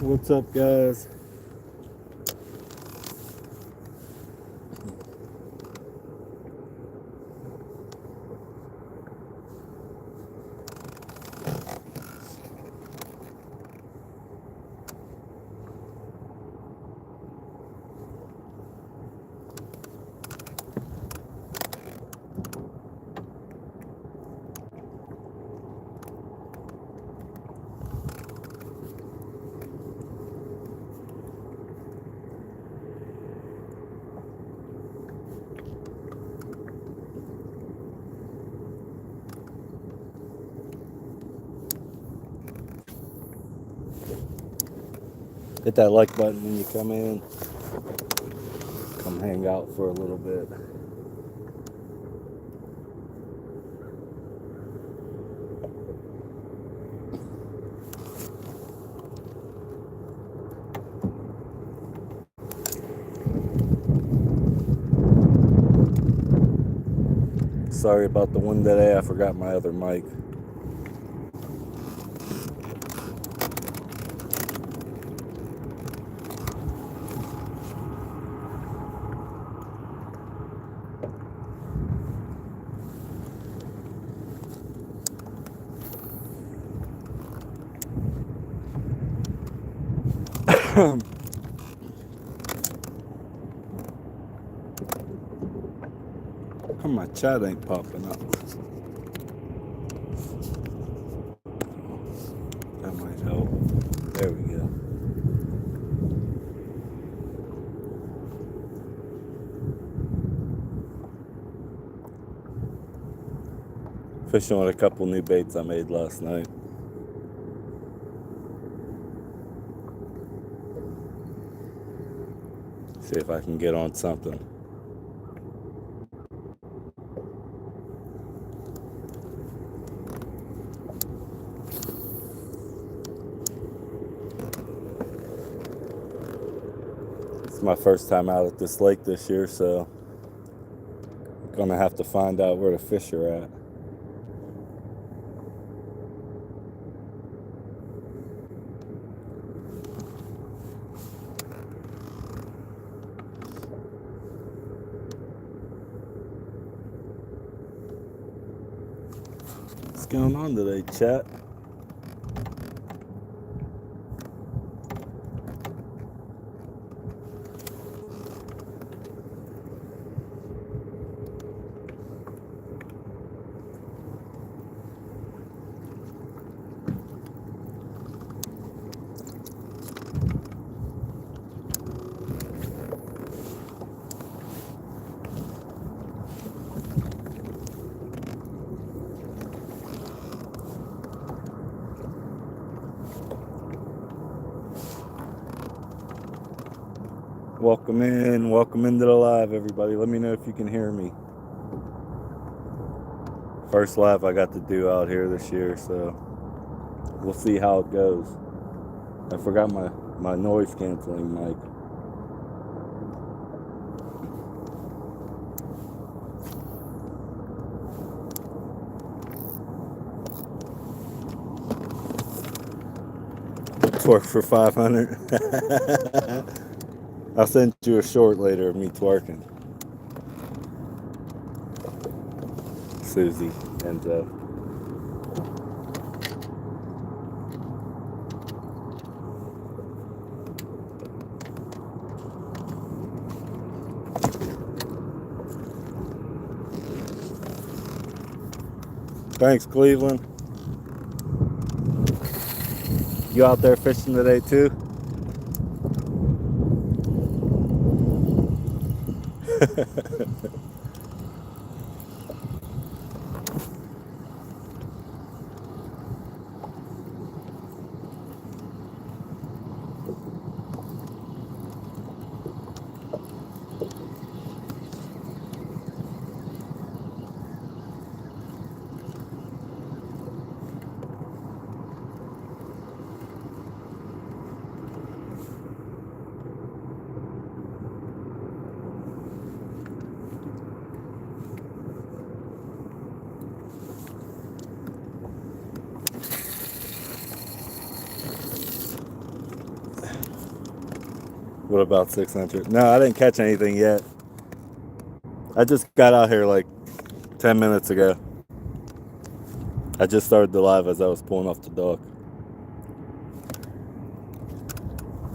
What's up, guys? Hit that like button when you come in. Come hang out for a little bit. Sorry about the one today. I forgot my other mic. My chat ain't popping up. That might help. There we go. Fishing with a couple new baits I made last night. See if I can get on something. It's my first time out at this lake this year, so I'm gonna have to find out where the fish are at. What's going on today, chat? Welcome into the live, everybody. Let me know if you can hear me. First live I got to do out here this year, so we'll see how it goes. I forgot my noise canceling mic. Twerk for 500. I'll send you a short later of me twerking. Susie, Enzo. Thanks, Cleveland. You out there fishing today too? What about 600? No, I didn't catch anything yet. I just got out here like 10 minutes ago. I just started the live as I was pulling off the dock.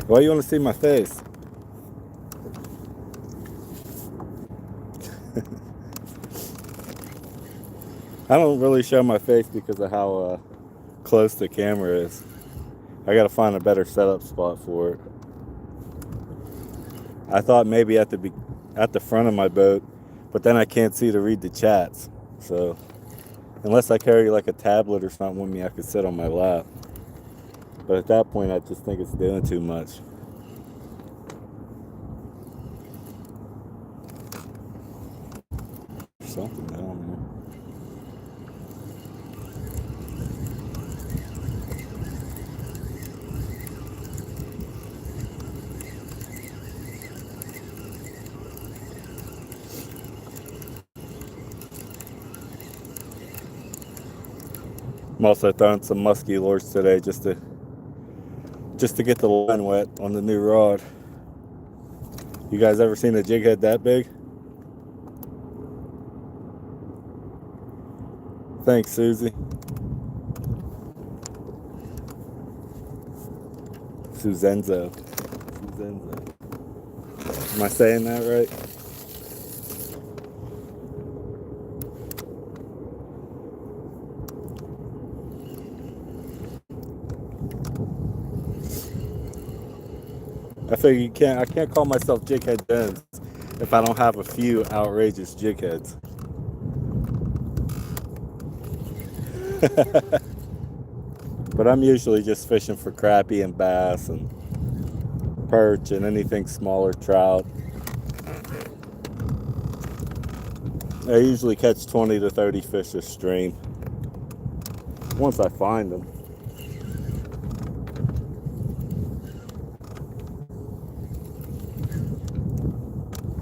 Why you want to see my face? I don't really show my face because of how close the camera is. I gotta find a better setup spot for it. I thought maybe at the front of my boat, but then I can't see to read the chats. So unless I carry like a tablet or something with me, I could sit on my lap. But at that point, I just think it's doing too much. Something down there. I'm also throwing some musky lures today just to get the line wet on the new rod. You guys ever seen a jig head that big? Thanks, Susie. Suzenzo. Am I saying that right? I figure I can't call myself Jighead Jones if I don't have a few outrageous jig heads. But I'm usually just fishing for crappie and bass and perch and anything smaller, trout. I usually catch 20 to 30 fish a stream once I find them.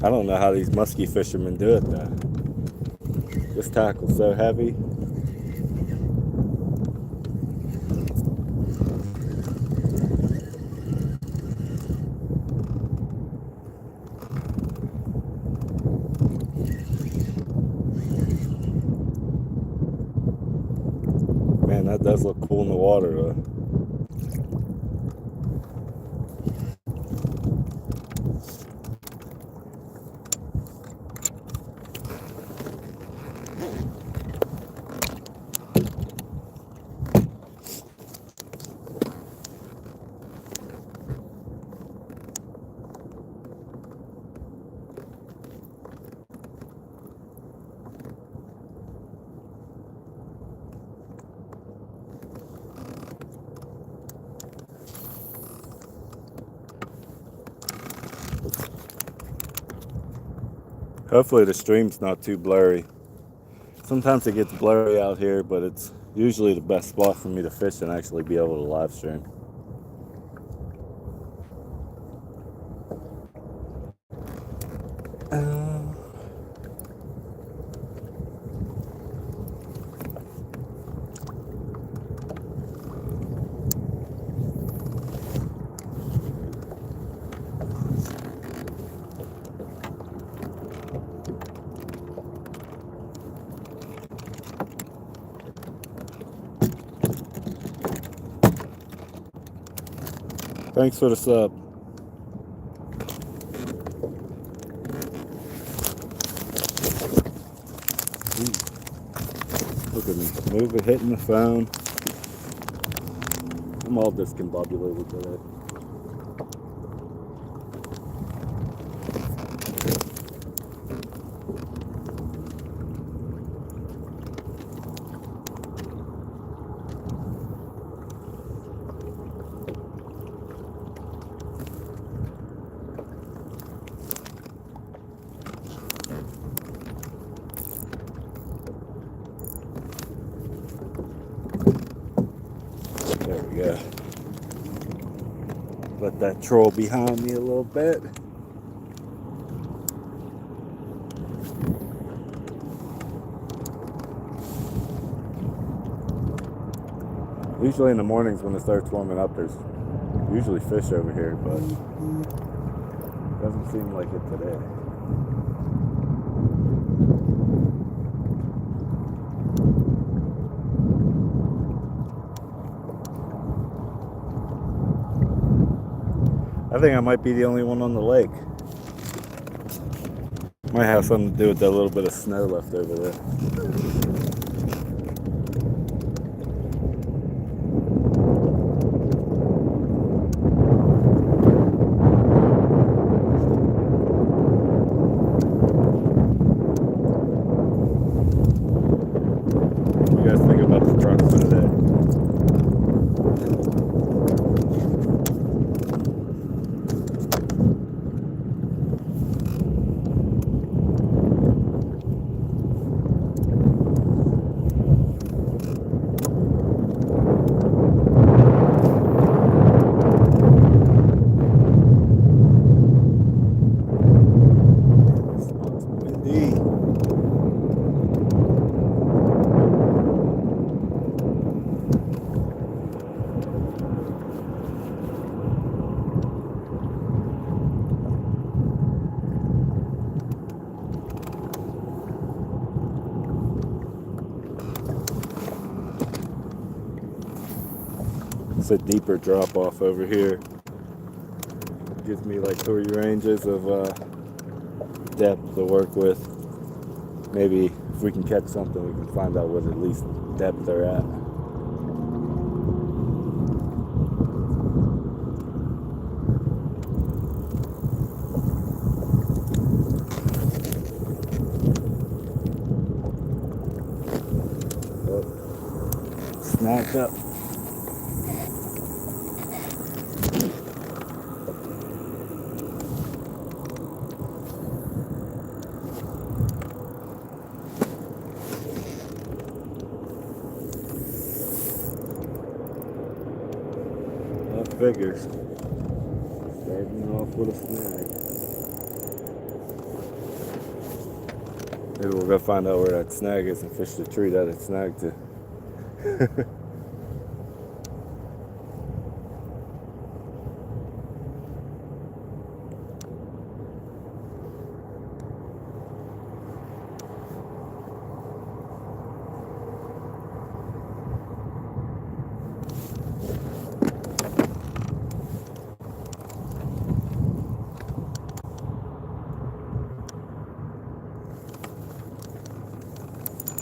I don't know how these musky fishermen do it though. This tackle's so heavy. Man, that does look cool in the water though. Hopefully the stream's not too blurry. Sometimes it gets blurry out here, but it's usually the best spot for me to fish and actually be able to live stream. Thanks for the sub. Look at me, moving, hitting the phone. I'm all discombobulated today. There we go. Let that troll behind me a little bit. Usually in the mornings when it starts warming up, there's usually fish over here, but Doesn't seem like it today. I think I might be the only one on the lake. Might have something to do with that little bit of snow left over there. What do you guys think about the truck for today? It's a deeper drop off over here. Gives me like 3 ranges of depth to work with. Maybe if we can catch something, we can find out what at least depth they're at. Oh, snapped up. Figures. Starting off with a snag. Maybe we'll go find out where that snag is and fish the tree that it snagged to.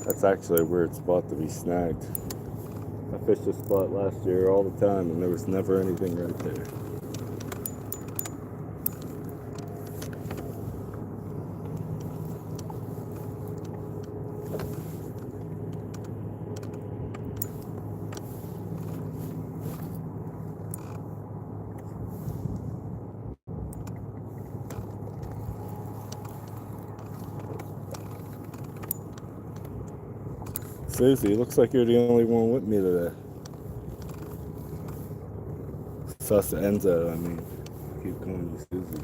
That's actually a weird spot to be snagged. I fished this spot last year all the time and there was never anything right there. Susie, looks like you're the only one with me today. Sus Enzo, I mean. Keep calling you Susie.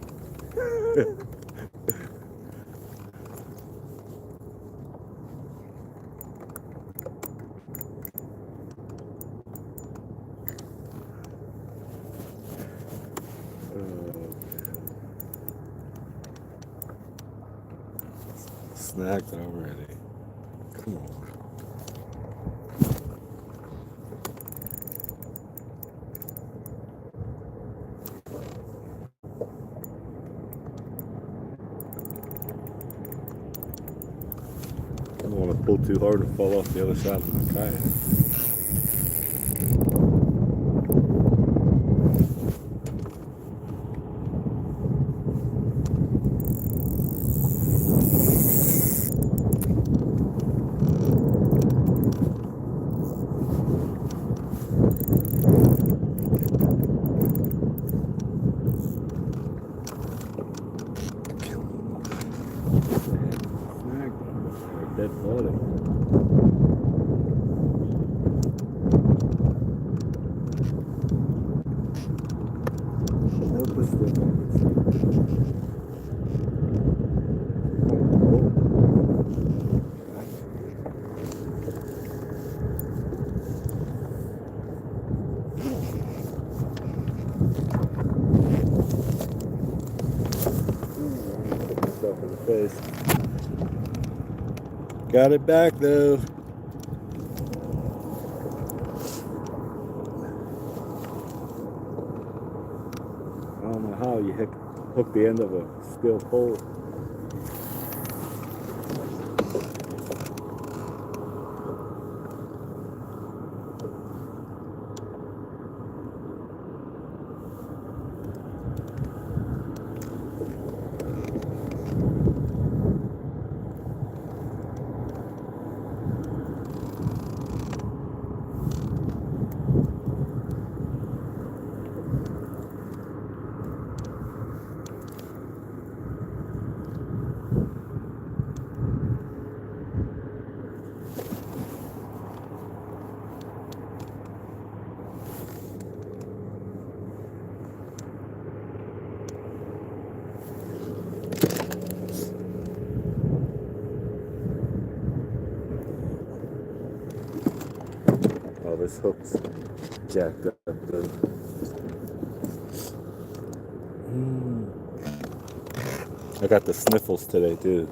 Snagged already. Come on. I don't want to pull too hard and fall off the other side of my kayak. Dead body. face. Got it back though. I don't know how you hook the end of a steel pole. Oh, this hook's jacked up though. I got the sniffles today too.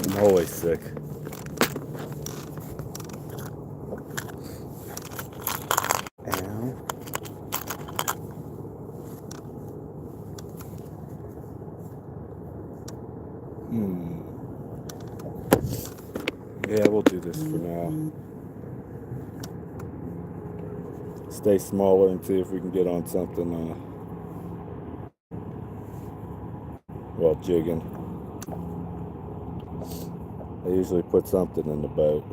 I'm always sick. Ow. Yeah, we'll do this for now. Stay smaller and see if we can get on something while jigging. I usually put something in the boat.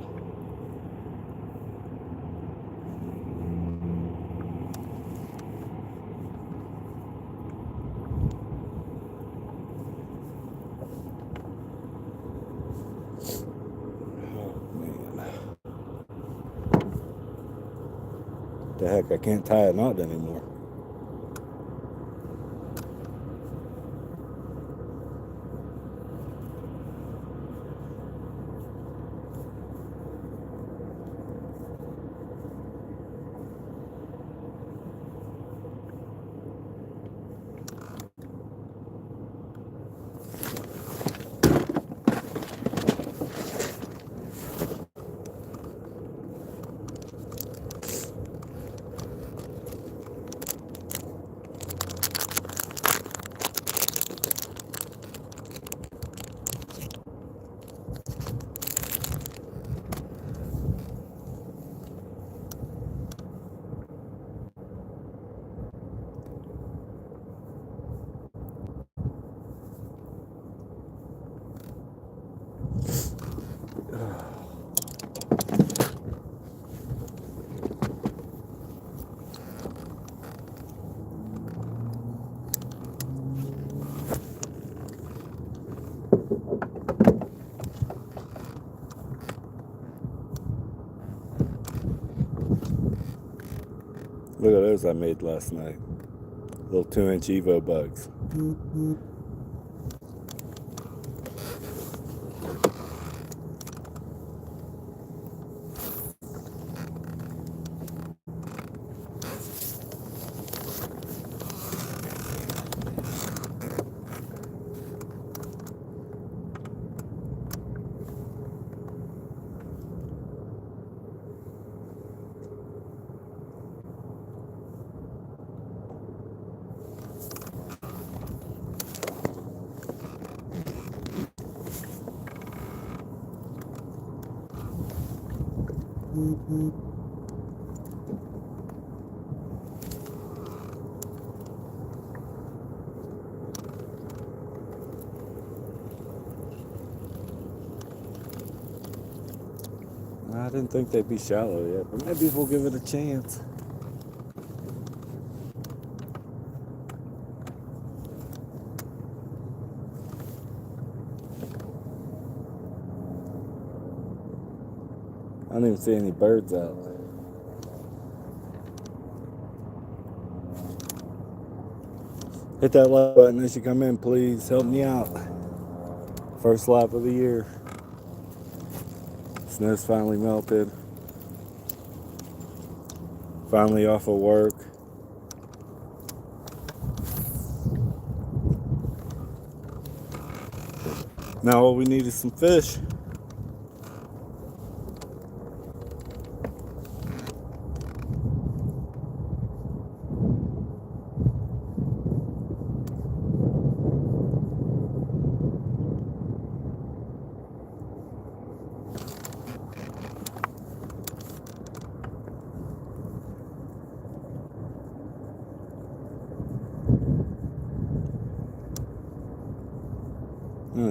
The heck, I can't tie a knot anymore. Look at those I made last night. Little 2-inch Evo bugs. I didn't think they'd be shallow yet, but maybe we'll give it a chance. I don't even see any birds out. Hit that like button as you come in, please. Help me out. First lap of the year. Snow's finally melted. Finally off of work. Now all we need is some fish.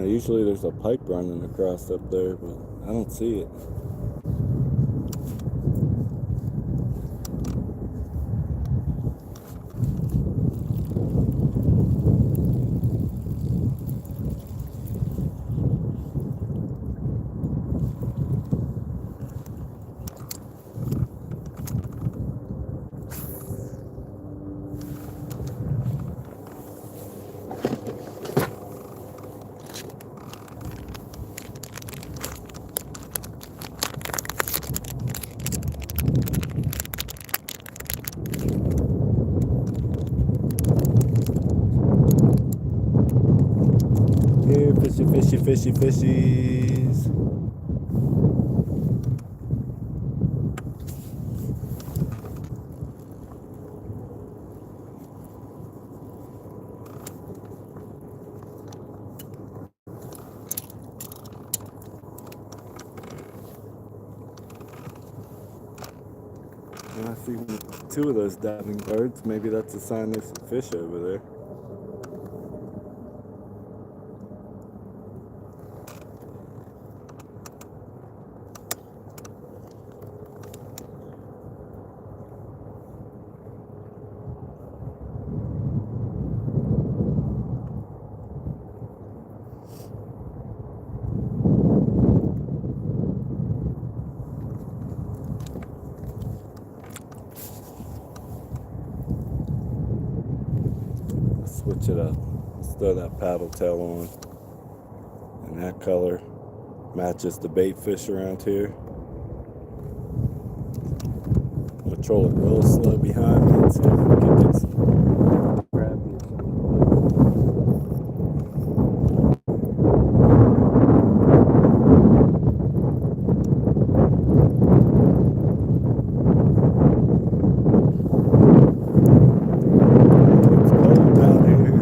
Usually there's a pipe running across up there, but I don't see it. Here, fishy fishies. I see two of those diving birds. Maybe that's a sign there's some fish over there. Switch it up. Let's throw that paddle tail on. And that color matches the bait fish around here. I'm gonna troll it real slow behind me and see if we can get some crappie or something. It's cold down here.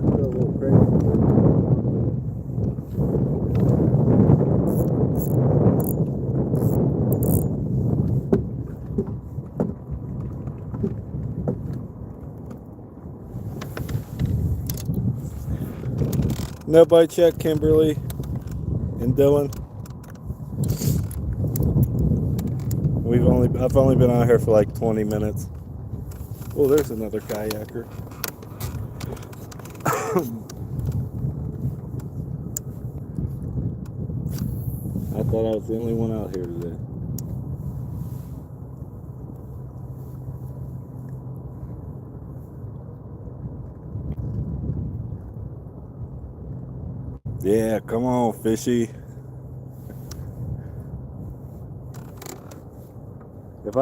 Go a little crazy. No bite yet, Kimberly and Dylan. I've only been out here for like 20 minutes. Oh, there's another kayaker. I thought I was the only one out here today. Yeah, come on, fishy. If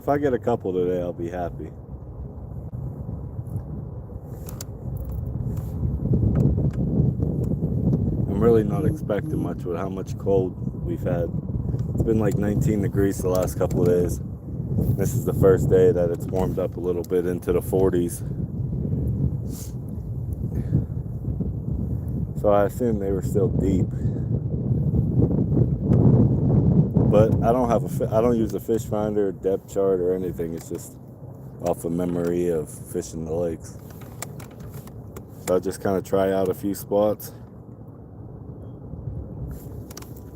I get a couple today, I'll be happy. I'm really not expecting much with how much cold we've had. It's been like 19 degrees the last couple of days. This is the first day that it's warmed up a little bit into the 40s. So I assume they were still deep. But I don't use a fish finder, depth chart, or anything. It's just off of memory of fishing the lakes. So I just kind of try out a few spots.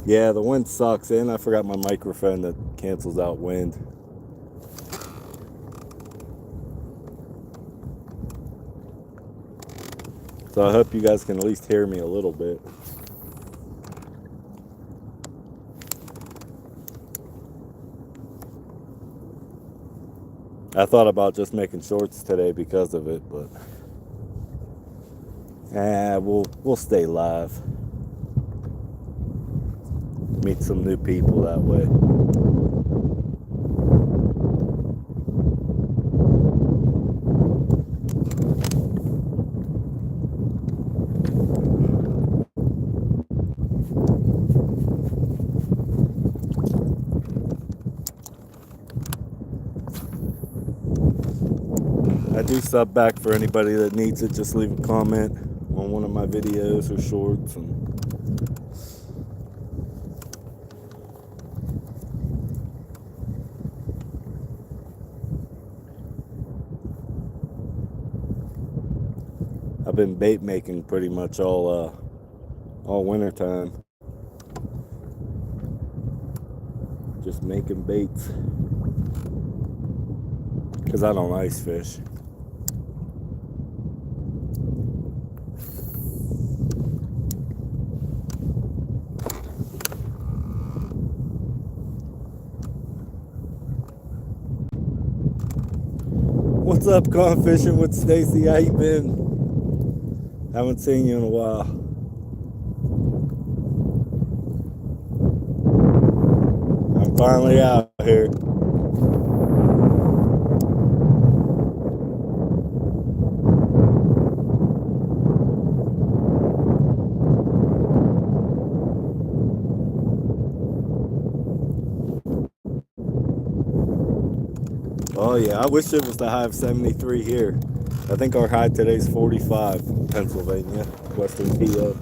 Yeah, the wind sucks, and I forgot my microphone that cancels out wind. So I hope you guys can at least hear me a little bit. I thought about just making shorts today because of it, but we'll stay live. Meet some new people that way. do sub back for anybody that needs it. Just leave a comment on one of my videos or shorts. And I've been bait making pretty much all winter time. Just making baits because I don't ice fish. What's up, Gone Fishing with Stacy? How you been? Haven't seen you in a while. I'm finally out here. Oh yeah, I wish it was the high of 73 here. I think our high today's 45 in Pennsylvania, Western PA.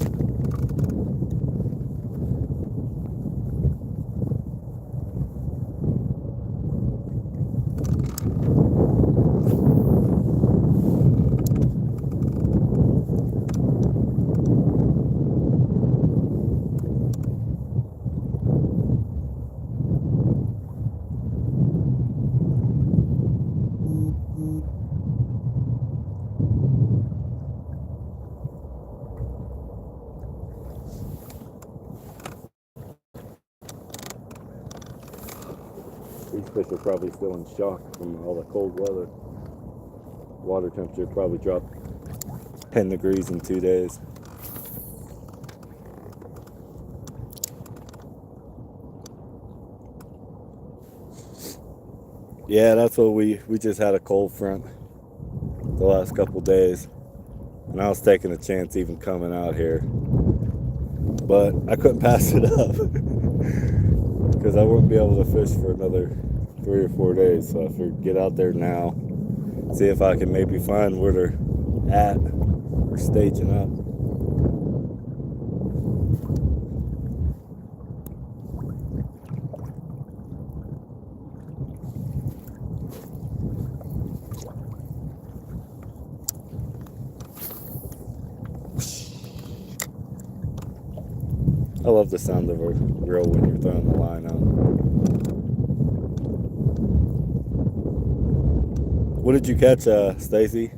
These fish are probably still in shock from all the cold weather. Water temperature probably dropped 10 degrees in 2 days. Yeah, that's what we just had a cold front the last couple days. And I was taking a chance even coming out here. But I couldn't pass it up. Because I wouldn't be able to fish for another 3 or 4 days. So I figured get out there now, see if I can maybe find where they're at or staging up. I love the sound of a reel when you're throwing the line out. What did you catch, Stacy?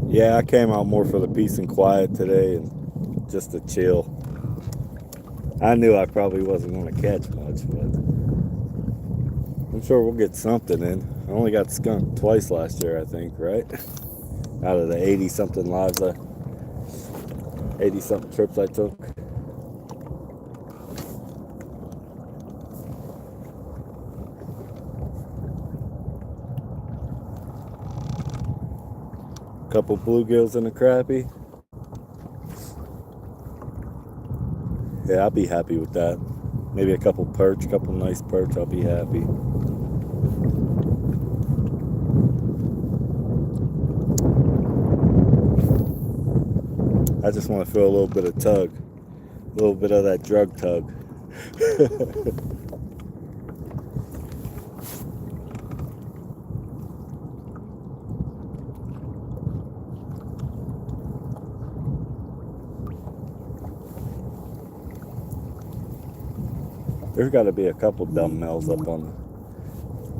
Yeah, I came out more for the peace and quiet today and just to chill. I knew I probably wasn't going to catch much, but I'm sure we'll get something in. I only got skunked twice last year, I think, right? Out of the 80-something lives, 80-something trips I took. Couple bluegills and a crappie. Yeah, I'll be happy with that. Maybe a couple perch, couple nice perch, I'll be happy. I just want to feel a little bit of tug. A little bit of that drug tug. There's got to be a couple dumb males up on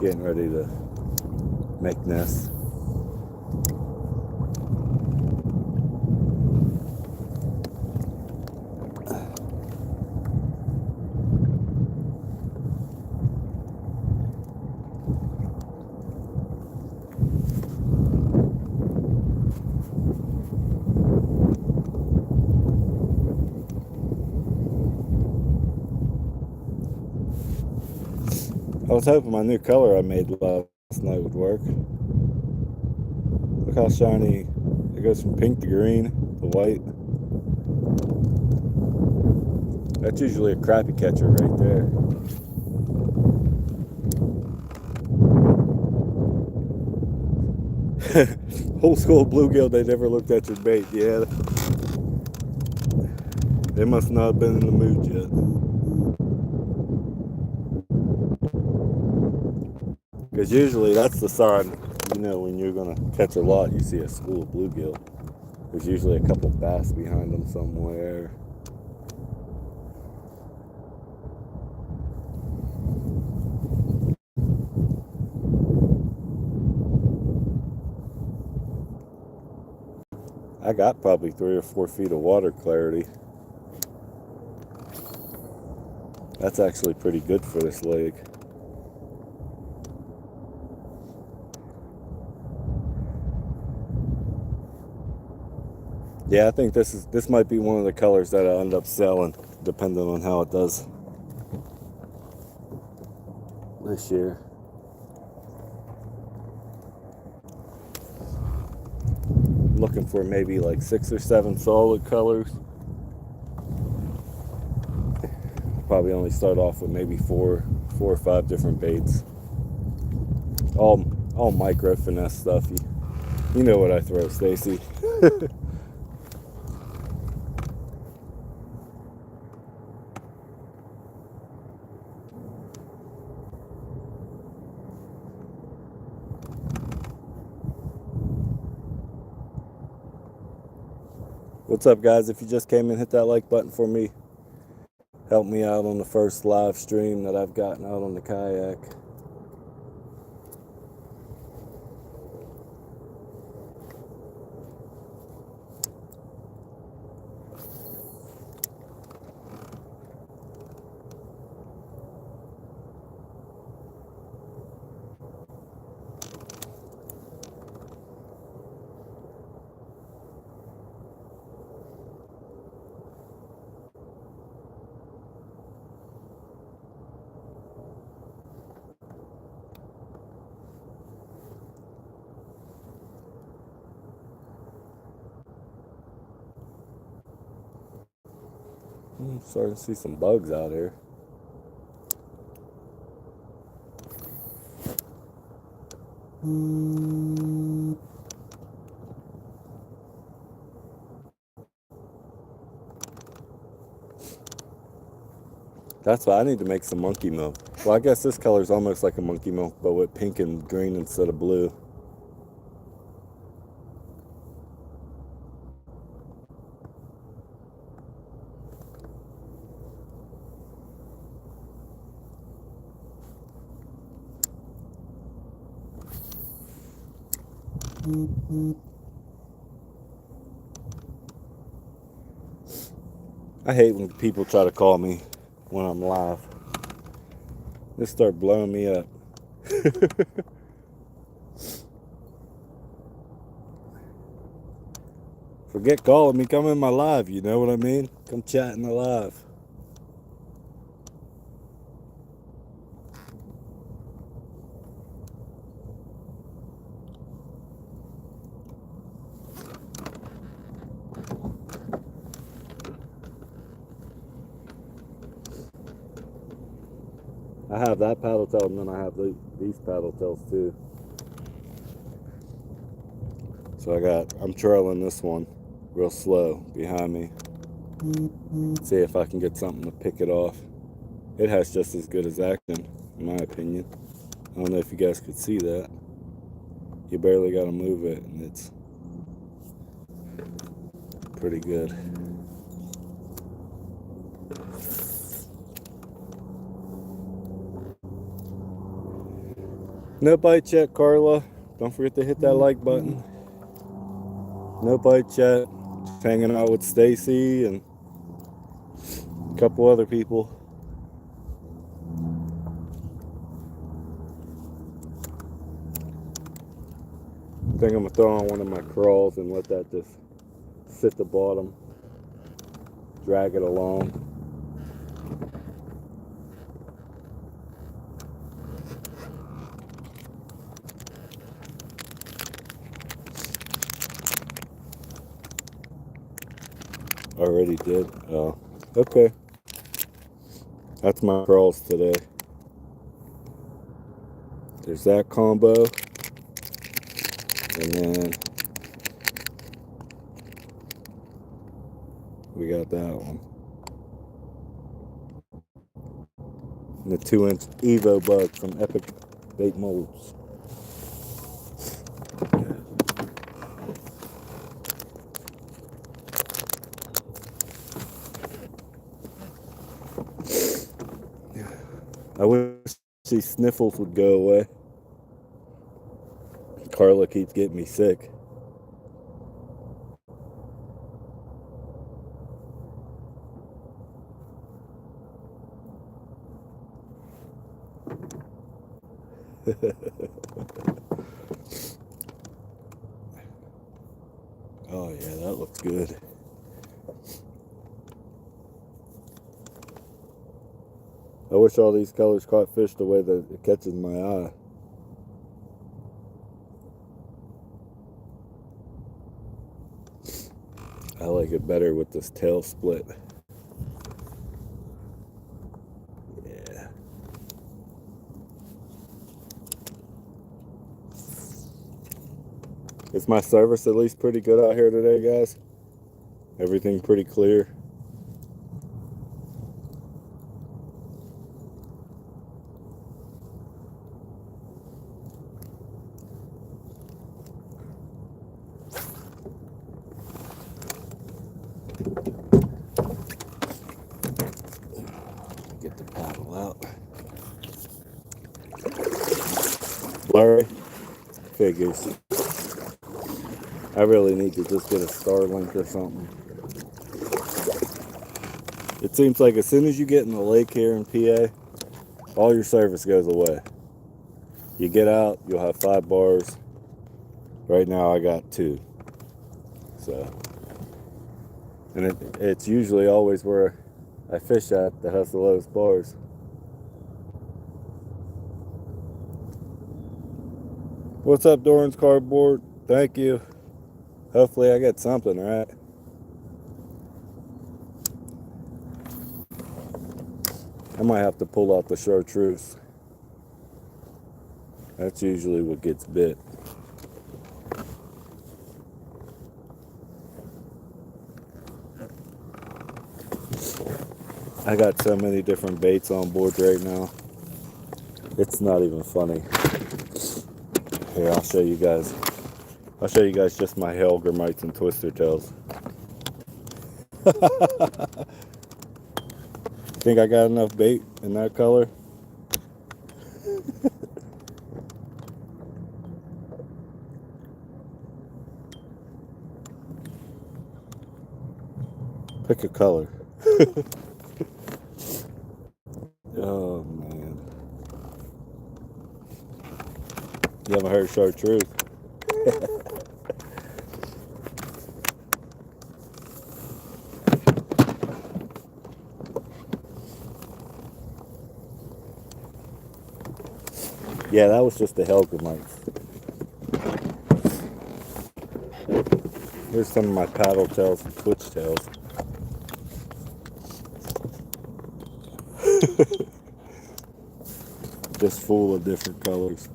getting ready to make nests. I was hoping my new color I made last night would work. how shiny it goes from pink to green to white. That's usually a crappie catcher right there. Whole school of bluegill, they never looked at your bait. Yeah, they must not have been in the mood yet. Because usually that's the sign, you know, when you're going to catch a lot, you see a school of bluegill. There's usually a couple bass behind them somewhere. I got probably 3 or 4 feet of water clarity. That's actually pretty good for this lake. Yeah, I think this might be one of the colors that I end up selling, depending on how it does this year. Looking for maybe like 6 or 7 solid colors. Probably only start off with maybe 4 or 5 different baits. All micro finesse stuff. You know what I throw, Stacy. What's up, guys? If you just came in, hit that like button for me. Help me out on the first live stream that I've gotten out on the kayak. I'm starting to see some bugs out here. That's why I need to make some monkey milk. Well, I guess this color is almost like a monkey milk, but with pink and green instead of blue. I hate when people try to call me when I'm live. They start blowing me up. Forget calling me, come in my live, you know what I mean? Come chat in the live. I have that paddle tail, and then I have these paddle tails too. So I'm trailing this one real slow behind me. See if I can get something to pick it off. It has just as good as action, in my opinion. I don't know if you guys could see that. You barely got to move it, and it's pretty good. No bite yet, Carla. Don't forget to hit that like button. No bite yet. Just hanging out with Stacy and a couple other people. I think I'm gonna throw on one of my crawls and let that just sit the bottom, drag it along. already did. Oh, okay. That's my crawls today. There's that combo. And then we got that one. And the 2-inch Evo bug from Epic Bait Molds. I wish these sniffles would go away. Carla keeps getting me sick. Oh yeah, that looks good. I wish all these colors caught fish the way that it catches my eye. I like it better with this tail split. Yeah. Is my service at least pretty good out here today, guys? Everything pretty clear? Get the paddle out. Blurry? Figures. I really need to just get a Starlink or something. It seems like as soon as you get in the lake here in PA, all your service goes away. You get out, you'll have 5 bars. Right now I got 2. So, and it's usually always where I fish at that has the lowest bars. What's up, Doran's Cardboard? Thank you. Hopefully I get something, right? I might have to pull out the chartreuse. That's usually what gets bit. I got so many different baits on board right now. It's not even funny. Here, I'll show you guys. I'll show you guys just my Hellgrammites and twister tails. Think I got enough bait in that color? Pick a color. Oh man. You haven't heard chartreuse? Yeah, that was just the Hellgrammites. Here's some of my paddle tails and twitch tails. Just full of different colors.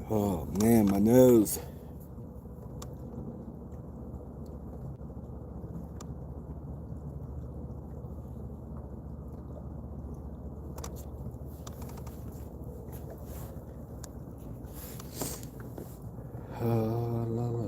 Oh man, my nose. La, la, la.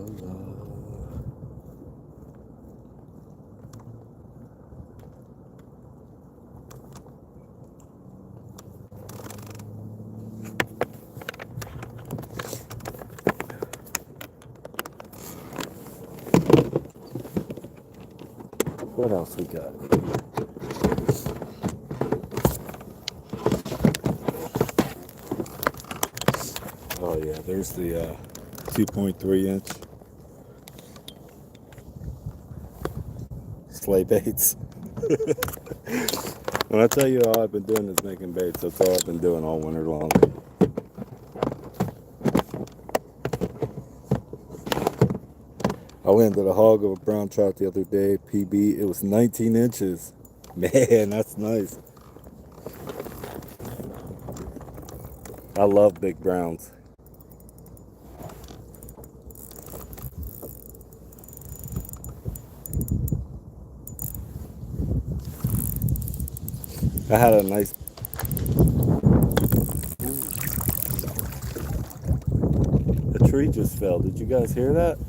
What else we got? Oh yeah, there's the 2.3 inch sleigh baits. When I tell you all I've been doing is making baits, that's all I've been doing all winter long. I landed a hog of a brown trout the other day, PB. It was 19 inches. Man, that's nice. I love big browns. I had a nice... A tree just fell. Did you guys hear that?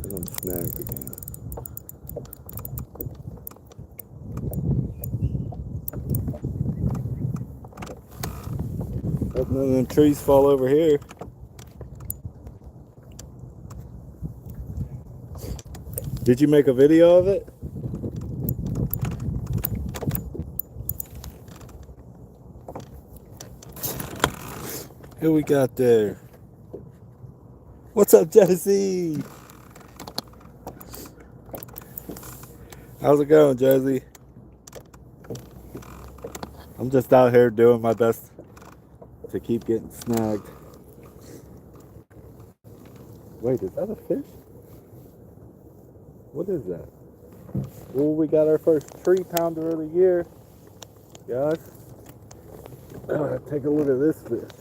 And I'm snagged again. Hope none of them trees fall over here. Did you make a video of it? Who we got there? What's up, Jesse? How's it going, Jesse? I'm just out here doing my best to keep getting snagged. Wait, is that a fish? What is that? Oh, we got our first tree pounder of the year, guys. Take a look at this fish.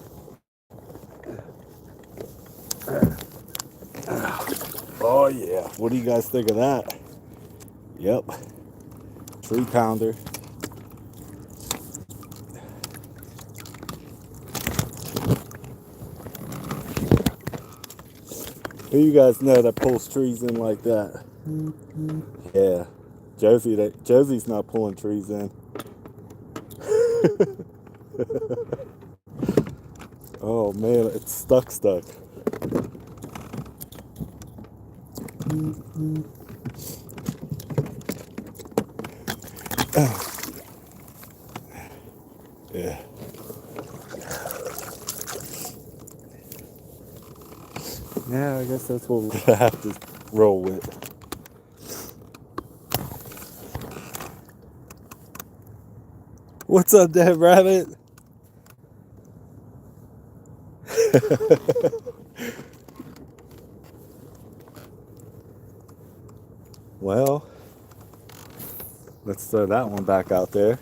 Oh yeah, what do you guys think of that? Yep, tree pounder. Who you guys know that pulls trees in like that? Yeah, Josie's not pulling trees in. Oh man, it's stuck. Yeah. Yeah, I guess that's what we're gonna have to roll with. What's up, Dead Rabbit? Well, let's throw that one back out there.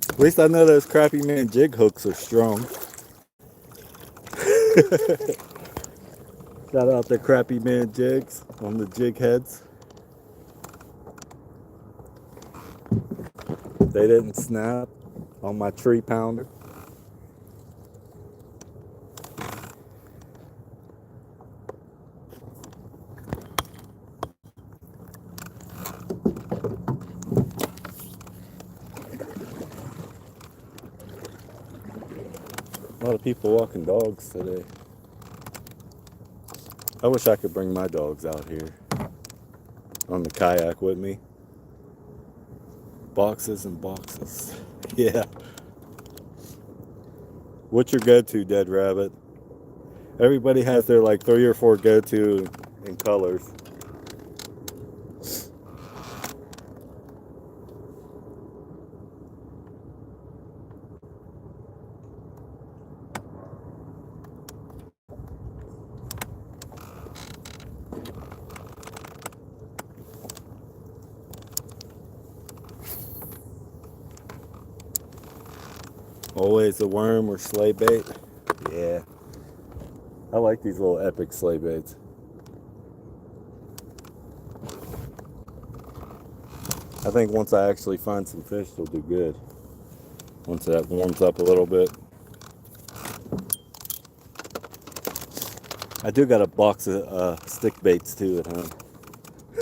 At least I know those Crappy Man jig hooks are strong. Shout out to Crappy Man jigs on the jig heads. They didn't snap on my tree pounder. A lot of people walking dogs today. I wish I could bring my dogs out here on the kayak with me. Boxes and boxes. Yeah. What's your go-to, Dead Rabbit? Everybody has their like 3 or 4 go-to in colors. Always a worm or slay bait. Yeah. I like these little epic slay baits. I think once I actually find some fish, they'll do good. Once that warms up a little bit. I do got a box of stick baits too at home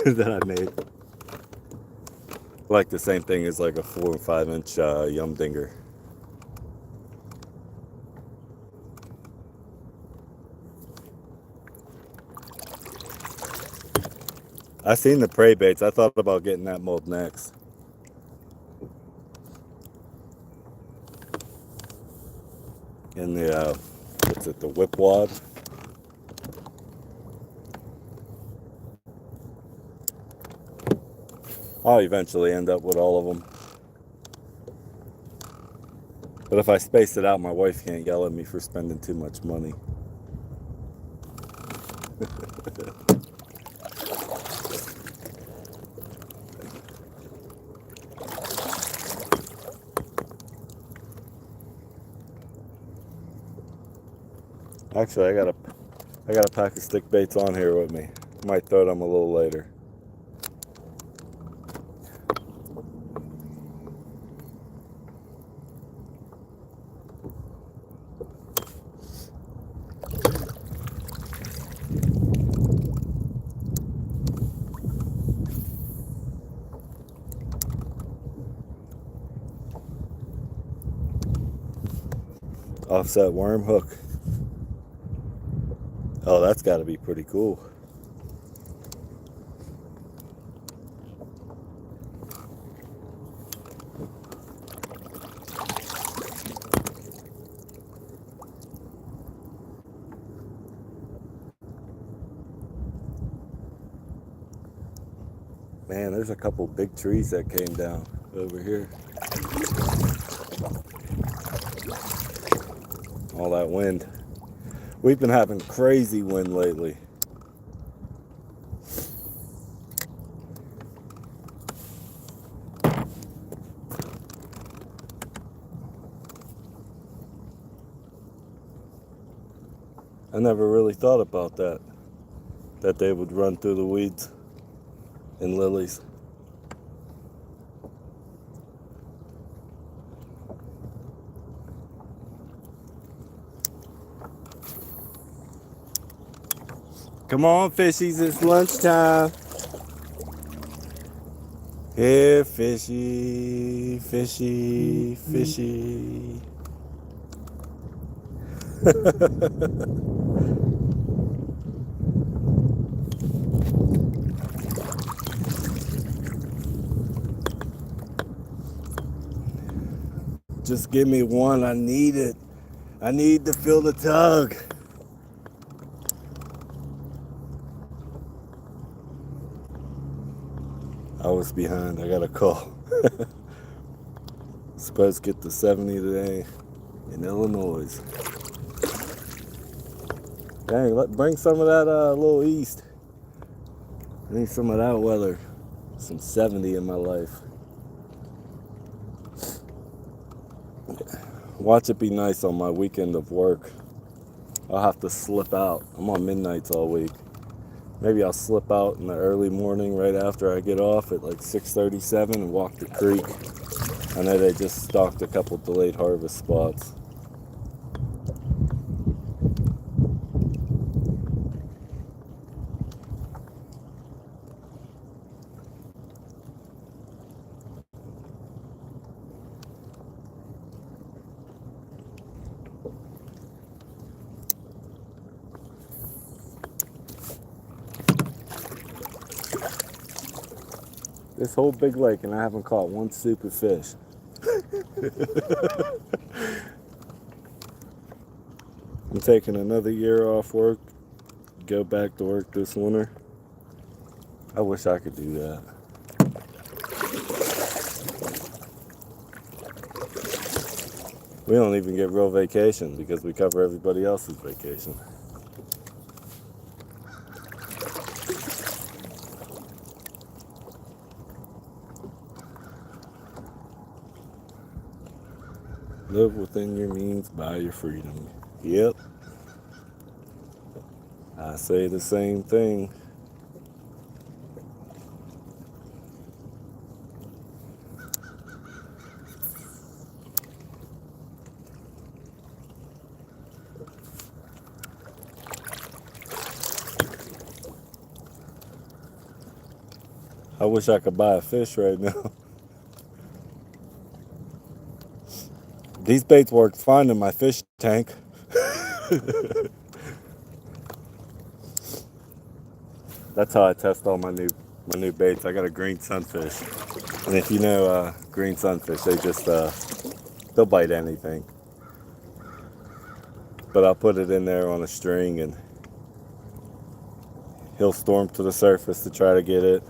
that I made. Like the same thing as like a 4 or 5 inch yum dinger. I seen the prey baits. I thought about getting that mold next. And the what's it? The whip wad. I'll eventually end up with all of them. But if I space it out, my wife can't yell at me for spending too much money. Actually, I got a pack of stick baits on here with me. Might throw them a little later. Offset worm hook. Oh, that's got to be pretty cool. Man, there's a couple big trees that came down over here. All that wind. We've been having crazy wind lately. I never really thought about that they would run through the weeds and lilies. Come on, fishies, it's lunchtime. Here, fishy, fishy, fishy. Just give me one, I need it. I need to feel the tug. I was behind, I got a call. Supposed to get to 70 today in Illinois. Dang, bring some of that a little east. I need some of that weather. Some 70 in my life. Watch it be nice on my weekend of work. I'll have to slip out. I'm on midnights all week. Maybe I'll slip out in the early morning right after I get off at like 6:37 and walk the creek. I know they just stocked a couple delayed harvest spots. This whole big lake and I haven't caught one super fish. I'm taking another year off work, go back to work this winter. I wish I could do that. We don't even get real vacation because we cover everybody else's vacation. Live within your means, buy your freedom. Yep. I say the same thing. I wish I could buy a fish right now. These baits work fine in my fish tank. That's how I test all my new baits. I got a green sunfish, and if you know green sunfish, they just they'll bite anything. But I'll put it in there on a string, and he'll storm to the surface to try to get it.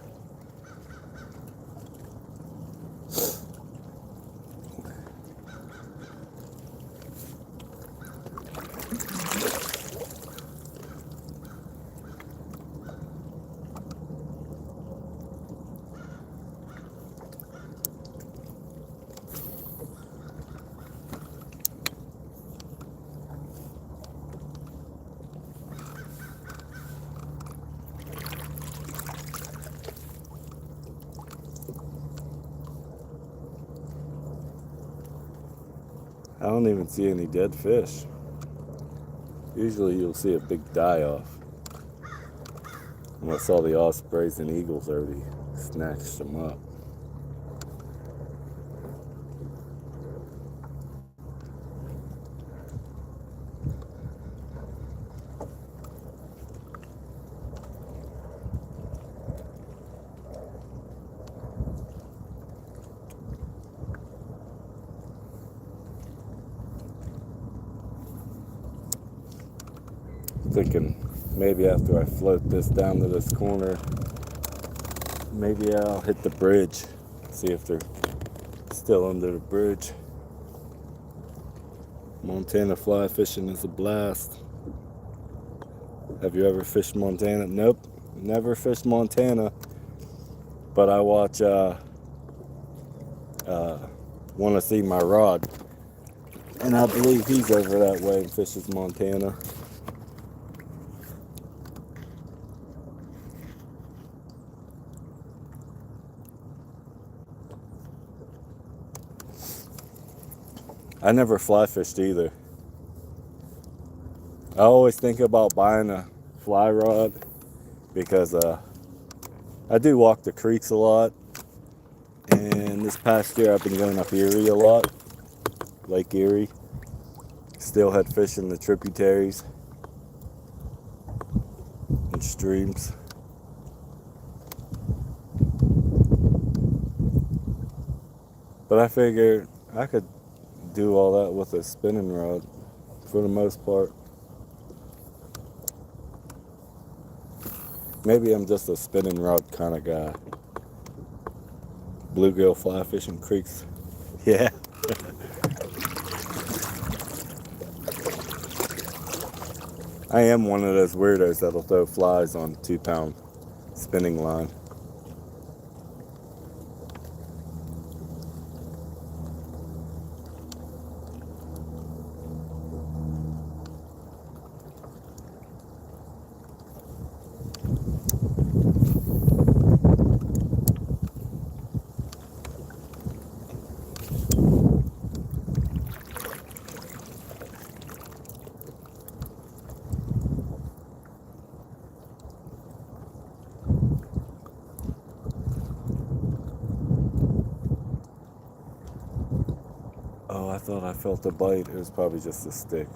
I don't even see any dead fish. Usually you'll see a big die-off. Unless all the ospreys and eagles already snatched them up. Thinking maybe after I float this down to this corner, maybe I'll hit the bridge, see if they're still under the bridge. Montana fly fishing is a blast. Have you ever fished Montana? Nope, never fished Montana. But I watch Want to See My Rod, and I believe he's over that way and fishes Montana. I never fly fished either. I always think about buying a fly rod because I do walk the creeks a lot, and this past year I've been going up Erie a lot, Lake Erie, steelhead fish in the tributaries and streams. But I figured I could do all that with a spinning rod for the most part. Maybe I'm just a spinning rod kind of guy. Bluegill fly fishing creeks. Yeah. I am one of those weirdos that'll throw flies on 2-pound spinning line. Oh, I thought I felt a bite. It was probably just a stick.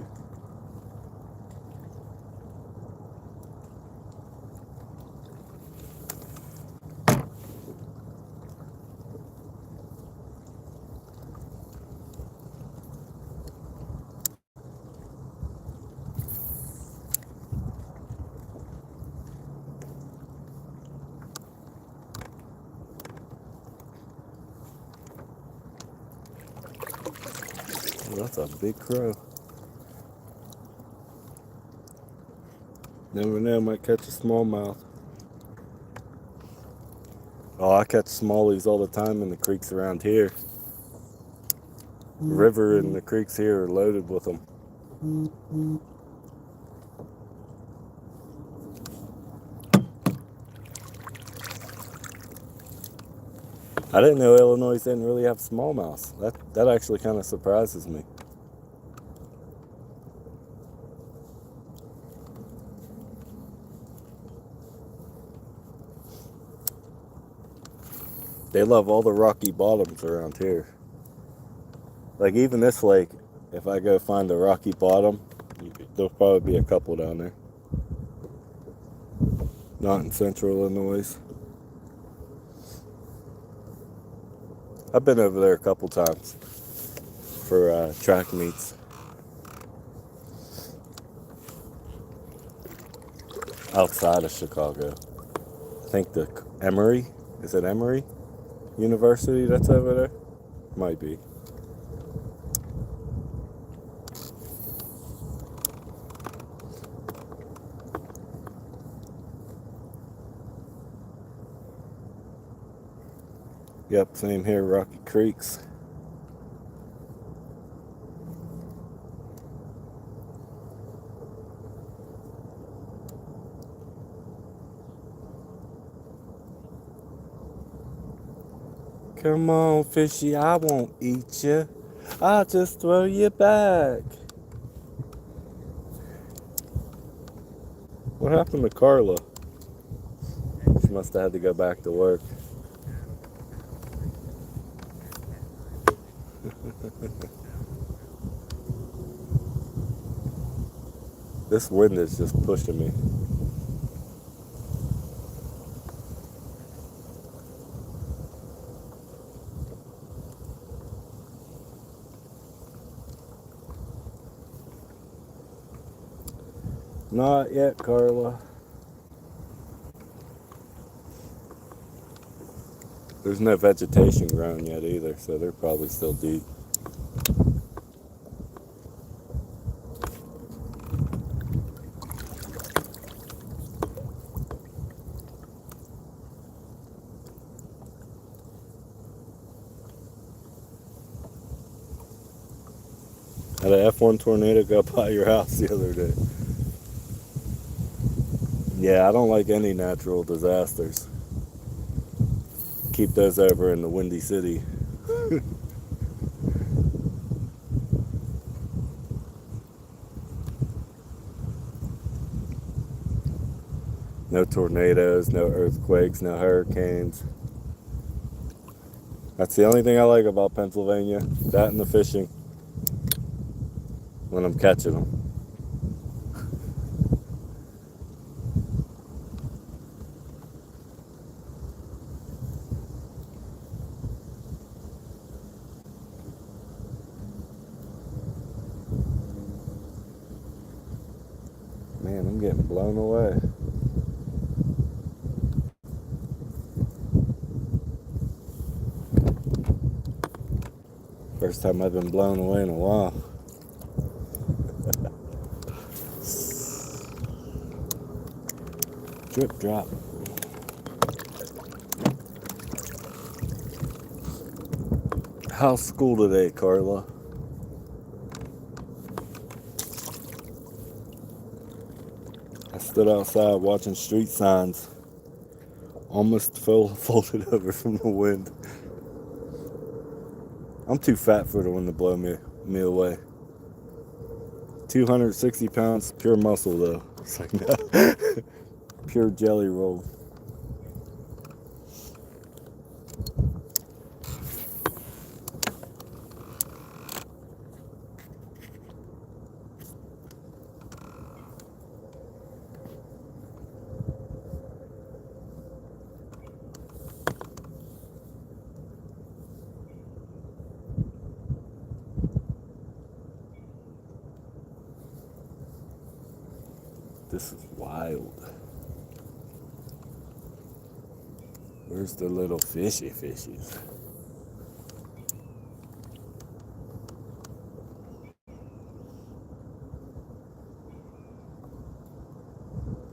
Oh, that's a big crow. Never know, might catch a smallmouth. Oh, I catch smallies all the time in the creeks around here. The river and the creeks here are loaded with them. I didn't know Illinois didn't really have smallmouths. That actually kind of surprises me. They love all the rocky bottoms around here. Like even this lake, if I go find a rocky bottom, there'll probably be a couple down there. Not in central Illinois. I've been over there a couple times for track meets. Outside of Chicago. I think the Emory, is it Emory University that's over there? Might be. Yep, same here, Rocky Creeks. Come on, fishy, I won't eat you. I'll just throw you back. What happened to Carla? She must have had to go back to work. This wind is just pushing me. Not yet, Carla. There's no vegetation growing yet either, so they're probably still deep. Had an F1 tornado go by your house the other day. Yeah, I don't like any natural disasters. Keep those over in the Windy City. No tornadoes, no earthquakes, no hurricanes. That's the only thing I like about Pennsylvania. That and the fishing. When I'm catching them. Man, I'm getting blown away. First time I've been blown away in a while. Drip drop. How's school today, Carla? I stood outside watching street signs. Almost folded over from the wind. I'm too fat for the wind to blow me away. 260 pounds, pure muscle though. It's like no. Pure jelly roll. This is wild. Where's the little fishies?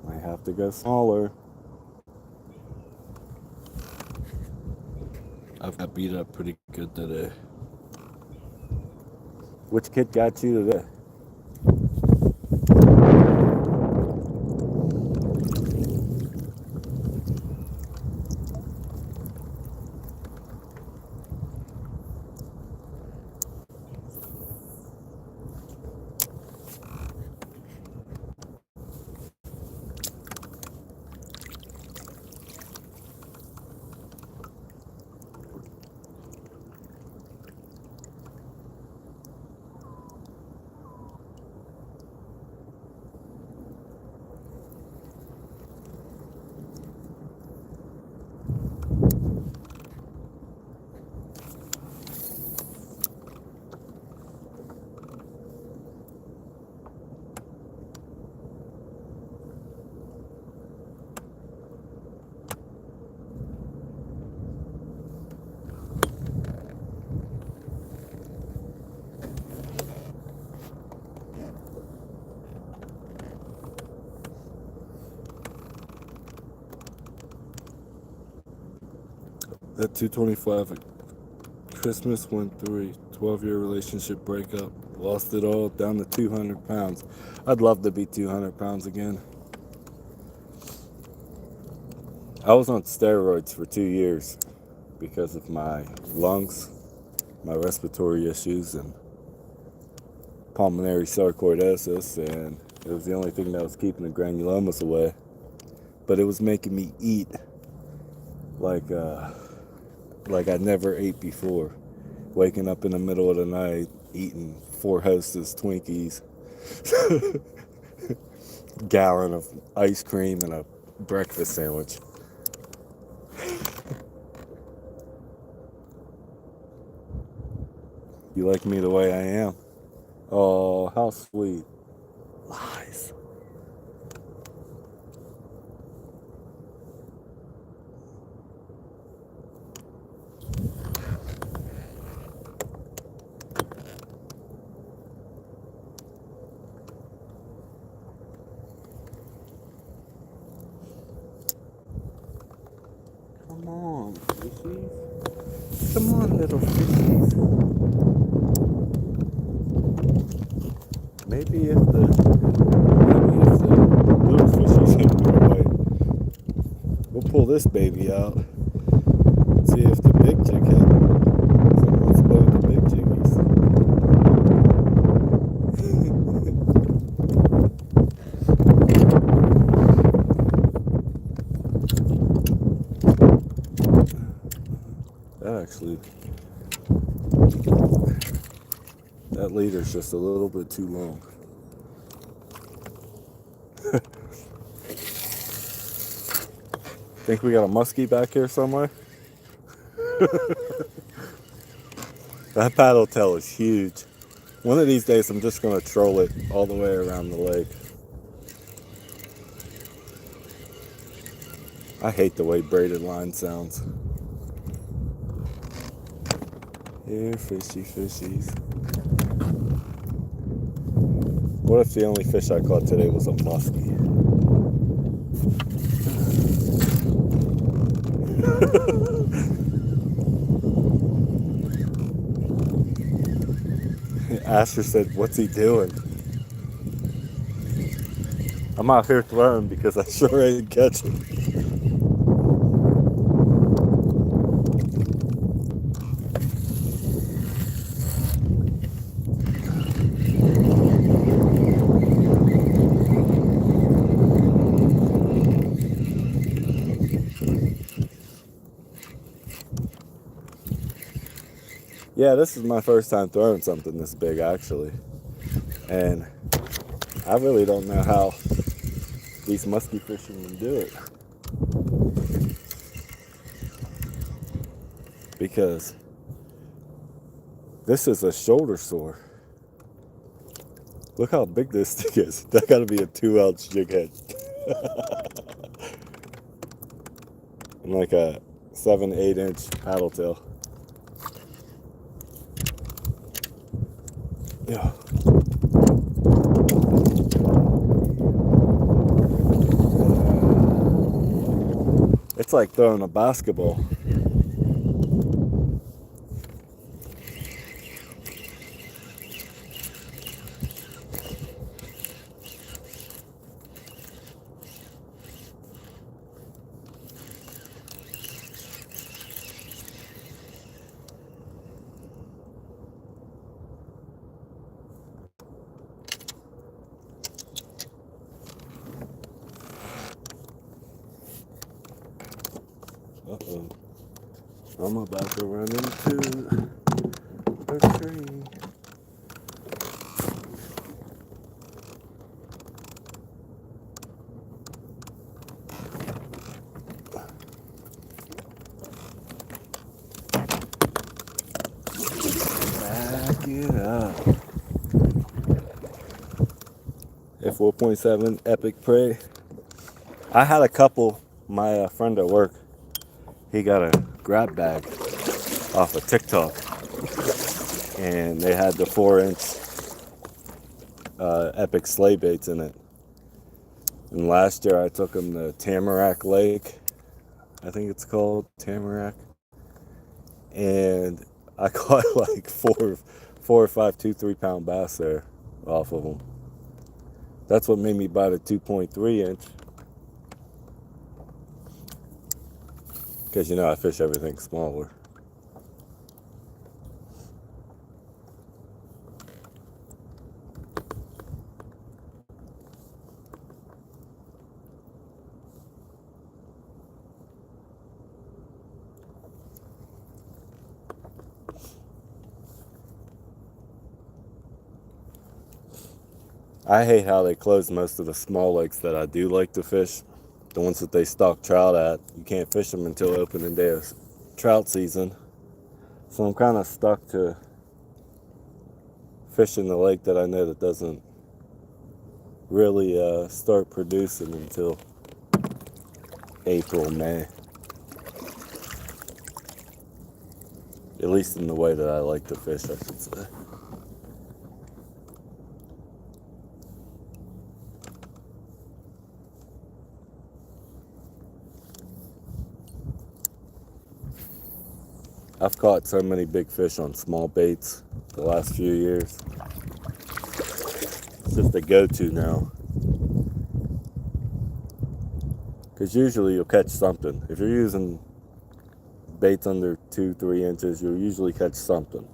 Might have to go smaller. I've got beat up pretty good today. Which kid got you today? At 225 at Christmas went through a 12-year relationship breakup. Lost it all down to 200 pounds. I'd love to be 200 pounds again. I was on steroids for 2 years because of my lungs my respiratory issues and pulmonary sarcoidosis, and it was the only thing that was keeping the granulomas away. But it was making me eat like I never ate before. Waking up in the middle of the night, eating 4 Hostess Twinkies, gallon of ice cream, and a breakfast sandwich. You like me the way I am? Oh, how sweet. Lies. Come on, fishies. Come on, little fishies. Maybe if the little fishies hit the way, we'll pull this baby out. See if the big jig hit. So let's play with the big jiggies. That leader's just a little bit too long. Think we got a muskie back here somewhere? That paddle tail is huge. One of these days I'm just going to troll it all the way around the lake. I hate the way braided line sounds. Here, fishy fishies. What if the only fish I caught today was a muskie? Asher said, "What's he doing?" I'm out here throwing because I sure ain't catching. Yeah, this is my first time throwing something this big, actually. And I really don't know how these musky fishermen do it. Because this is a shoulder sore. Look how big this thing is. That gotta be a 2-ounce jig head. And like a 7-8 inch paddle tail. Yeah. It's like throwing a basketball. Uh-oh. I'm about to run into a tree. Back it up. F4.7 Epic Prey. I had a couple, my friend at work, he got a grab bag off of TikTok, and they had the 4-inch Epic sleigh baits in it. And last year I took him to Tamarack Lake, I think it's called Tamarack, and I caught like four or five 2-3 pound bass there off of them. That's what made me buy the 2.3 inch. Because, you know, I fish everything smaller. I hate how they close most of the small lakes that I do like to fish. The ones that they stock trout at, you can't fish them until opening day of trout season. So I'm kind of stuck to fishing the lake that I know that doesn't really start producing until April, May. At least in the way that I like to fish, I should say. I've caught so many big fish on small baits the last few years. It's just a go-to now. Because usually you'll catch something. If you're using baits under 2-3 inches, you'll usually catch something.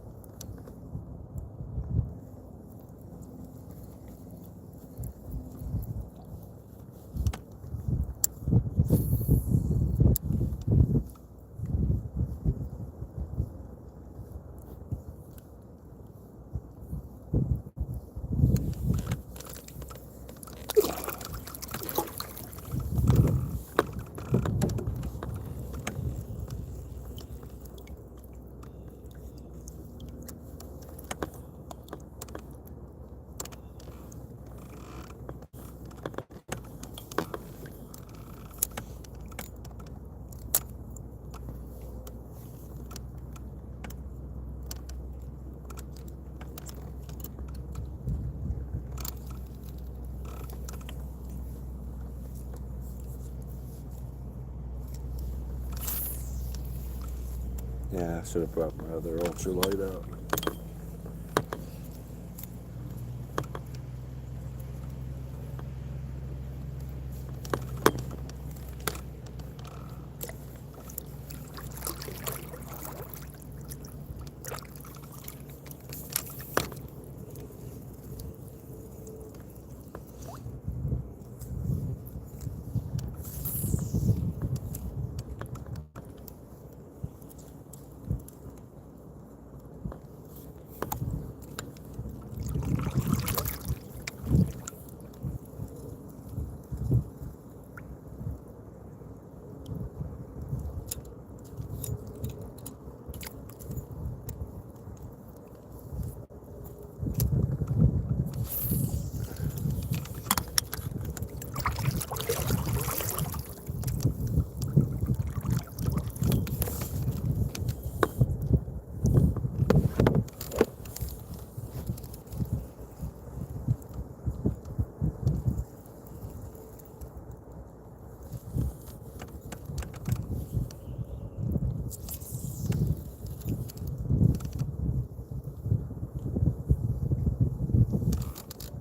Yeah, I should have brought my other ultralight out.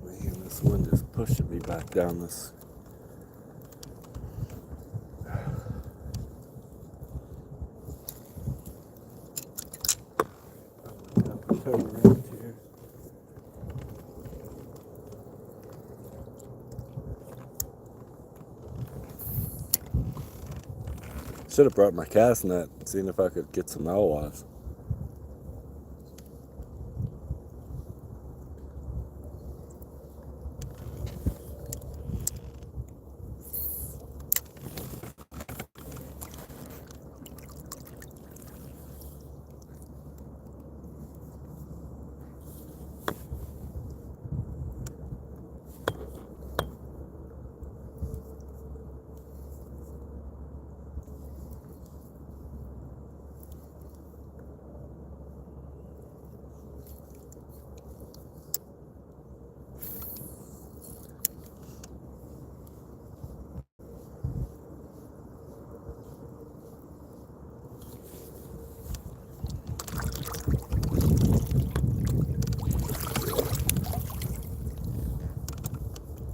Man, this wind is pushing me back down this. Turn around here. Should have brought my cast net, seeing if I could get some alewives.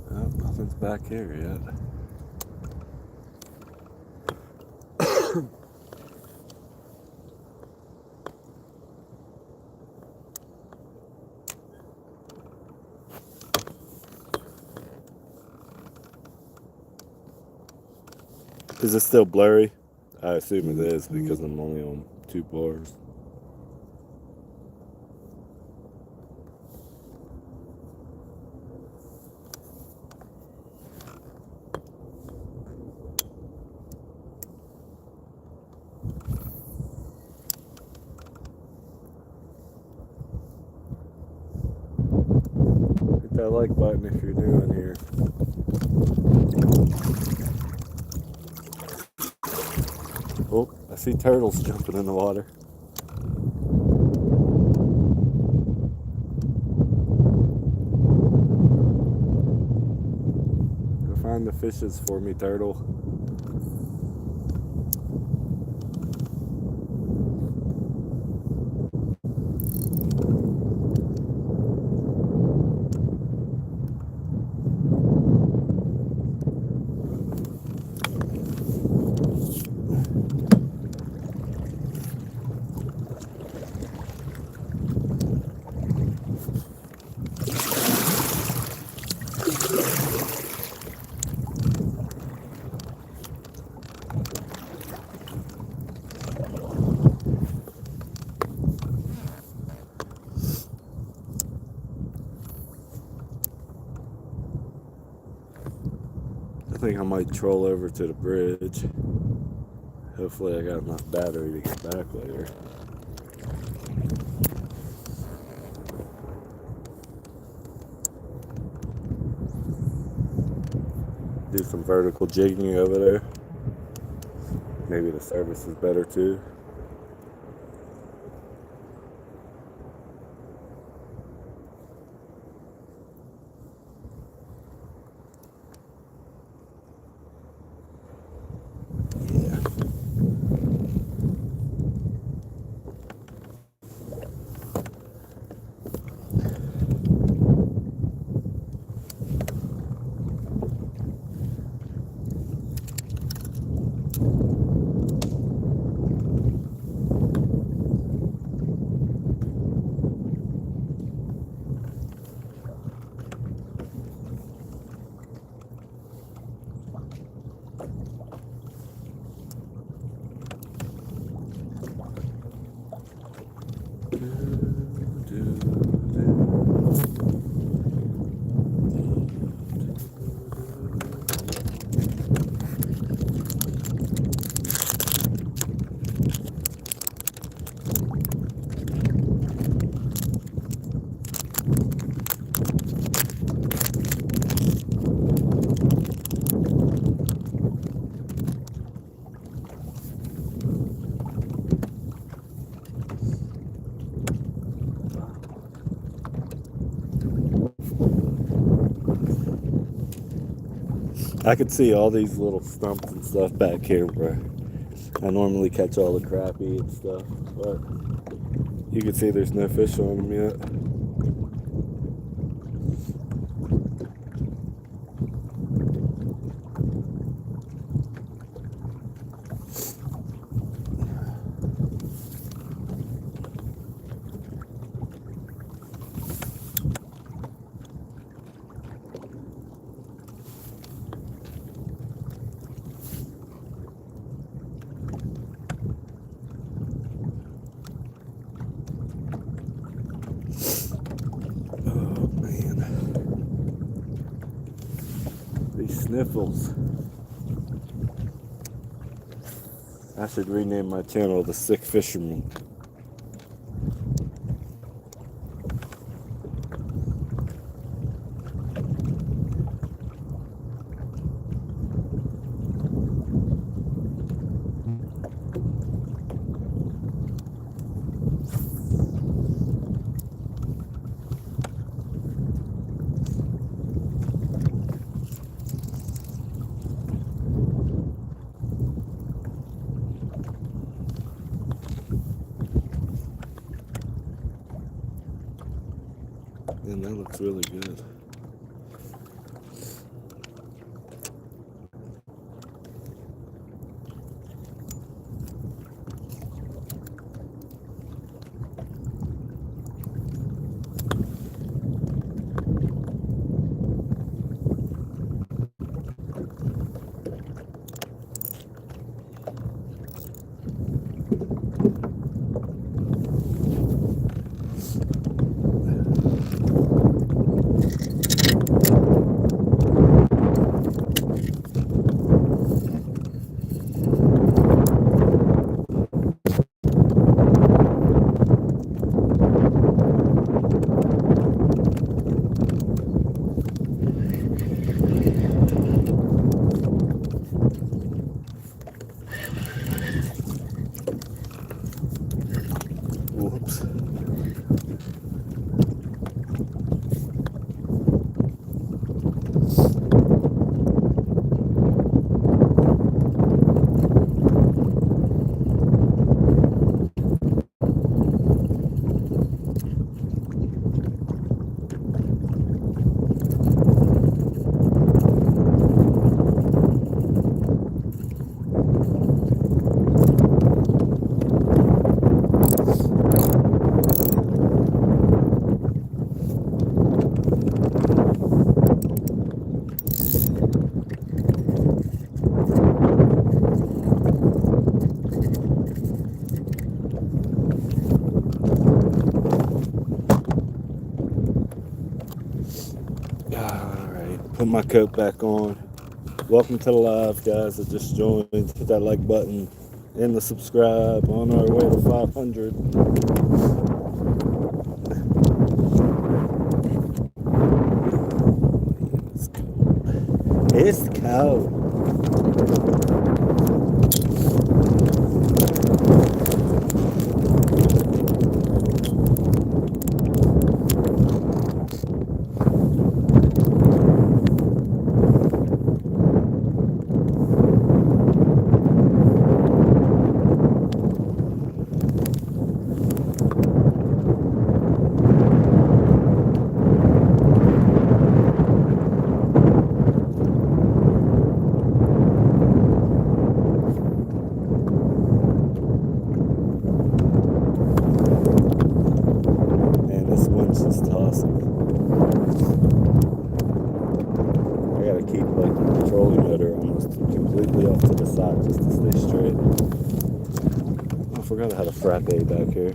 Oh, nothing's back here yet. Is it still blurry? I assume it is because I'm only on 2 bars. that like button if you're new in here. Oh, I see turtles jumping in the water. Go find the fishes for me, turtle. I think I might troll over to the bridge. Hopefully I got enough battery to get back later. Do some vertical jigging over there. Maybe the service is better too. I could see all these little stumps and stuff back here where I normally catch all the crappie and stuff, but you can see there's no fish on them yet. Sniffles. I should rename my channel The Sick Fisherman. And that looks really good. Put my coat back on. Welcome to the live, guys that just joined. Hit that like button and the subscribe. On our way to 500. It's cold. I forgot I had a frappe back here.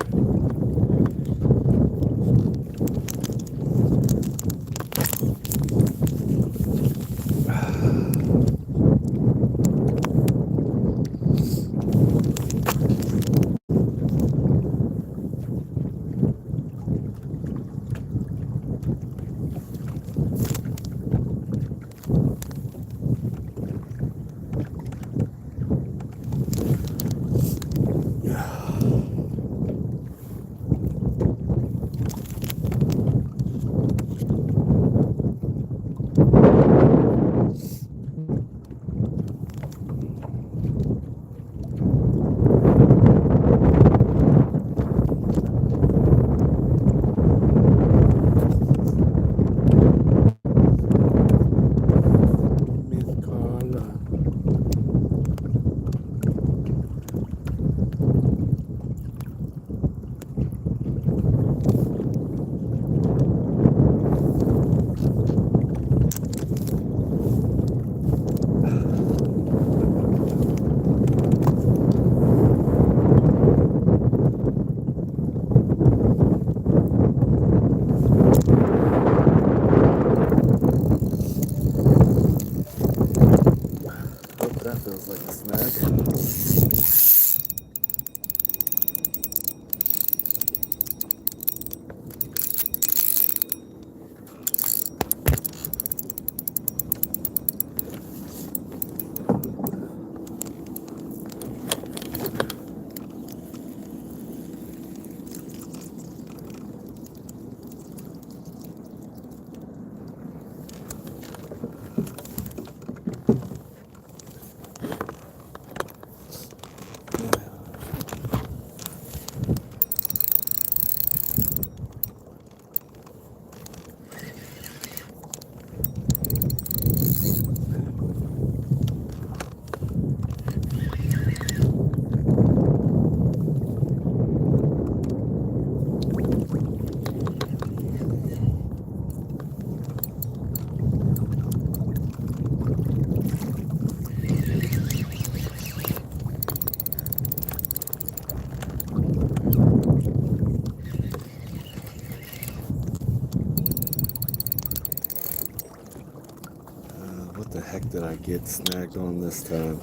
Did I get snagged on this time?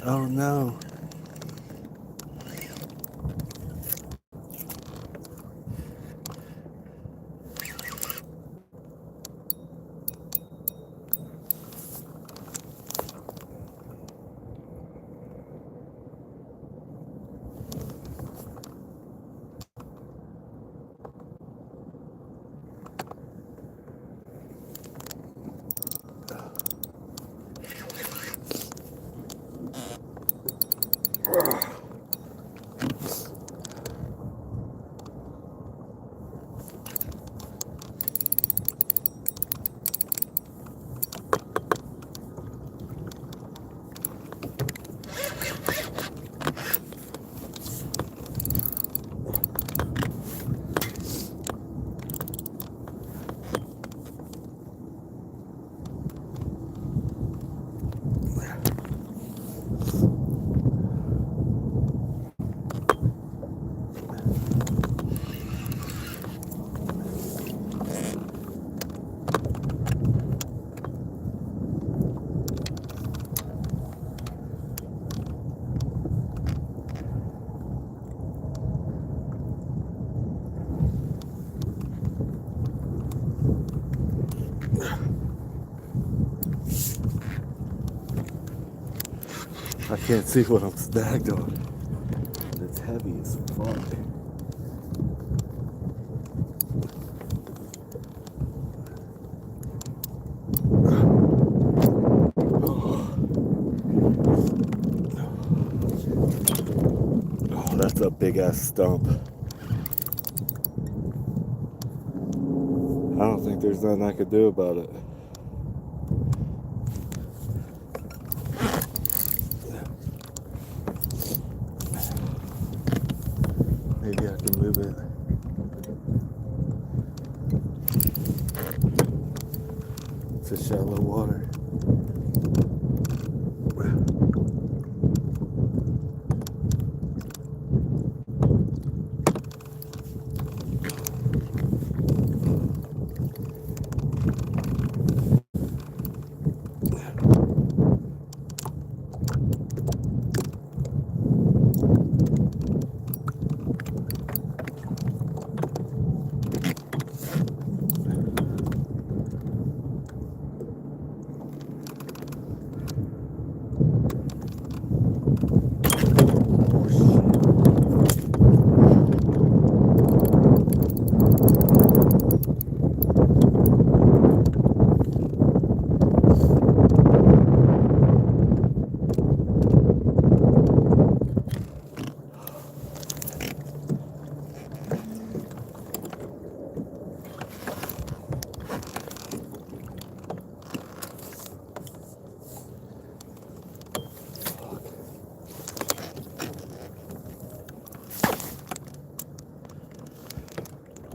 Oh no. I can't see what I'm snagged on. It's heavy as fuck. Oh, that's a big ass stump. I don't think there's nothing I could do about it. Maybe I can move it. It's a shallow water.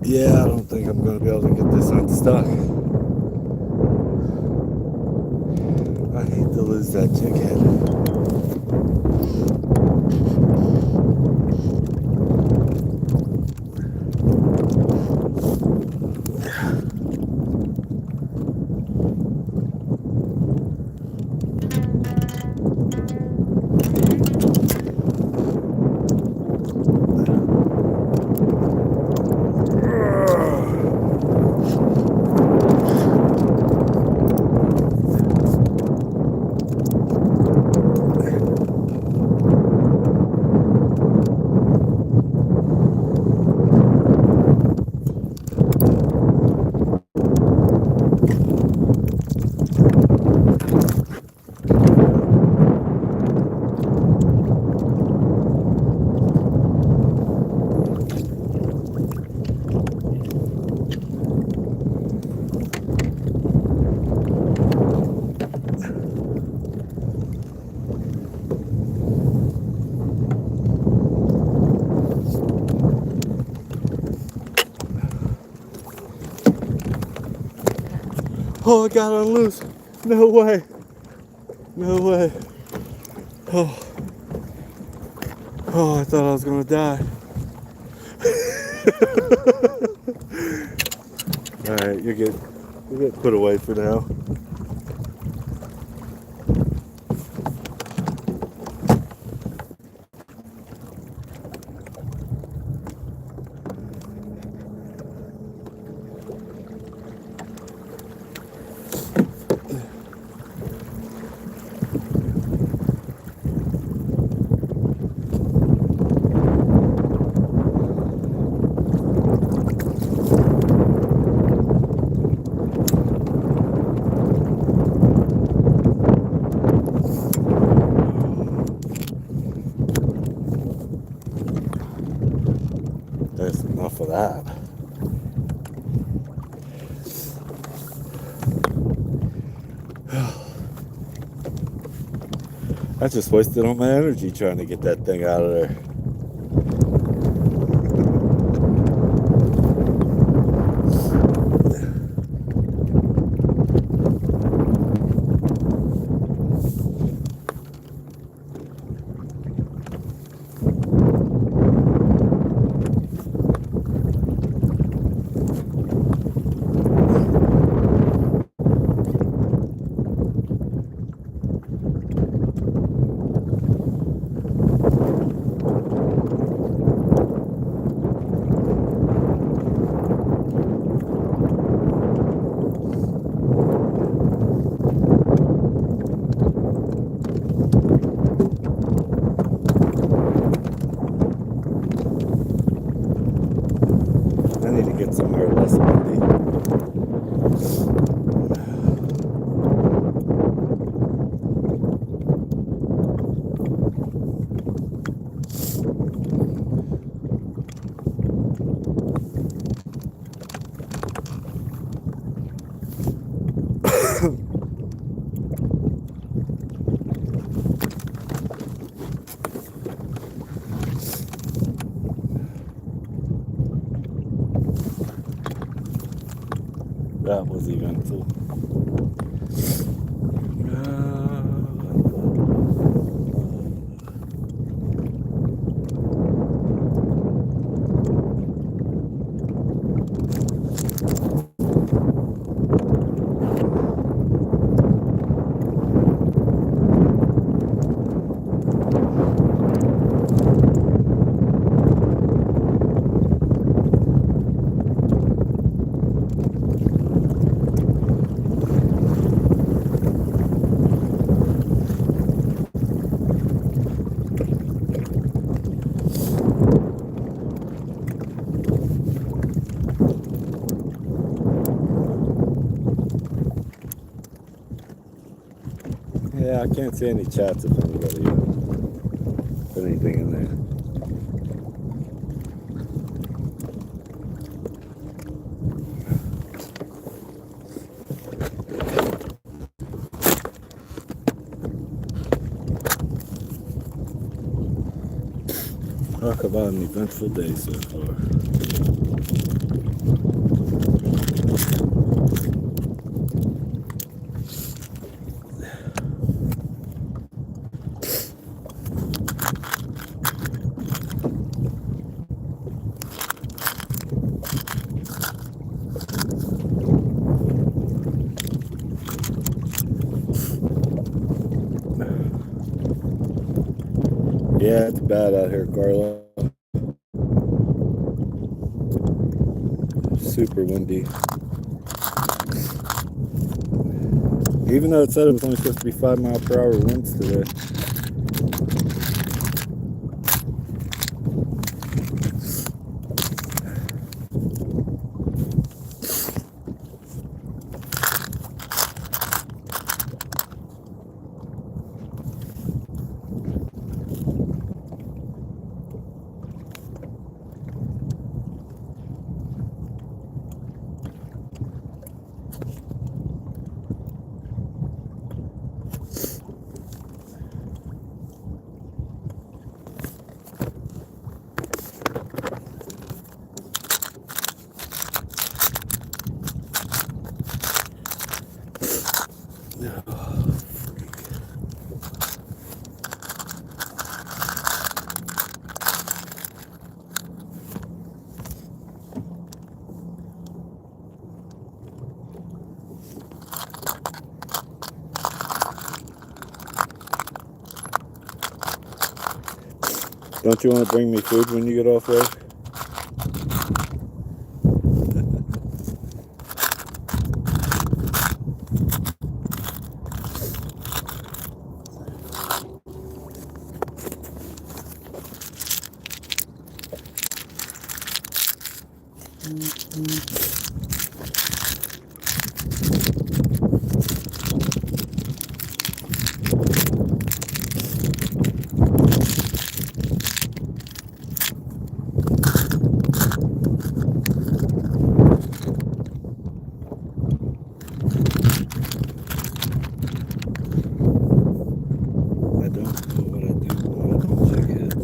Yeah, I don't think I'm going to be able to get this unstuck. I hate to lose that jig head. Oh, I got on loose. No way. No way. Oh, oh, I thought I was gonna die. All right, you're good. You're good. Put away for now. That's enough of that. I just wasted all my energy trying to get that thing out of there. That was eventful. Yeah, I can't see any chats if anybody put anything in there. Talk about an eventful day so far. Yeah, it's bad out here, Carla. Super windy. Even though it said it was only supposed to be 5-mile-per-hour winds today. Don't you want to bring me food when you get off work? I don't know what I do when I don't check heads.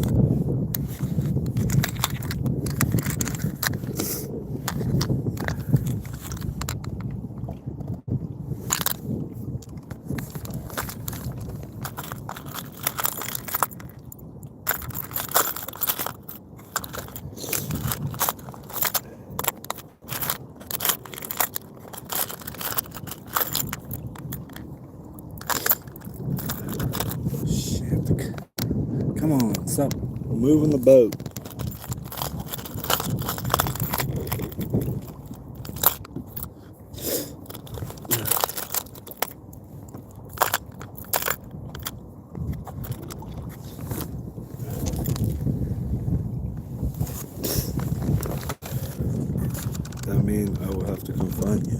Shit. Come on, stop moving the boat. That means I will have to come find you.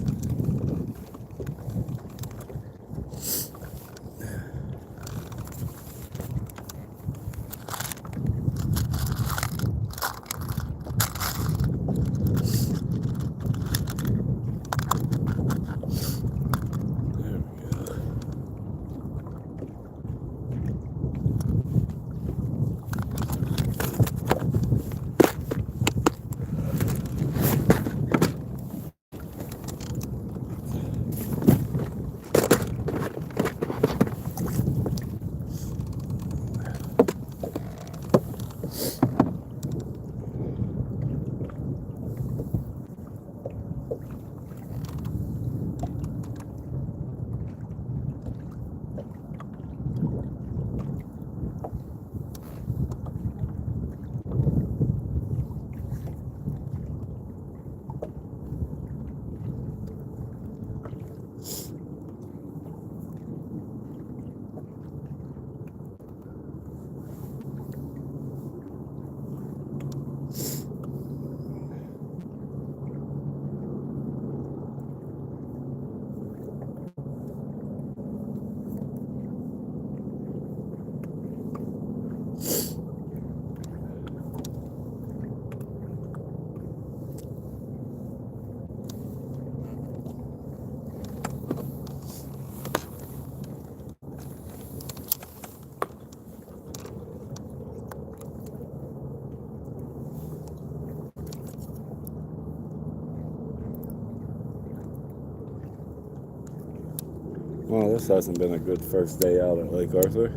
Oh, this hasn't been a good first day out at Lake Arthur.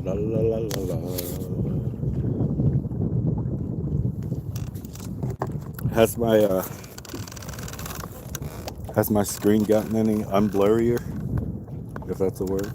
La, la, la, la, la. Has my screen gotten any unblurrier, if that's a word?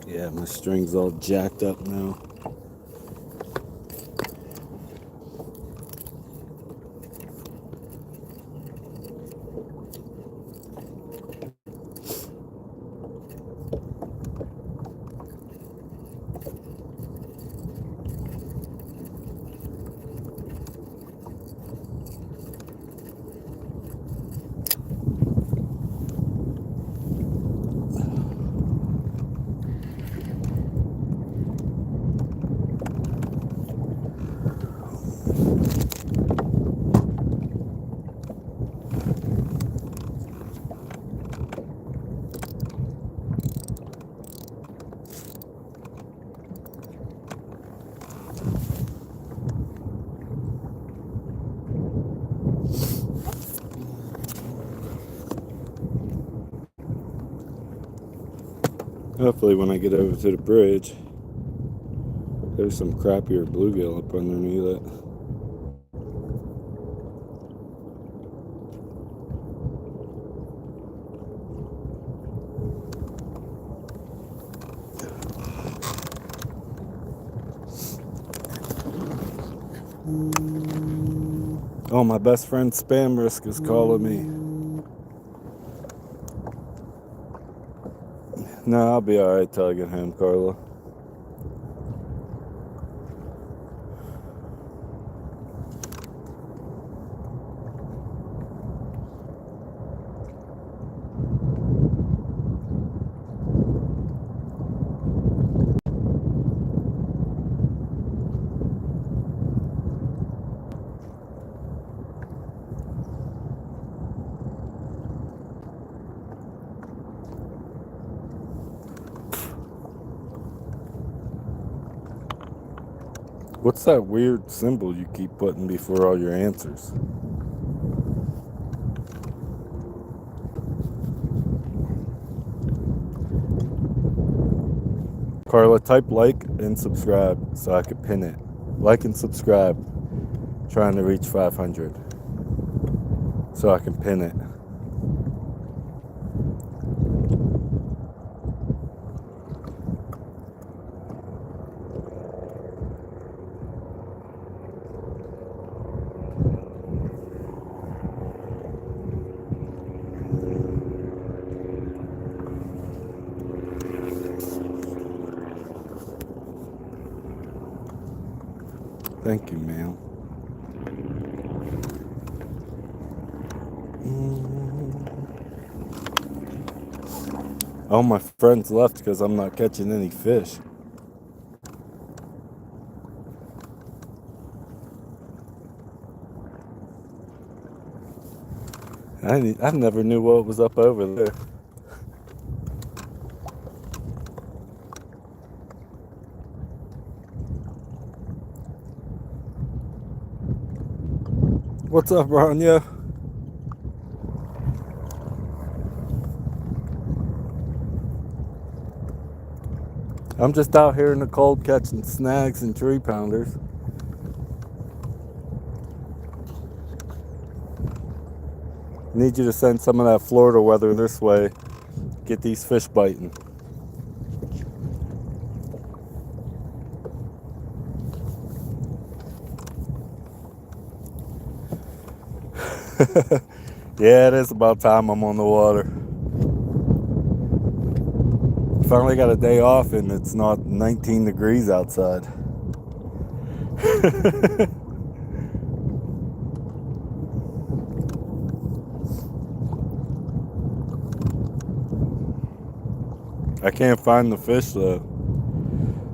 Yeah, my string's all jacked up now. Hopefully when I get over to the bridge, there's some crappier bluegill up underneath it. Oh, my best friend Spam Risk is calling me. No, I'll be alright till I get home, Carla. What's that weird symbol you keep putting before all your answers? Carla, type like and subscribe so I could pin it. Like and subscribe. Trying to reach 500 so I can pin it. Thank you, ma'am. All my friends left because I'm not catching any fish. I never knew what was up over there. What's up, Rania? I'm just out here in the cold catching snags and tree pounders. Need you to send some of that Florida weather this way. Get these fish biting. Yeah, it is about time I'm on the water. Finally got a day off and it's not 19 degrees outside. I can't find the fish though.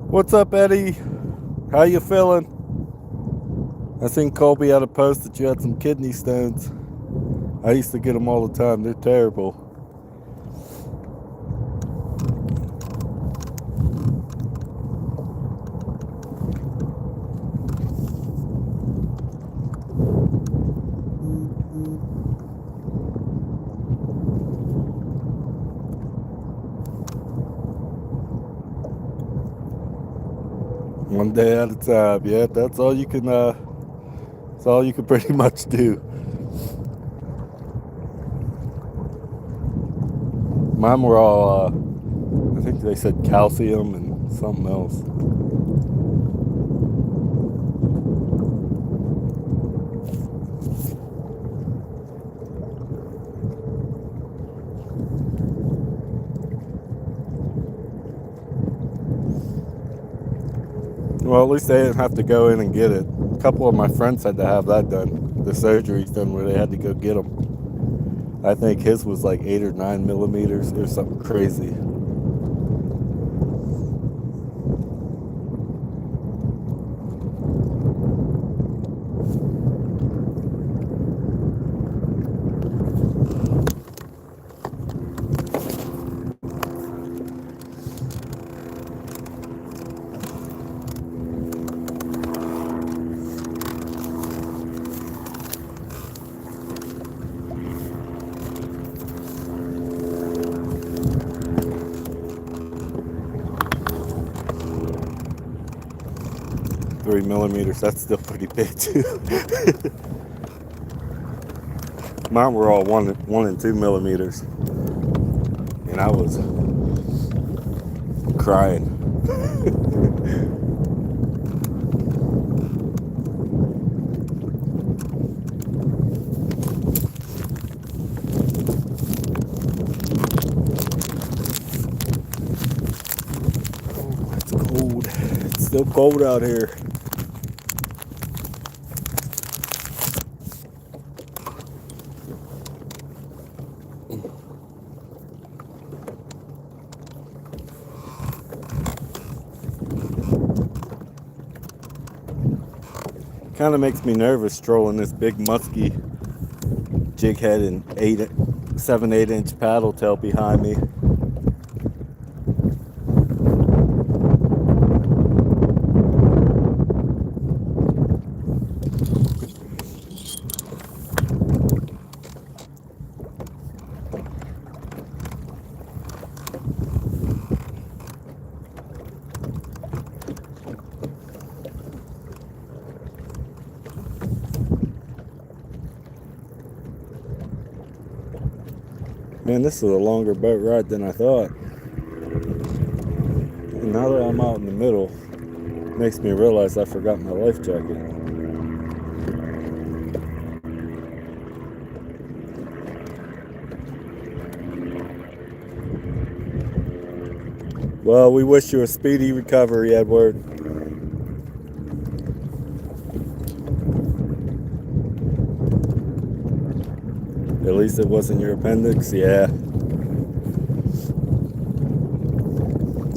What's up, Eddie? How you feeling? I seen Colby had a post that you had some kidney stones. I used to get them all the time. They're terrible. One day at a time. Yeah, that's all you can. That's all you can pretty much do. Mine were all. I think they said calcium and something else. Well, at least they didn't have to go in and get it. A couple of my friends had to have that done. The surgeries done where they had to go get them. I think his was like 8 or 9 millimeters or something crazy. Millimeters, that's still pretty big too. Mine were all 1 and 2 millimeters, and I was crying. Oh, it's cold. It's still cold out here. Kind of makes me nervous strolling this big musky jig head and 7-8 inch paddle tail behind me. Man, this is a longer boat ride than I thought. And now that I'm out in the middle, it makes me realize I forgot my life jacket. Well, we wish you a speedy recovery, Edward. At least it wasn't your appendix, yeah.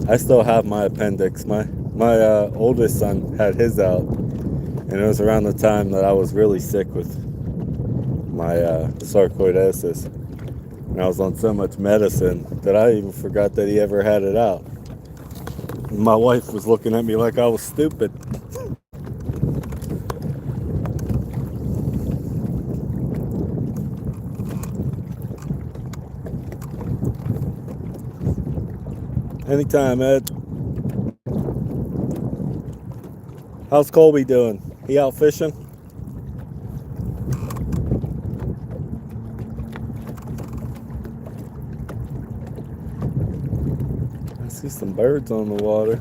I still have my appendix. My oldest son had his out, and it was around the time that I was really sick with my sarcoidosis. And I was on so much medicine that I even forgot that he ever had it out. And my wife was looking at me like I was stupid. Anytime, Ed. How's Colby doing? He out fishing? I see some birds on the water.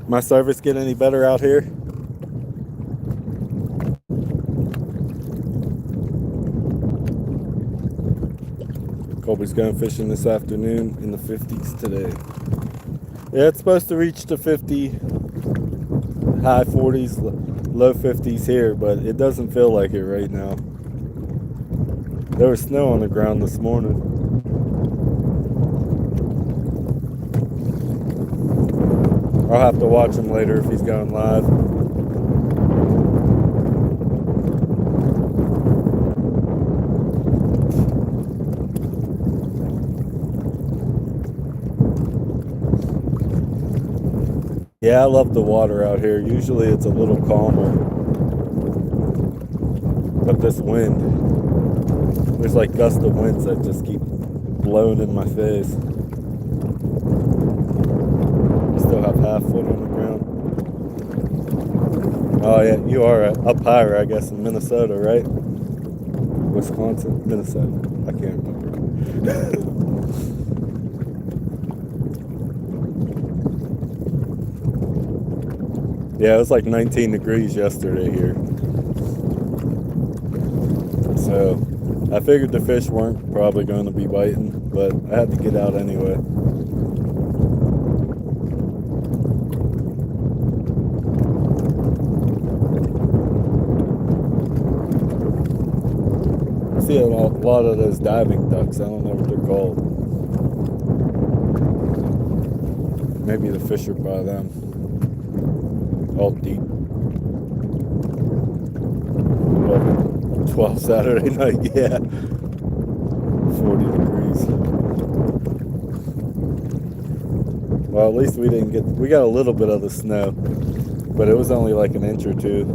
My service get any better out here? Colby's going fishing this afternoon in the 50s today. Yeah, it's supposed to reach the 50, high 40s, low 50s here, but it doesn't feel like it right now. There was snow on the ground this morning. I'll have to watch him later if he's going live. Yeah, I love the water out here. Usually it's a little calmer. But this wind, there's like gusts of winds that just keep blowing in my face. Still have half foot on the ground. Oh yeah, you are up higher, I guess, in Minnesota, right? Wisconsin? Minnesota. I can't remember. Yeah, it was like 19 degrees yesterday here. So I figured the fish weren't probably going to be biting, but I had to get out anyway. I see a lot of those diving ducks. I don't know what they're called. Maybe the fish are by them. All deep. 12 Saturday night, yeah. 40 degrees. Well, at least we got a little bit of the snow, but it was only like an inch or two.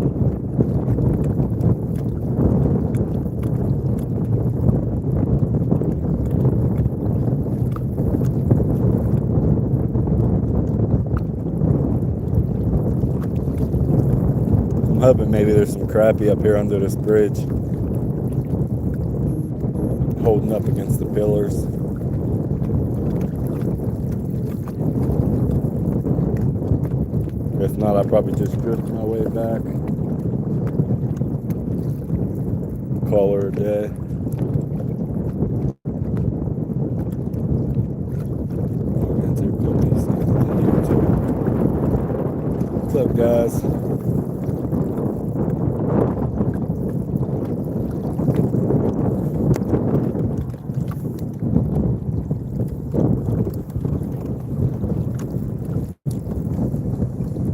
I'm hoping maybe there's some crappie up here under this bridge, holding up against the pillars. If not, I'll probably just drift my way back. Call her a day. What's up, guys?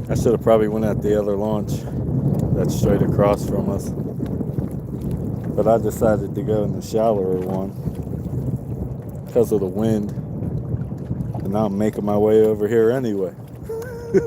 I should have probably went at the other launch that's straight across from us, but I decided to go in the shallower one because of the wind, and now I'm making my way over here anyway. I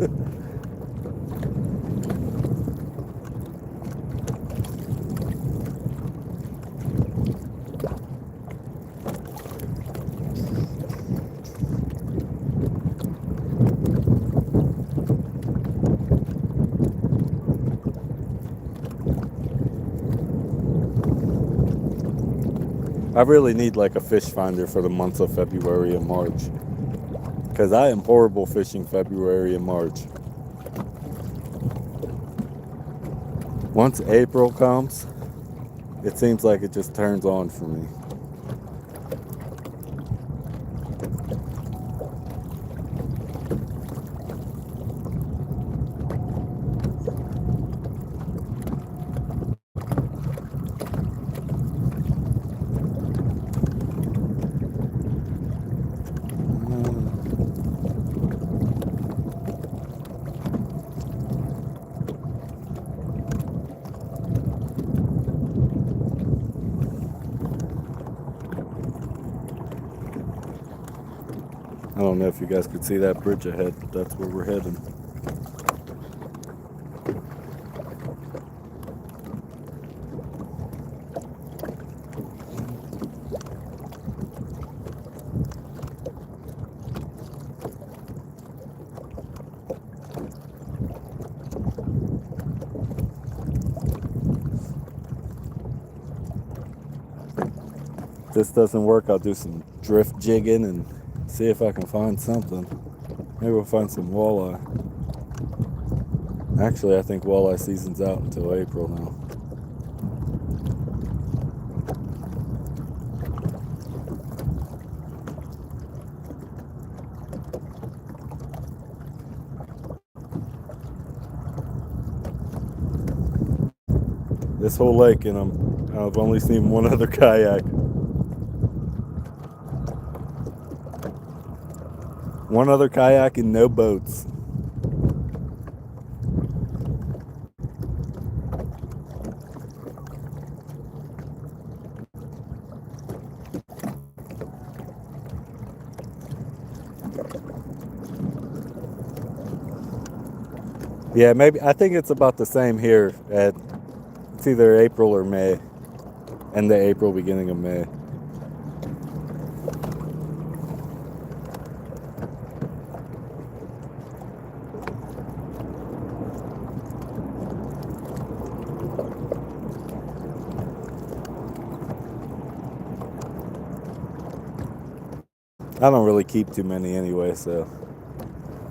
really need like a fish finder for the months of February and March, because I am horrible fishing February and March. Once April comes, it seems like it just turns on for me. I don't know if you guys could see that bridge ahead, but that's where we're heading. If this doesn't work, I'll do some drift jigging and see if I can find something. Maybe we'll find some walleye. Actually, I think walleye season's out until April now. This whole lake, and I've only seen one other kayak. One other kayak and no boats. Yeah, maybe, I think it's about the same here at, it's either April or May. End of April, beginning of May. I don't really keep too many anyway, so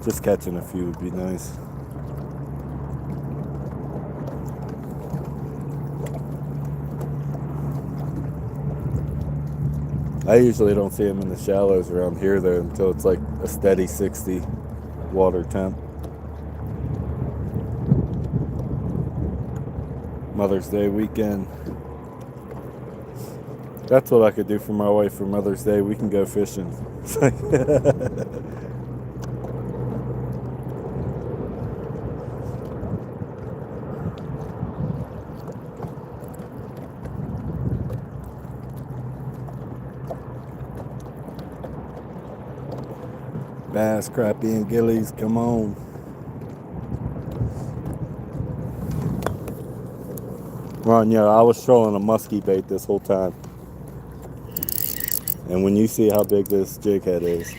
just catching a few would be nice. I usually don't see them in the shallows around here though until it's like a steady 60 water temp. Mother's Day weekend. That's what I could do for my wife for Mother's Day. We can go fishing. Bass, crappie, and gillies, come on. Ron, yeah, I was trolling a musky bait this whole time. And when you see how big this jig head is.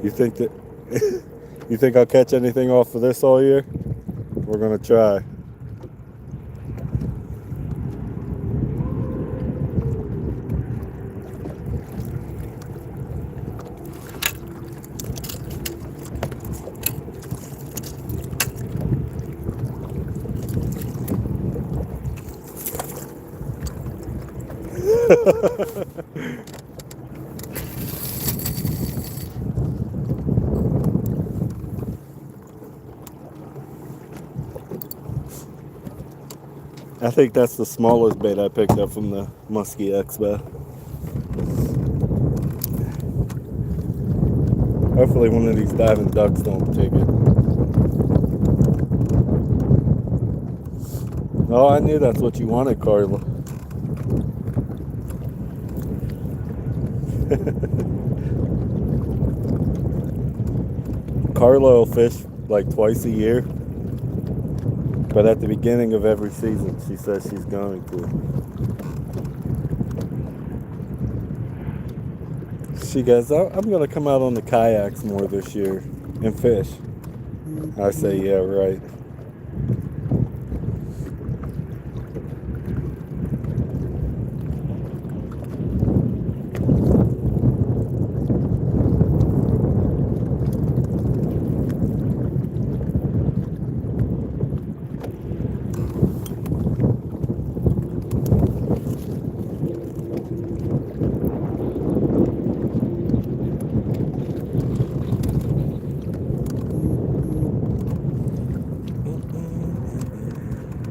You think that you think I'll catch anything off of this all year? We're gonna try. I think that's the smallest bait I picked up from the Muskie Expo. Hopefully one of these diving ducks don't take it. Oh, I knew that's what you wanted, Carla. Carla will fish like twice a year, but at the beginning of every season, she says she's going to. She goes, I'm going to come out on the kayaks more this year and fish. I say, yeah, right.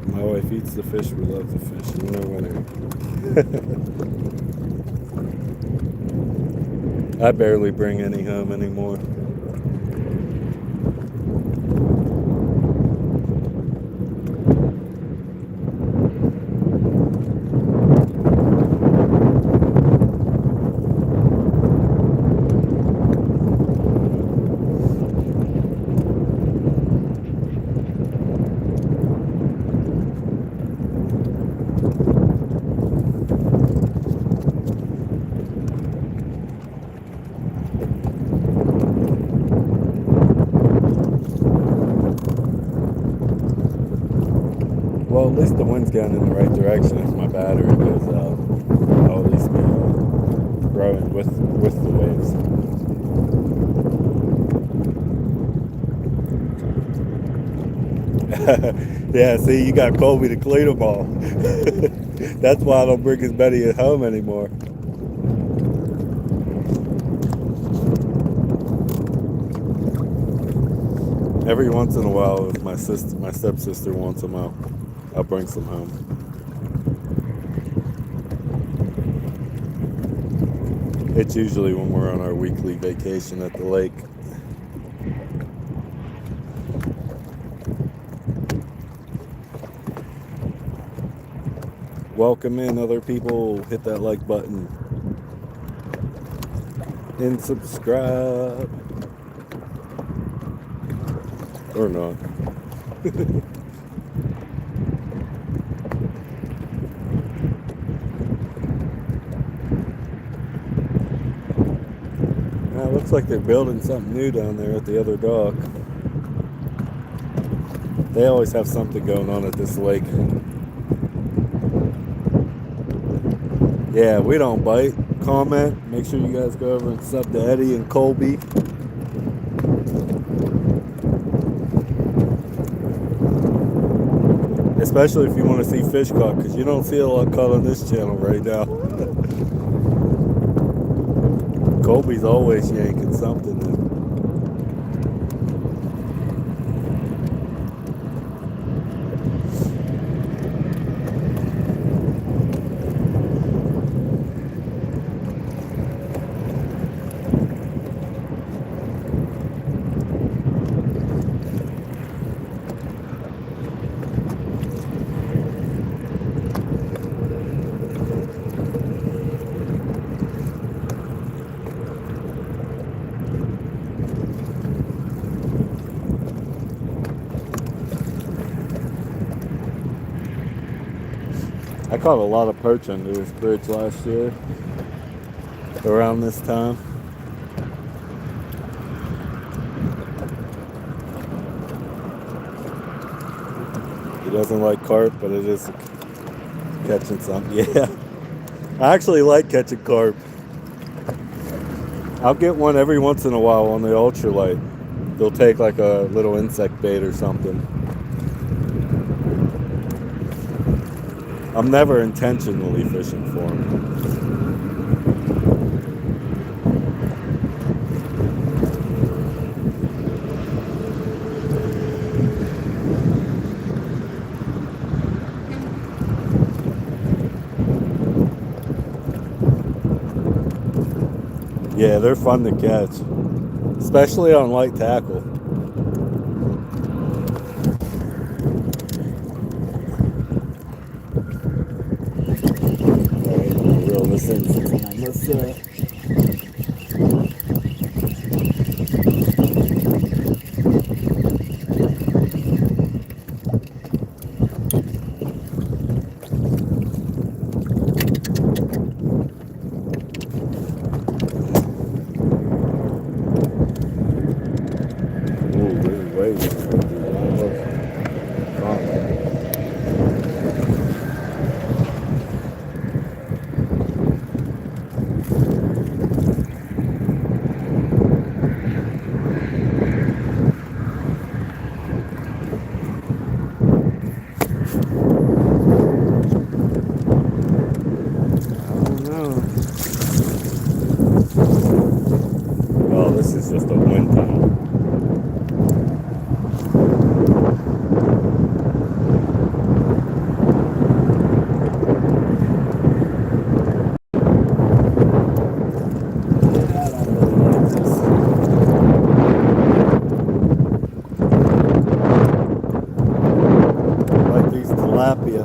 My wife eats the fish, we love the fish, and no winner. I barely bring any home anymore. Well, at least the wind's going in the right direction if my battery goes out. I'll at least be rowing with the waves. Yeah, see, you got Colby to clean them all. That's why I don't bring as many at home anymore. Every once in a while, if my stepsister wants them out, I'll bring some home. It's usually when we're on our weekly vacation at the lake. Welcome in, other people. Hit that like button and subscribe. Or not. Looks like they're building something new down there at the other dock. They always have something going on at this lake. Yeah, we don't bite. Comment. Make sure you guys go over and sub to Eddie and Colby. Especially if you want to see fish caught, because you don't see a lot caught on this channel right now. Colby's always yanking something. I caught a lot of perch under this bridge last year, around this time. He doesn't like carp, but it is catching something. Yeah, I actually like catching carp. I'll get one every once in a while on the ultralight. They'll take like a little insect bait or something. I'm never intentionally fishing for them. Yeah, they're fun to catch, especially on light tackle. Alright, I'm gonna reel this in since I'm almost Well, this is just a wind tunnel. Like these tilapia.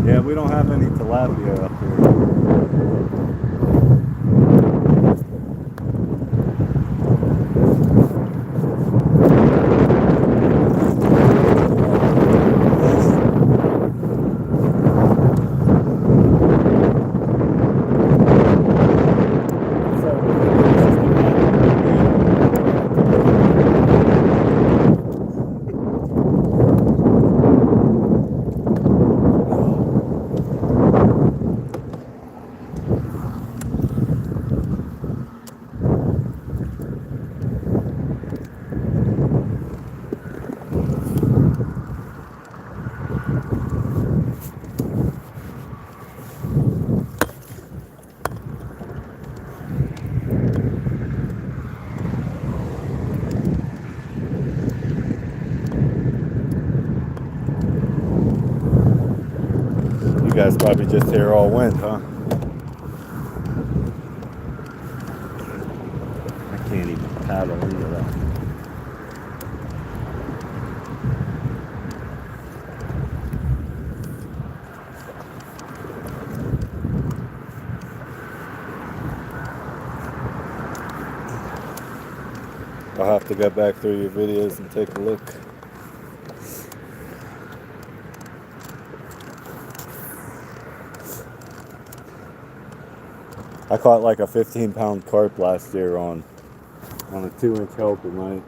Yeah, we don't have any tilapia up here. You guys probably just hear all wind, huh? I can't even paddle into that. I'll have to go back through your videos and take a look. I caught like a 15-pound carp last year on a 2-inch helper night.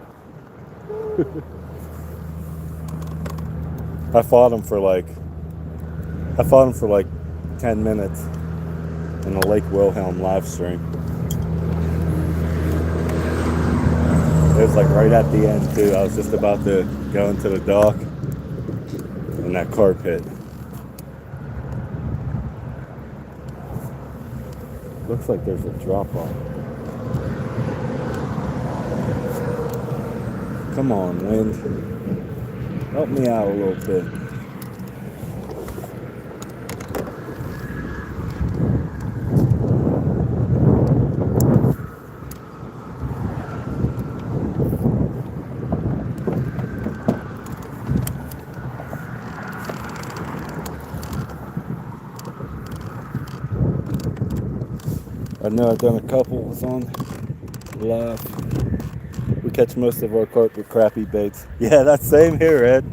I fought him for like 10 minutes in the Lake Wilhelm live stream. It was like right at the end too. I was just about to go into the dock and that carp hit. Looks like there's a drop off. Come on, wind. Help me out a little bit. I know I've done a couple. Was on live. We catch most of our carp with crappie baits. Yeah, that's same here, Ed.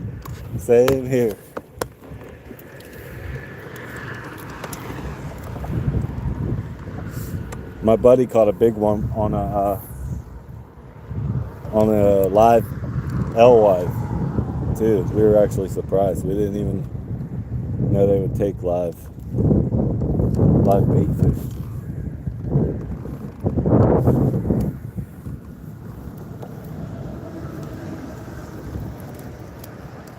Same here. My buddy caught a big one on a live alewife too. We were actually surprised. We didn't even know they would take live bait fish.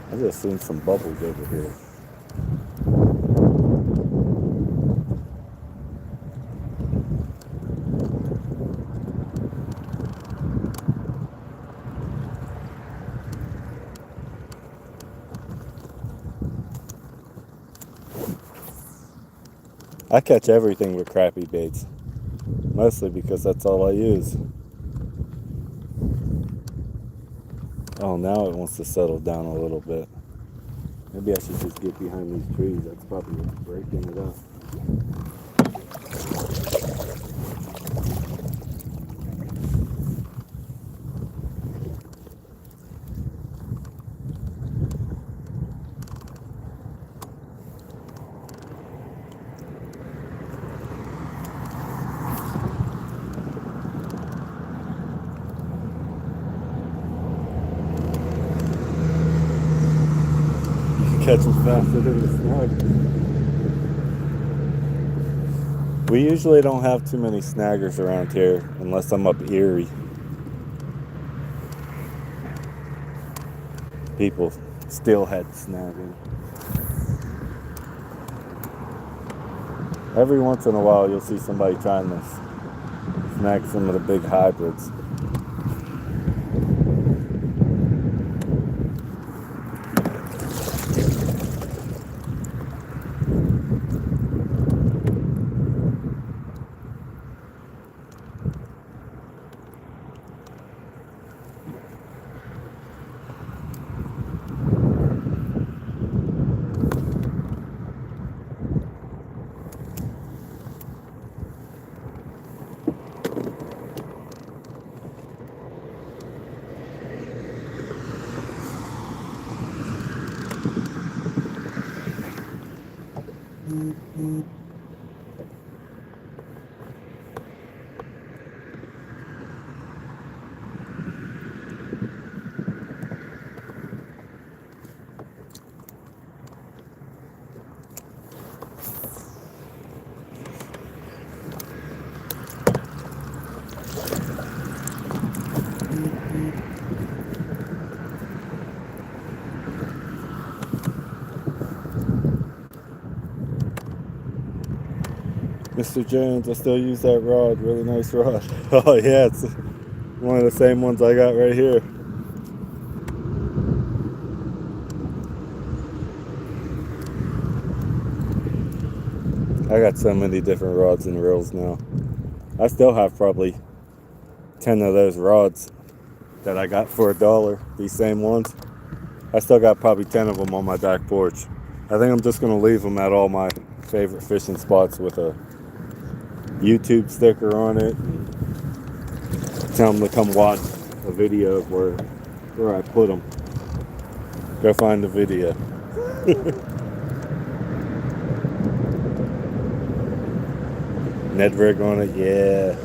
I just seen some bubbles over here. I catch everything with crappie baits, mostly because that's all I use. Oh, now it wants to settle down a little bit. Maybe I should just get behind these trees. That's probably what's breaking it up. Catch them faster than the snag. We usually don't have too many snaggers around here unless I'm up Erie. People steelhead snagging. Every once in a while, you'll see somebody trying to snag some of the big hybrids. Mr. Jones, I still use that rod. Really nice rod. Oh yeah, it's one of the same ones I got right here. I got so many different rods and reels now. I still have probably 10 of those rods that I got for $1. These same ones. I still got probably 10 of them on my back porch. I think I'm just going to leave them at all my favorite fishing spots with a YouTube sticker on it. Tell them to come watch a video of where I put them. Go find the video. Ned rig on it, yeah.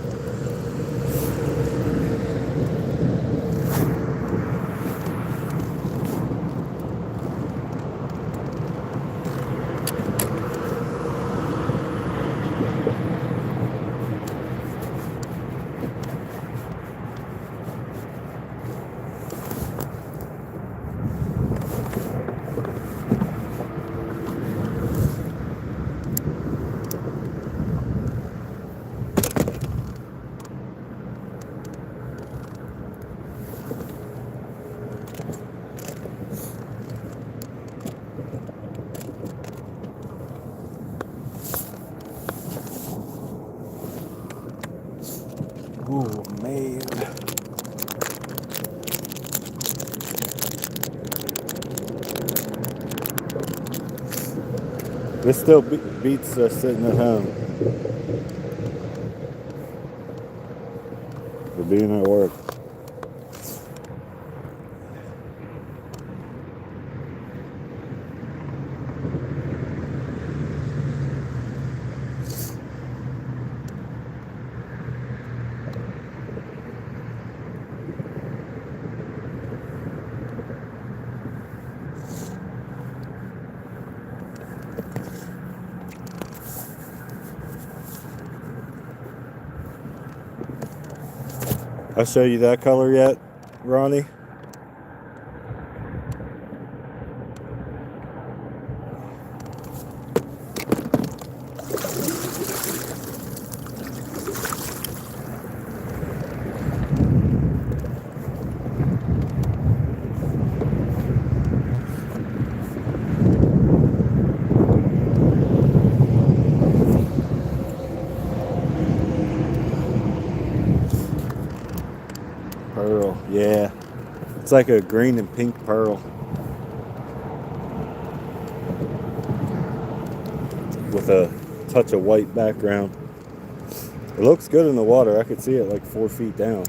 Oh man. This still beats sitting at home. For being at work. I'll show you that color yet, Ronnie? Pearl, yeah. It's like a green and pink pearl. With a touch of white background. It looks good in the water. I could see it like 4 feet down.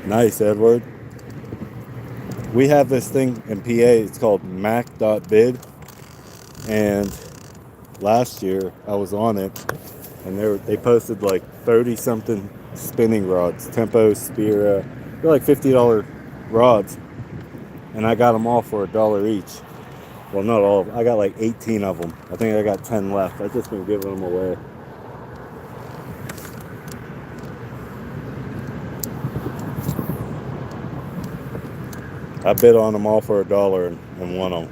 Nice, Edward. We have this thing in PA, it's called Mac.bid, and last year I was on it, and they posted like 30 something spinning rods, Tempo, Spira, they're like $50 rods, and I got them all for $1 each. Well, not all of them. I got like 18 of them. I think I got 10 left. I've just been giving them away. I bid on them all for $1 and won them.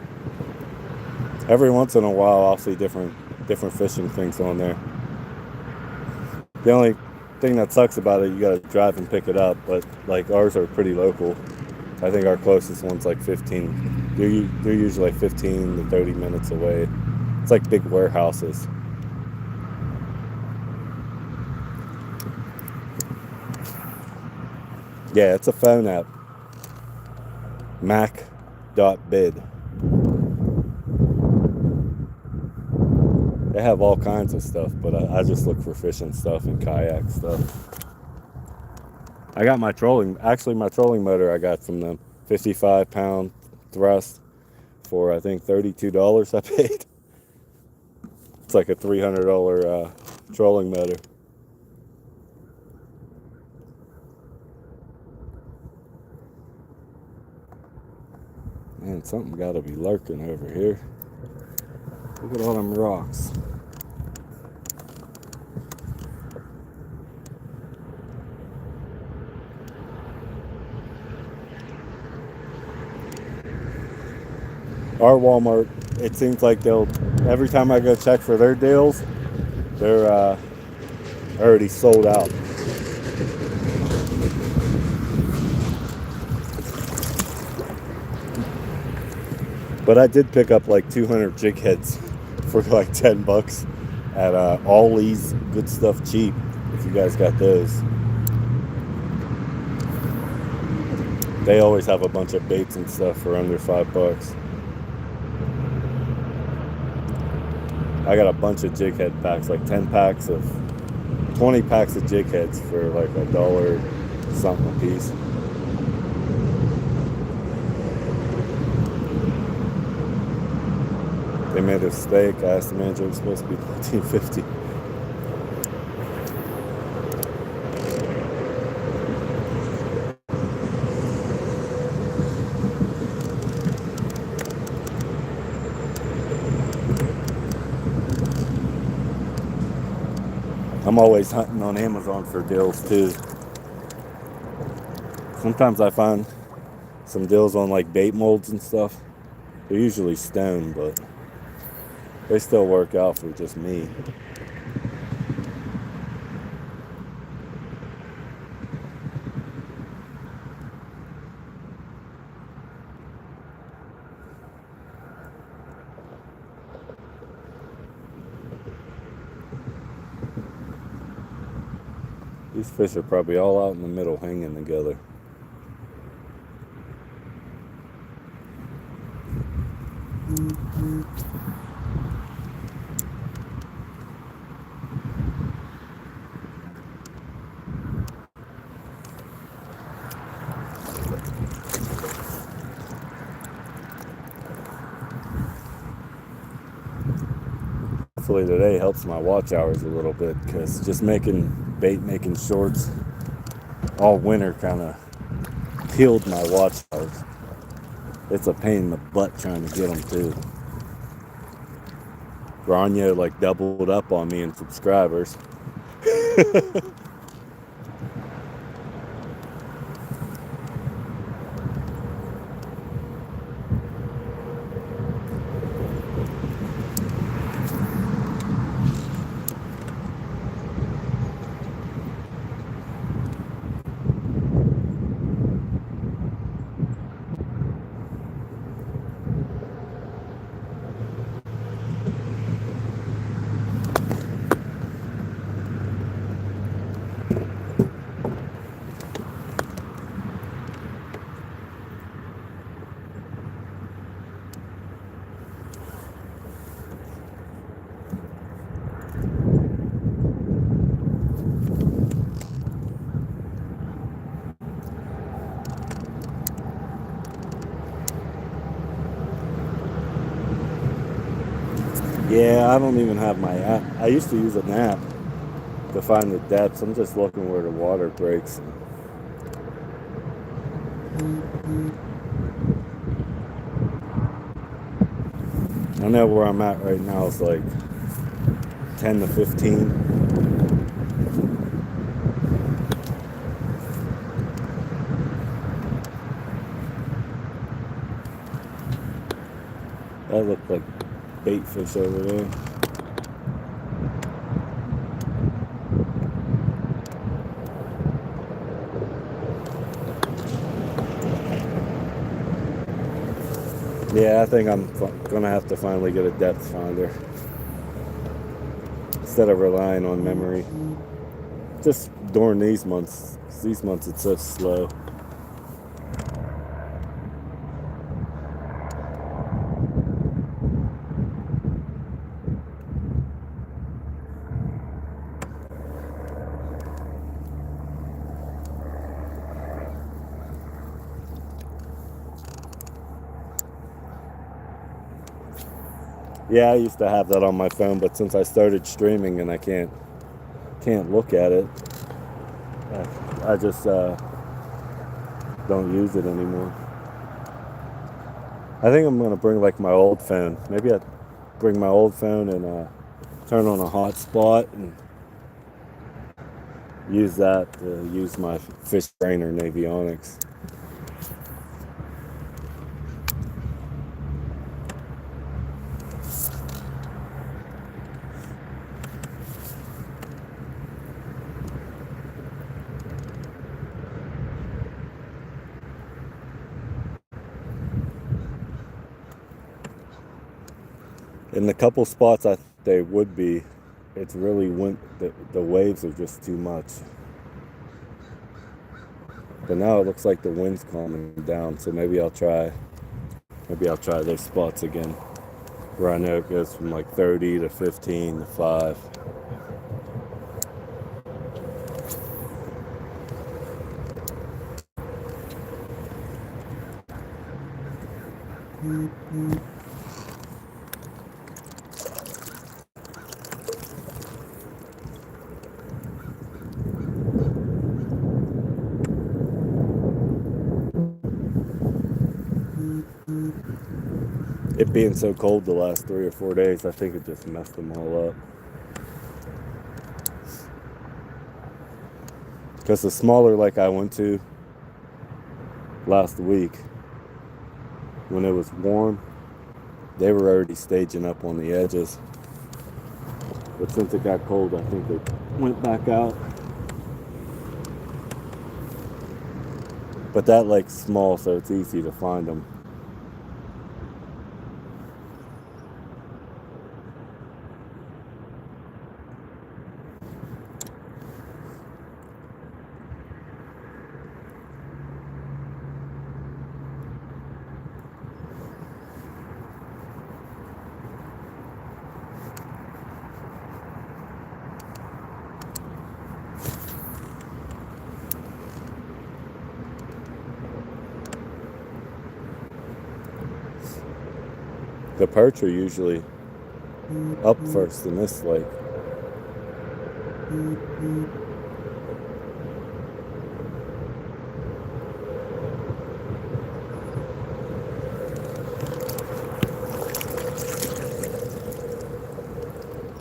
Every once in a while, I'll see different fishing things on there. The only thing that sucks about it, you gotta drive and pick it up. But like ours are pretty local. I think our closest one's like 15. They're usually like 15 to 30 minutes away. It's like big warehouses. Yeah, it's a phone app. Mac.bid. They have all kinds of stuff, but I just look for fishing stuff and kayak stuff. I got my trolling motor I got from them. 55-pound thrust for I think $32 I paid. It's like a $300 trolling motor. Man, something gotta be lurking over here. Look at all them rocks. Our Walmart, it seems like every time I go check for their deals, they're already sold out. But I did pick up like 200 jig heads for like $10 at Ollie's Good Stuff Cheap, if you guys got those. They always have a bunch of baits and stuff for under $5. I got a bunch of jig head packs, like 20 packs of jig heads for like $1 something a piece. They made a steak. I asked the manager, it was supposed to be $14.50. I'm always hunting on Amazon for deals too. Sometimes I find some deals on like bait molds and stuff. They're usually stone, but they still work out for just me. These fish are probably all out in the middle hanging together. Hopefully today helps my watch hours a little bit, because just making shorts all winter kind of killed my watch hours. It's a pain in the butt trying to get them too. Grania like doubled up on me in subscribers. Yeah, I don't even have my app. I used to use an app to find the depths. I'm just looking where the water breaks. I know where I'm at right now is like 10 to 15. That looked like bait fish over there. Yeah, I think I'm gonna have to finally get a depth finder instead of relying on memory. Just during these months, 'cause these months it's so slow. Yeah, I used to have that on my phone, but since I started streaming and I can't look at it, I just don't use it anymore. I think I'm gonna bring like my old phone. Maybe I bring my old phone and turn on a hotspot and use that to use my fish trainer Navionics. In the couple spots they would be, it's really the waves are just too much. But now it looks like the wind's calming down, so maybe I'll try those spots again where I know it goes from like 30 to 15 to 5. It being so cold the last 3 or 4 days, I think it just messed them all up. Because the smaller lake I went to last week, when it was warm, they were already staging up on the edges. But since it got cold, I think they went back out. But that lake's small, so it's easy to find them. The perch are usually up first in this lake.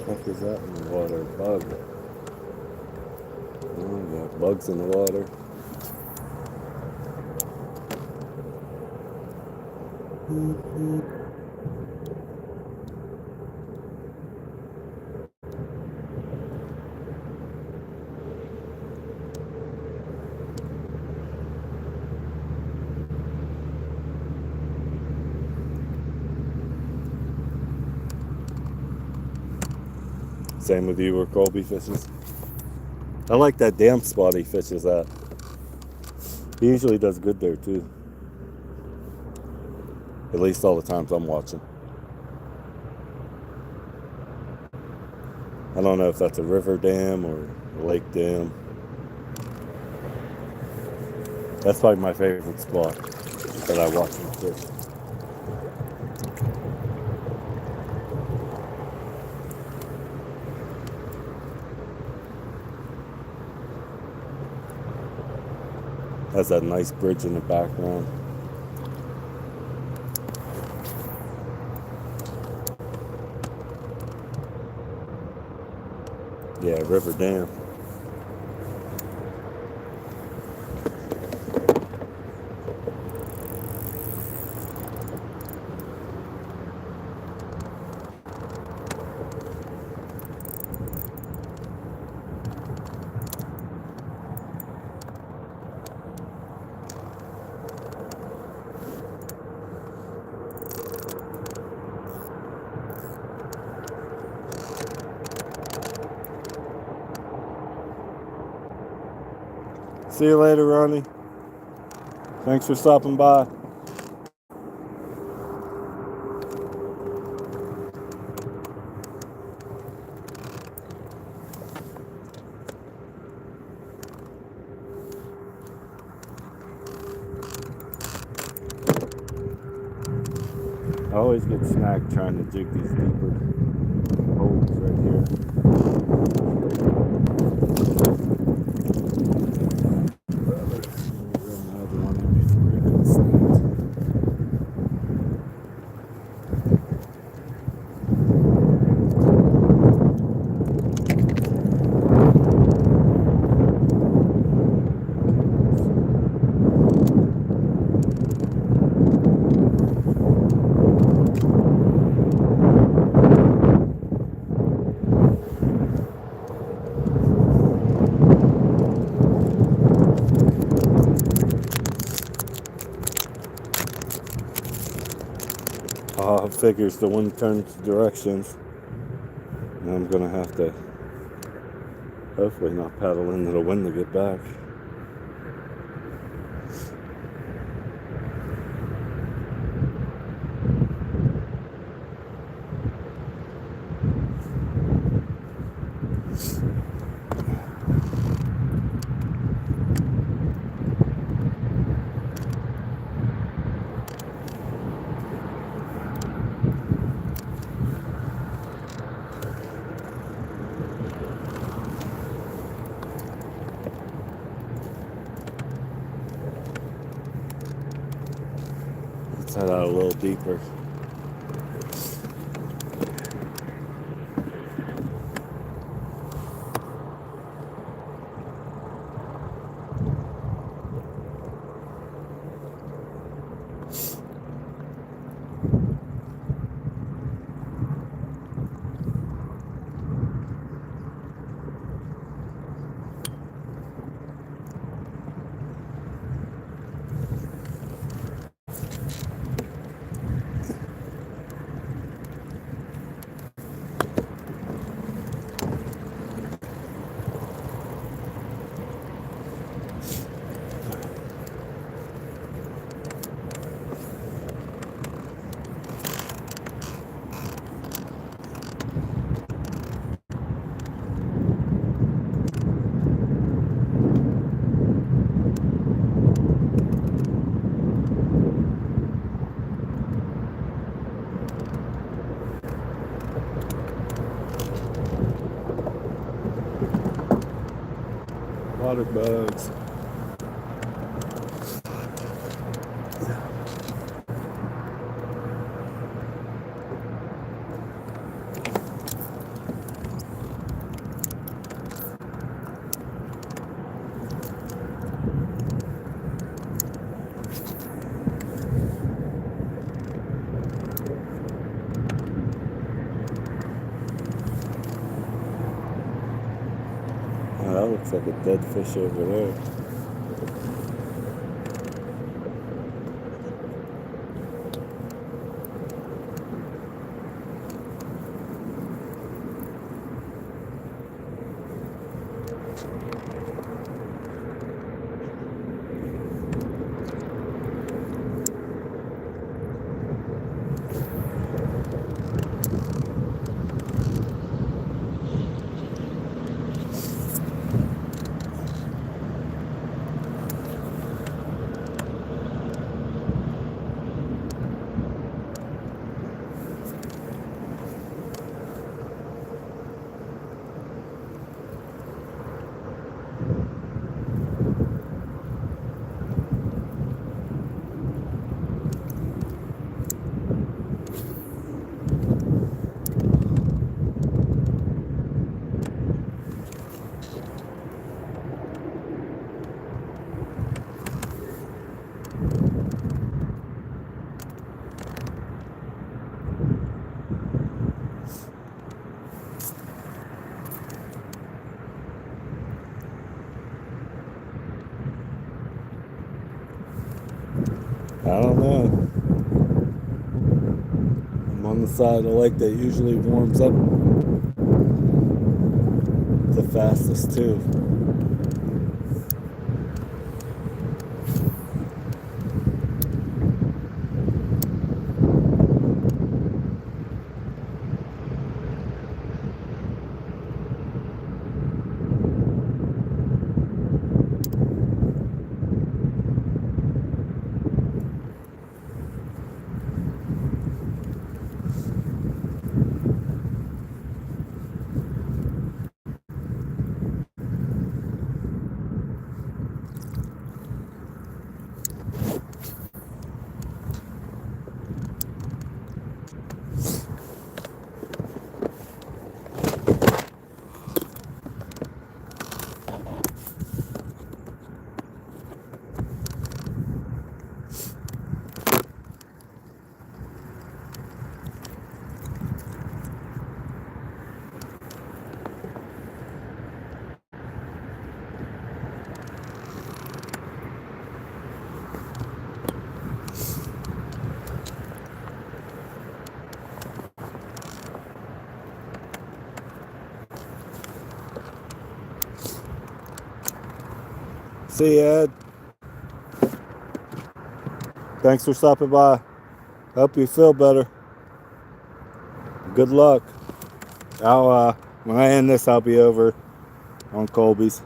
What is that in the water? Bug. Oh, yeah, bugs in the water. Same with you where Colby fishes. I like that damp spot he fishes at. He usually does good there too. At least all the times I'm watching. I don't know if that's a river dam or a lake dam. That's probably my favorite spot that I watch him fish. Has that nice bridge in the background. Yeah, River Dam. See you later, Ronnie. Thanks for stopping by. I always get snagged trying to jig these deeper holes right here. Another one before I get snagged. Figures the wind turns directions. And I'm gonna have to hopefully not paddle into the wind to get back. Let's head out a little deeper. Water bugs. Oh, that looks like a dead fish over there. don't know. I'm on the side of the lake that usually warms up the fastest too. See you, Ed. Thanks for stopping by. Hope you feel better. Good luck. When I end this, I'll be over on Colby's.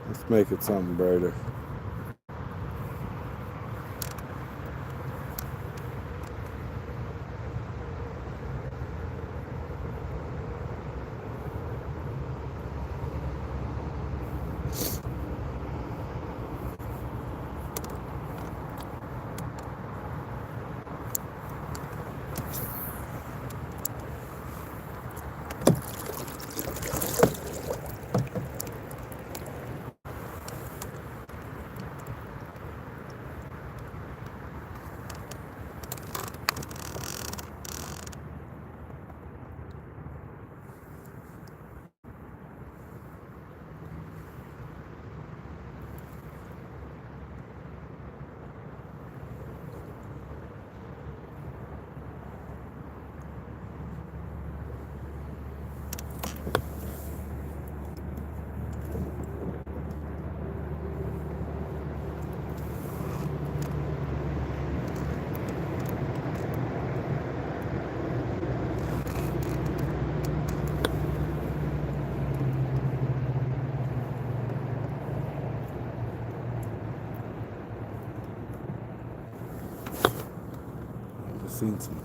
Let's make it something brighter. seen some.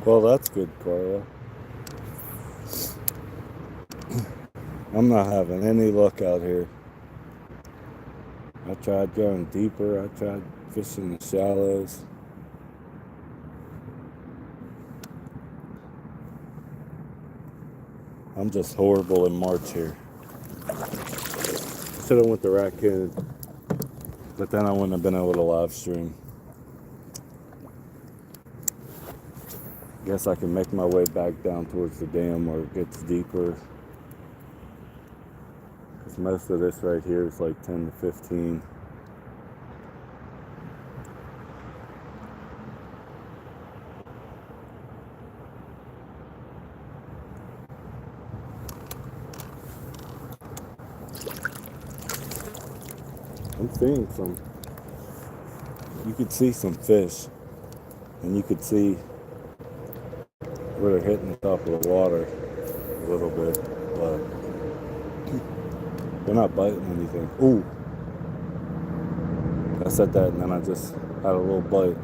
Well, that's good, Carla. I'm not having any luck out here. I tried going deeper. I tried fishing the shallows. I'm just horrible in March here. Should have went to Raccoon, but then I wouldn't have been able to live stream. Guess I can make my way back down towards the dam where it gets deeper. Because most of this right here is like 10 to 15. I'm seeing some. You could see some fish, and you could see where they're hitting the top of the water a little bit, but they're not biting anything. Ooh! I said that, and then I just had a little bite.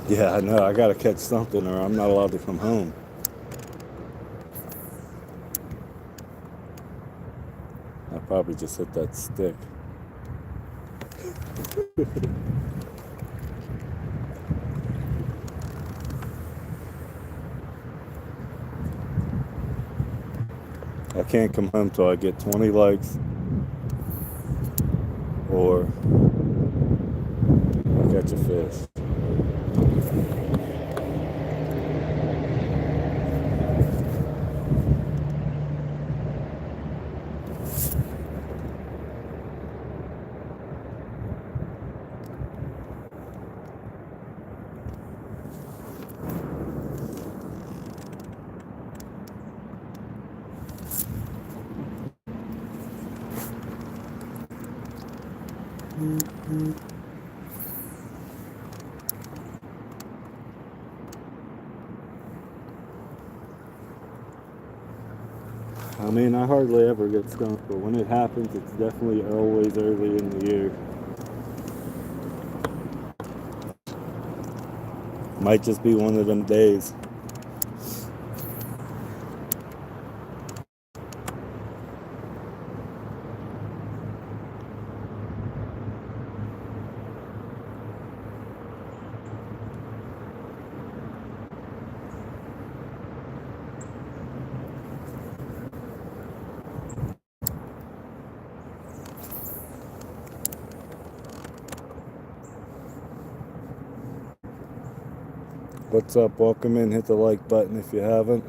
Yeah, I know. I gotta catch something, or I'm not allowed to come home. I probably just hit that stick. I can't come home till I get 20 likes or I catch a fish. I mean, I hardly ever get skunked, but when it happens, it's definitely always early in the year. Might just be one of them days. What's up? Welcome in. Hit the like button if you haven't.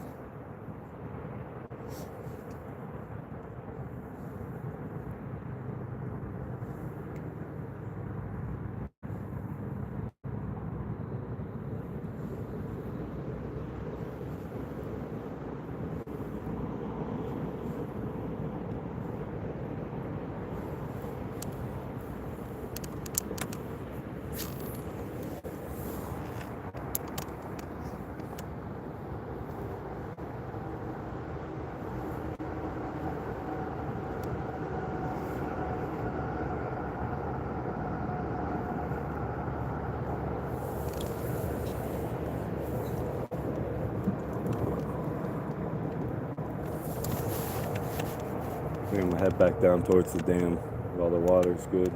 I'm gonna head back down towards the dam while the water's good.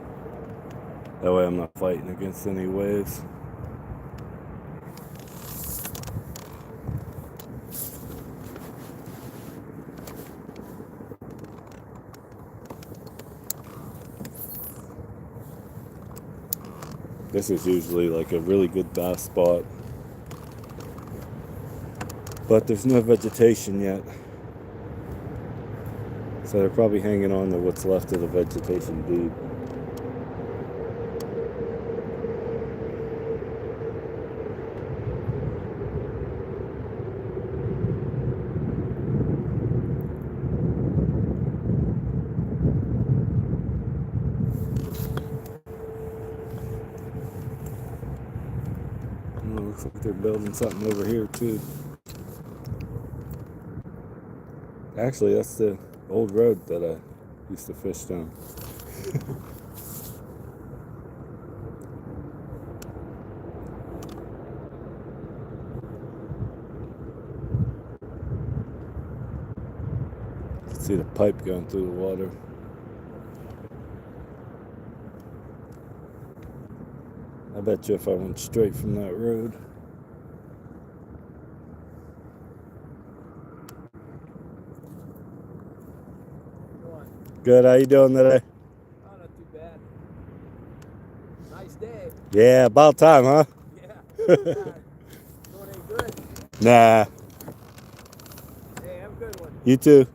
That way I'm not fighting against any waves. This is usually like a really good bass spot, but there's no vegetation yet. So they're probably hanging on to what's left of the vegetation deep. Oh, looks like they're building something over here too. Actually, that's the old road that I used to fish down. You can see the pipe going through the water. I bet you if I went straight from that road. Good, how you doing today? Oh, not too bad. Nice day. Yeah, about time, huh? Yeah. Doing ain't good. Nah, Hey, have a good one. you too.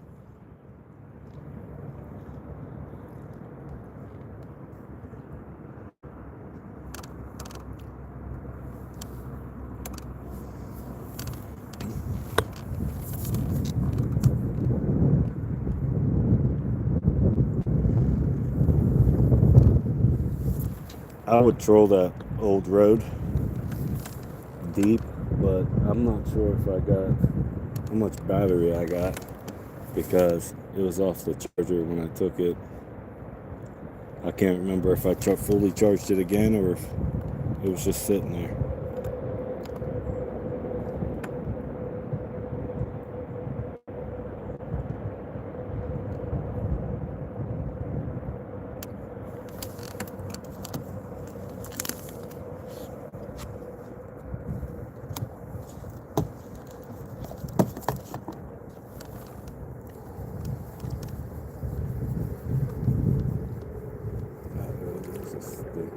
I would troll that old road deep, but I'm not sure if I got how much battery I got because it was off the charger when I took it. I can't remember if I fully charged it again or if it was just sitting there. There's a stick.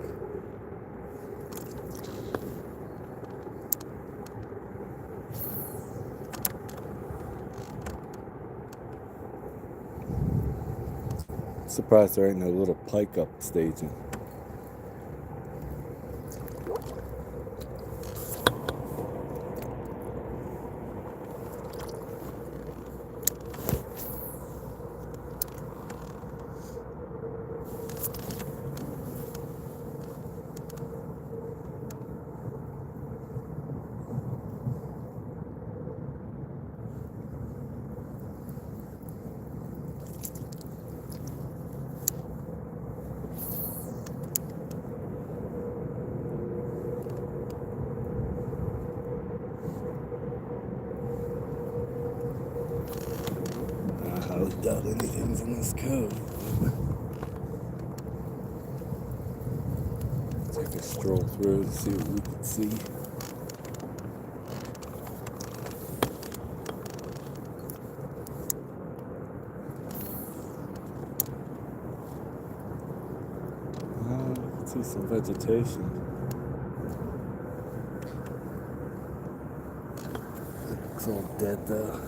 Surprised there ain't no little pike up staging. I highly doubt anything's in this cove. Take a stroll through to see what we can see. I can see some vegetation. It's all dead though.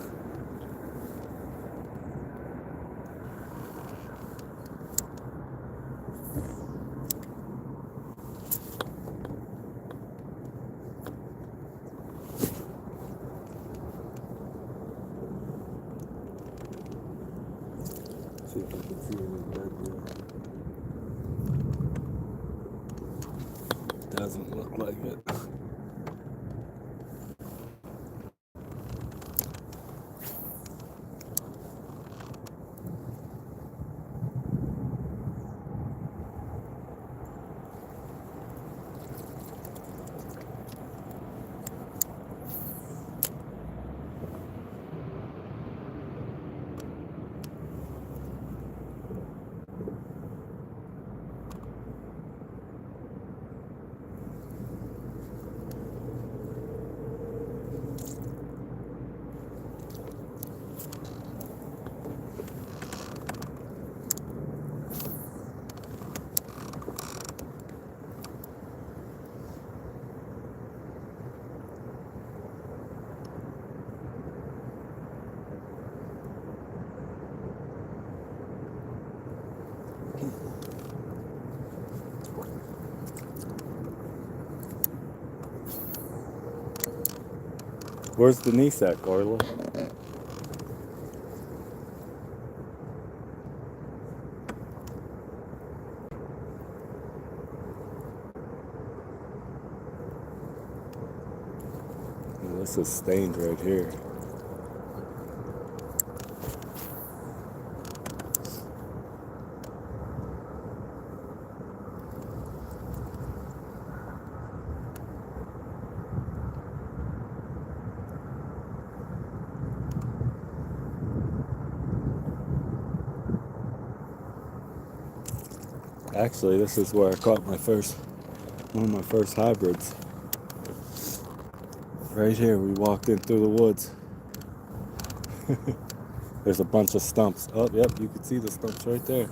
See if I can see any dead there. Doesn't look like it. Where's Denise at, Carla? Oh, this is stained right here. Actually, this is where I caught one of my first hybrids. Right here, we walked in through the woods. There's a bunch of stumps. Oh, yep, you can see the stumps right there.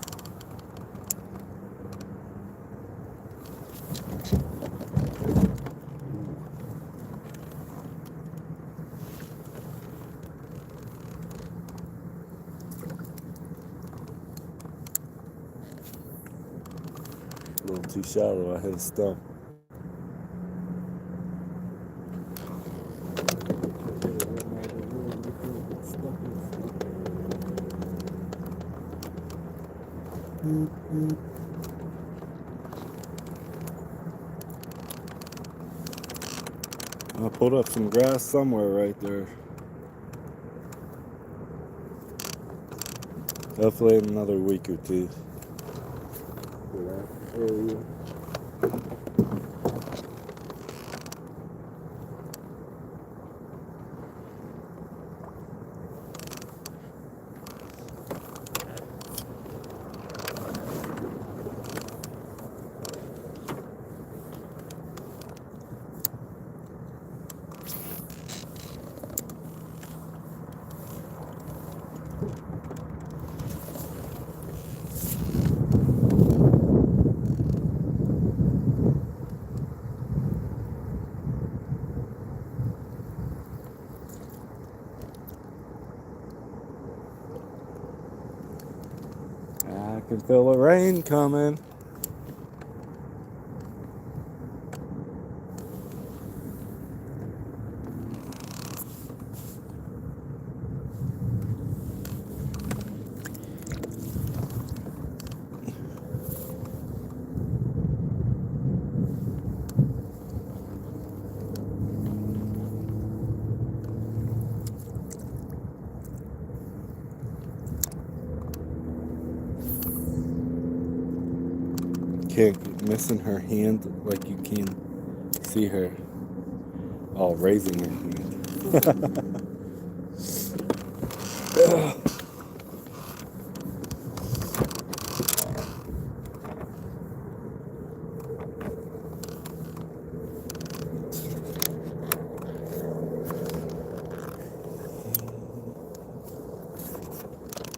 A little too shallow, I hit a stump. I pulled up some grass somewhere right there. Hopefully in another week or two. For that area. I can feel the rain coming. Can't missing her hand like you can see her all raising her hand.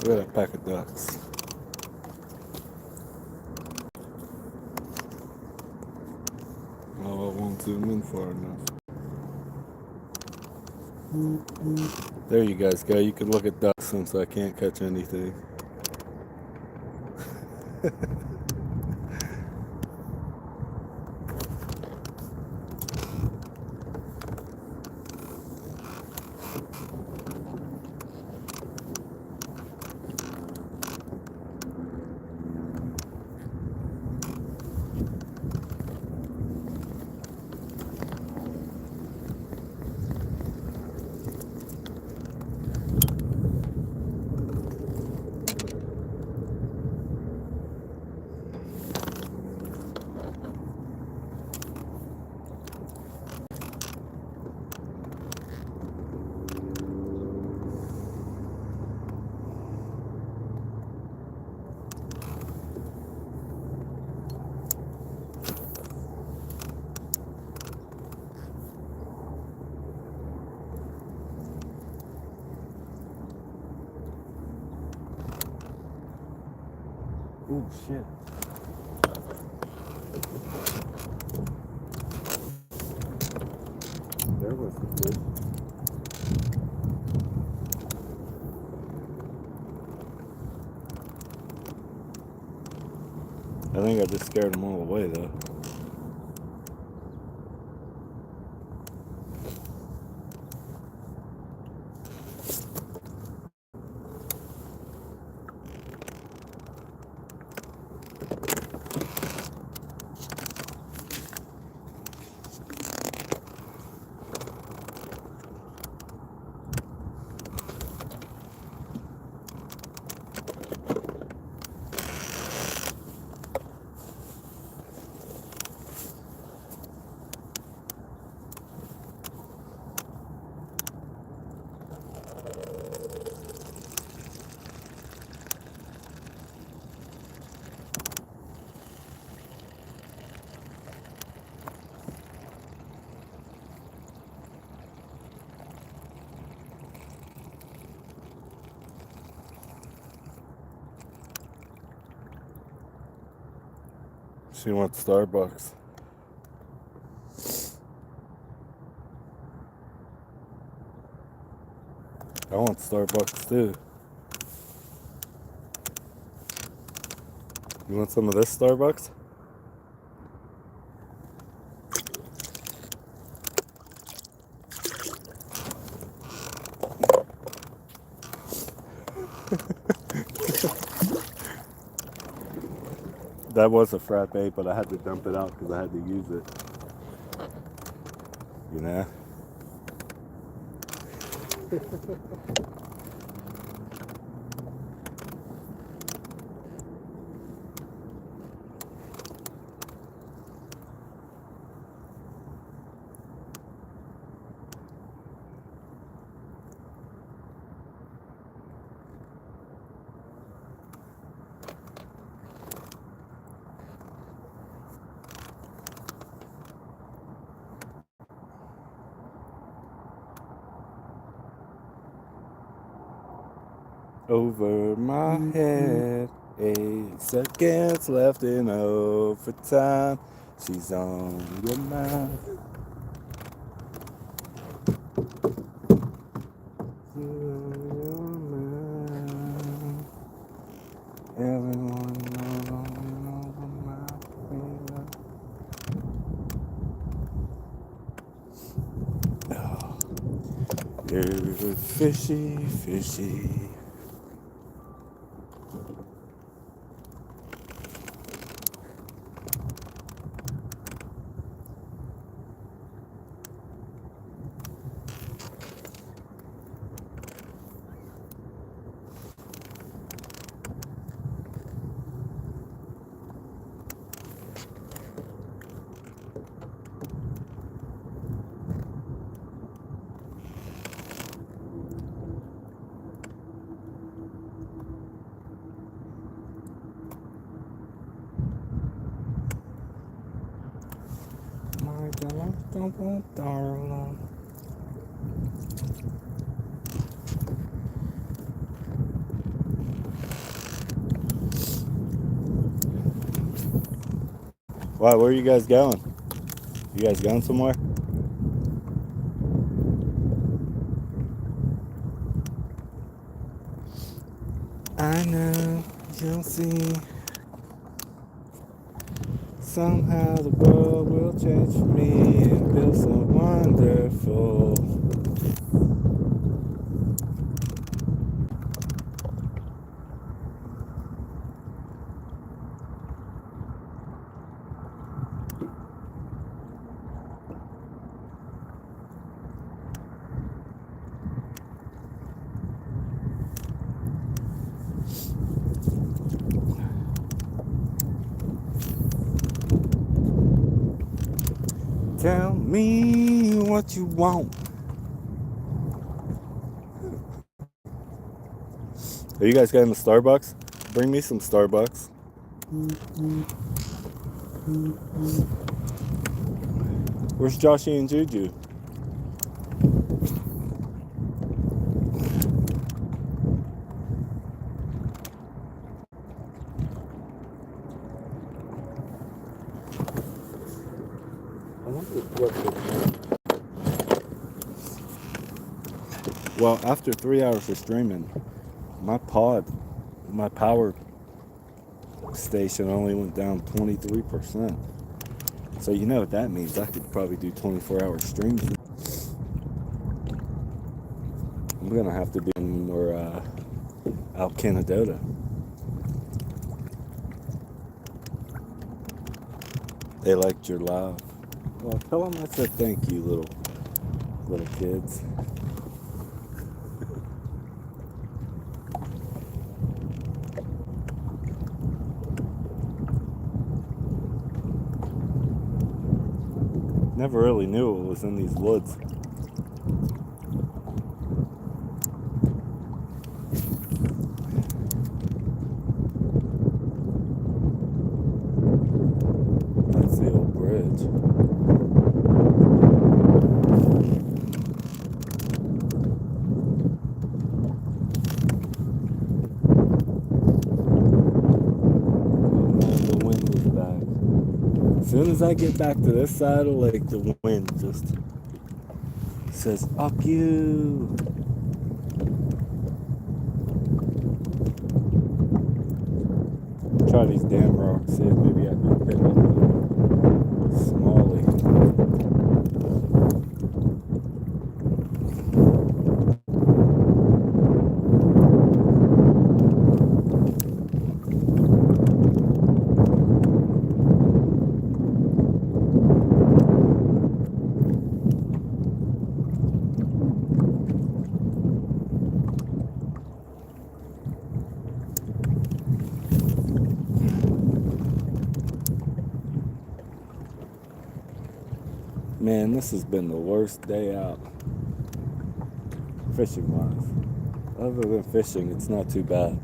We got a pack of ducks. Oh, I won't zoom in far enough. There you guys go. You can look at ducks since I can't catch anything. Oh shit. There was the fish. I think I just scared them all away though. She wants Starbucks. I want Starbucks too. You want some of this Starbucks? That was a frappe, but I had to dump it out because I had to use it. You know? Over my head, 8 seconds left in overtime. She's on your mind. Everyone knows over my head. You're fishy, fishy. My darling. Wow, where are you guys going? You guys going somewhere? I know you'll see. Somehow the world will change for me and feel so wonderful. Tell me what you want. Are you guys going to Starbucks? Bring me some Starbucks. Where's Joshy and Juju? I wonder what the... Well, after 3 hours of streaming, my power station only went down 23%. So you know what that means. I could probably do 24-hour streams. I'm gonna have to be in more out Canadota. They liked your live. Well, tell them I said thank you, little kids. Never really knew it was in these woods. That's the old bridge. Oh man, the wind is back. as I get back to this side of the lake, the wind just says, up you. Try these damn rocks, see if maybe I can pick up a smallie. Man, this has been the worst day out, fishing wise. Other than fishing, it's not too bad.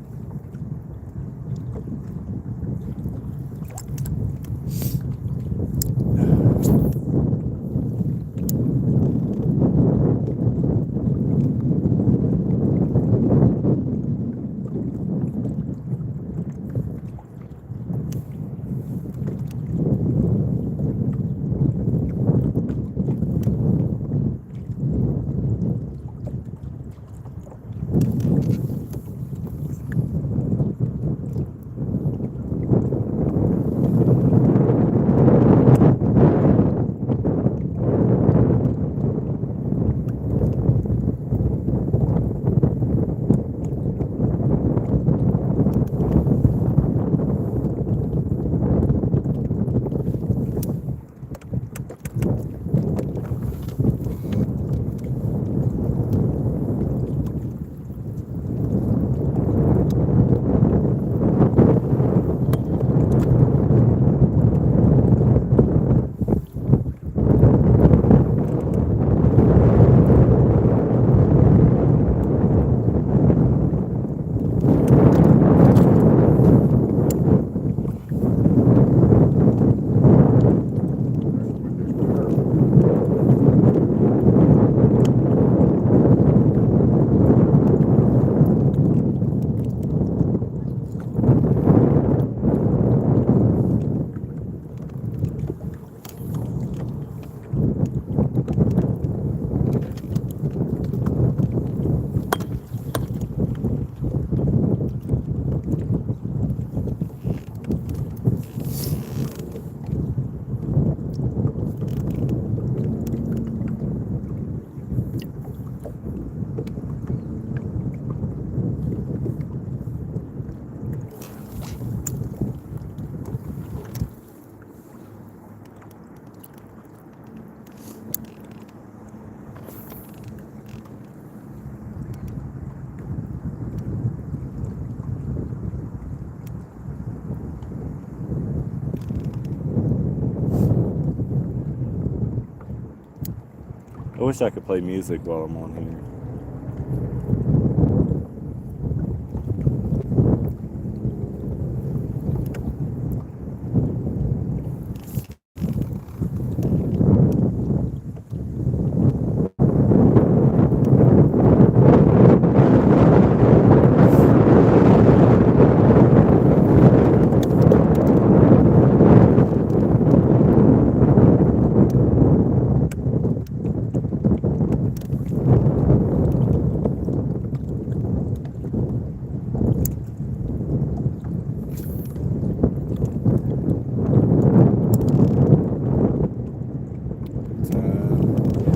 I wish I could play music while I'm on here.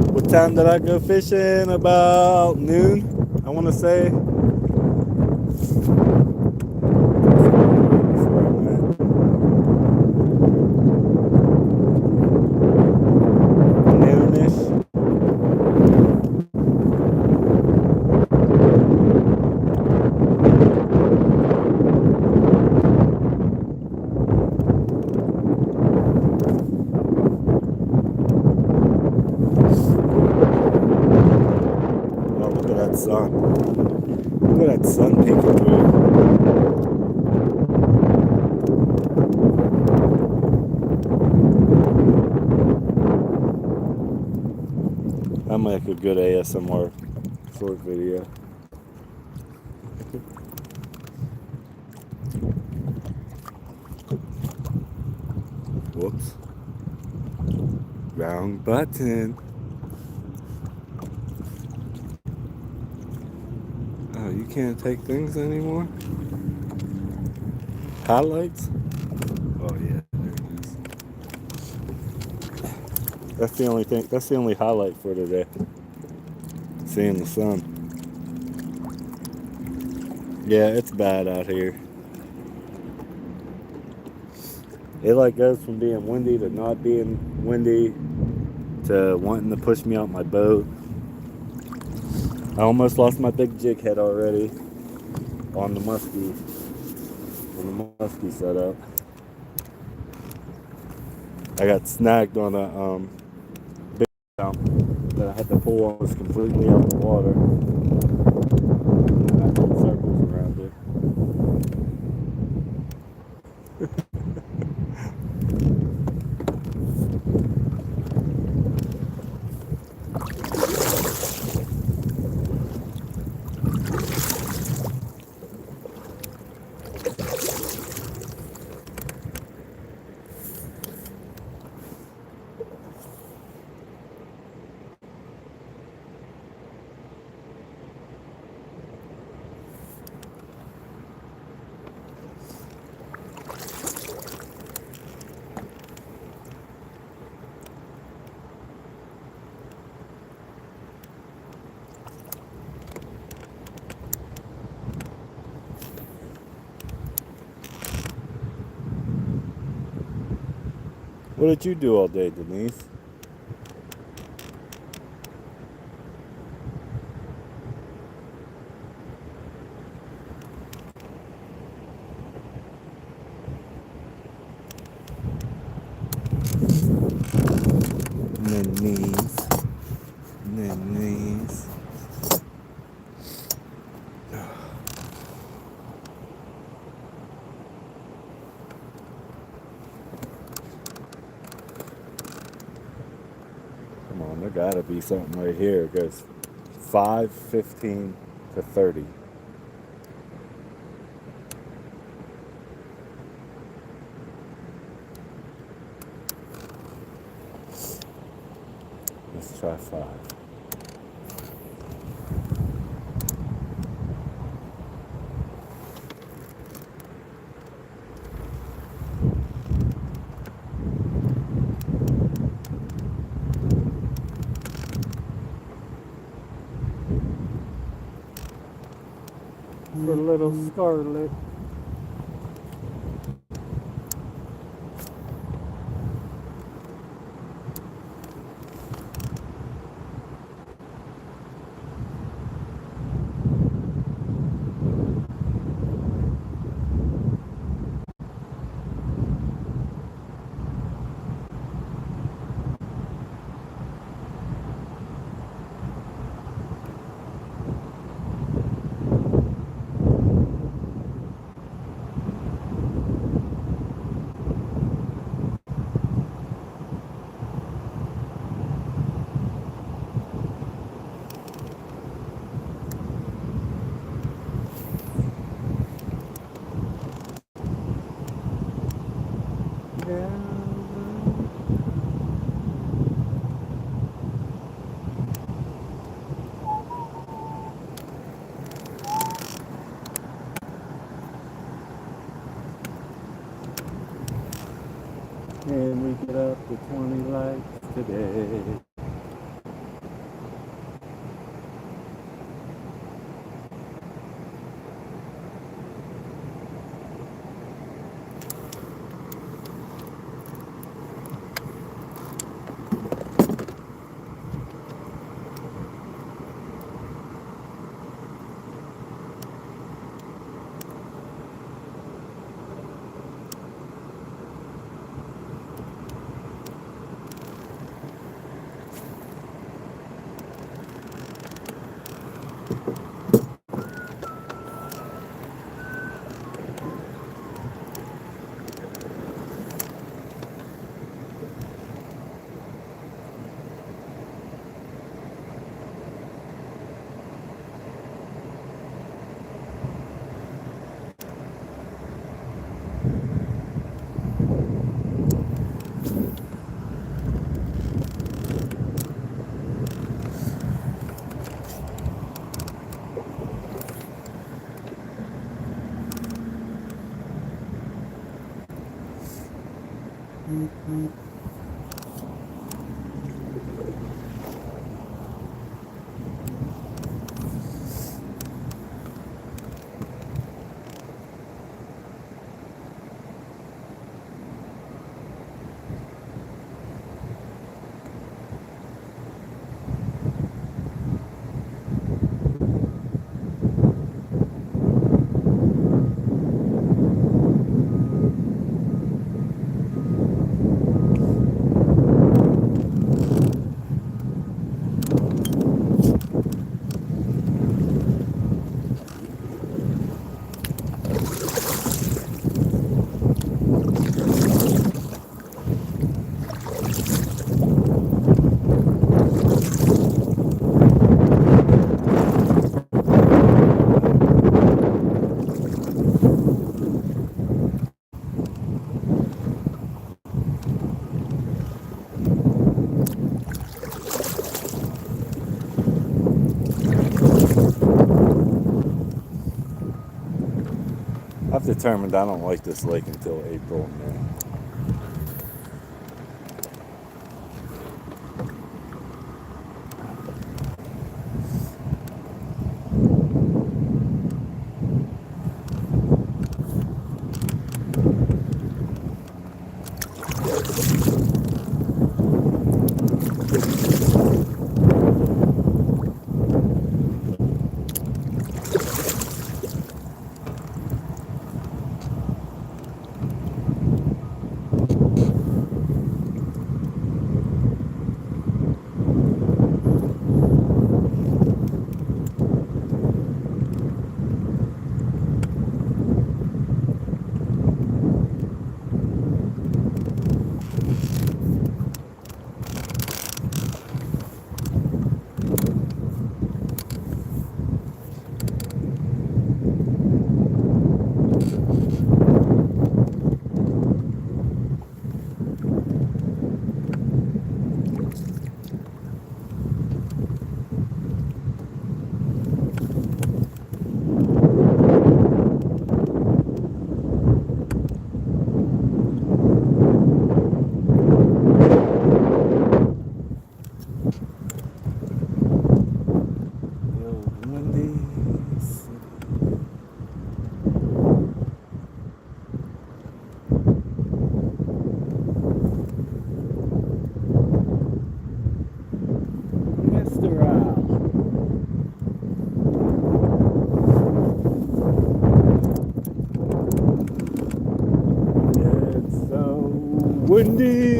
What time did I go fishing? About noon, I want to say. Noonish. Oh, look at that sun. Look at that sun peeking through. That might make a good ASMR short video. Whoops. Wrong button. Oh, you can't take things anymore? Highlights? Oh yeah, there it is. That's the only thing. That's the only highlight for today. Seeing the sun. Yeah, it's bad out here. It like goes from being windy to not being windy to wanting to push me out my boat. I almost lost my big jig head already on the muskie setup. I got snagged on a big jump that I had to pull almost completely out of the water. And I did circles around it. What did you do all day, Denise? Denise. Come on, there gotta be something right here. It goes 5:15 to 30. Let's try 5. For little Scarlet. Can we get up to 20 likes today? I've determined I don't like this lake until April, man. Mr. Owl. It's so windy.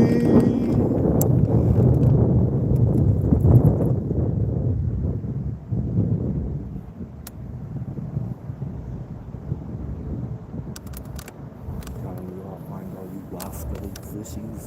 Telling you I'll find all you wascally fishies.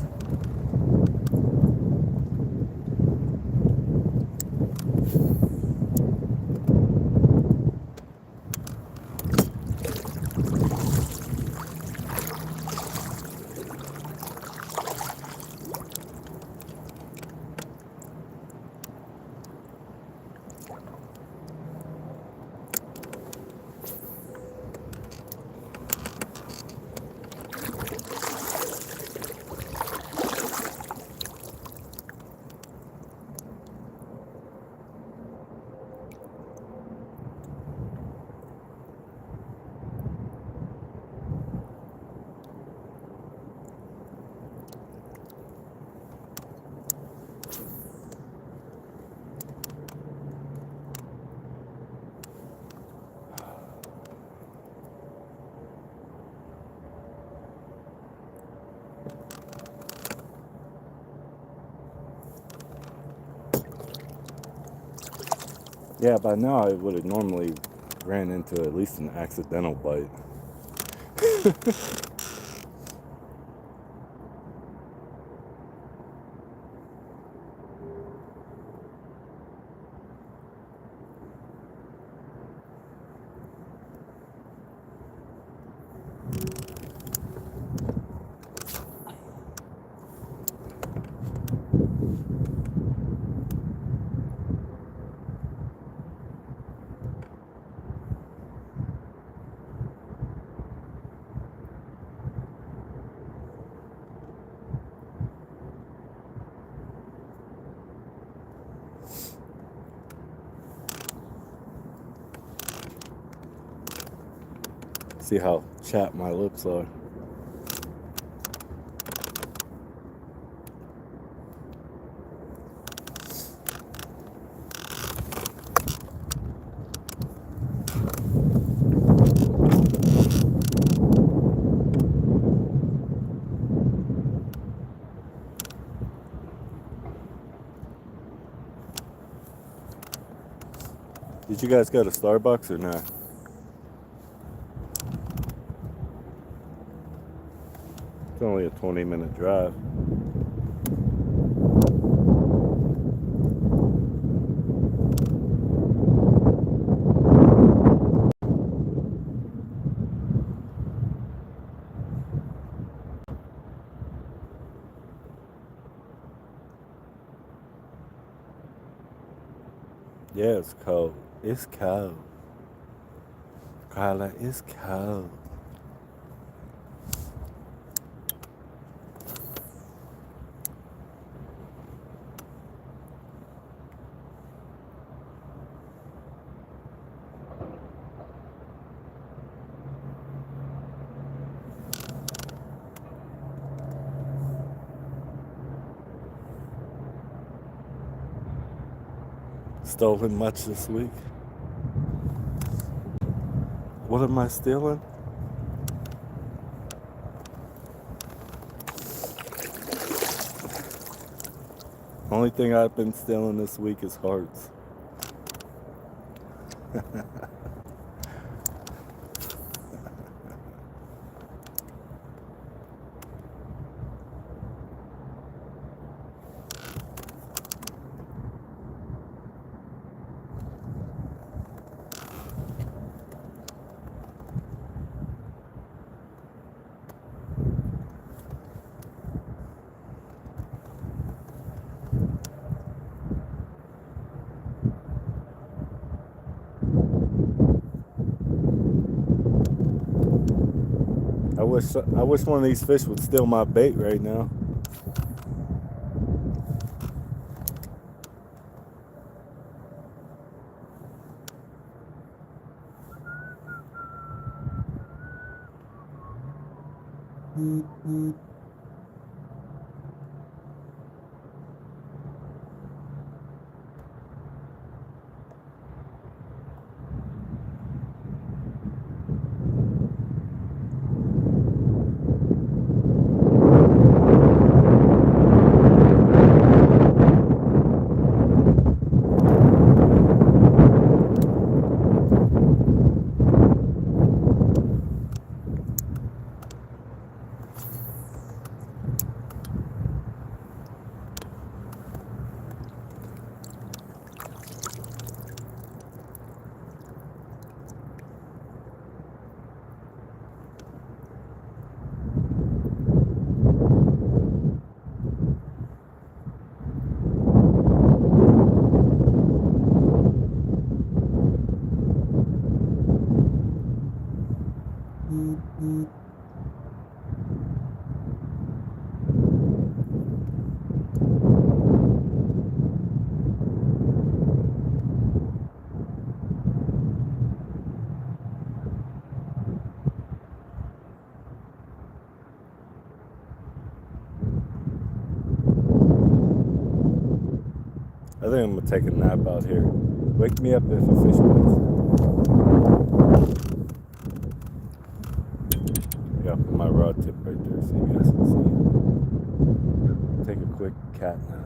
Yeah, by now I would have normally ran into at least an accidental bite. See how chapped my lips are. Did you guys go to Starbucks or not? It's only a 20-minute drive. Yeah, it's cold. It's cold. Carla, it's cold. Stolen much this week? What am I stealing? Only thing I've been stealing this week is hearts. I wish one of these fish would steal my bait right now. I think I'm gonna take a nap out here. Wake me up if a fish bites. I got my rod tip right there so you guys can see. Take a quick cat nap.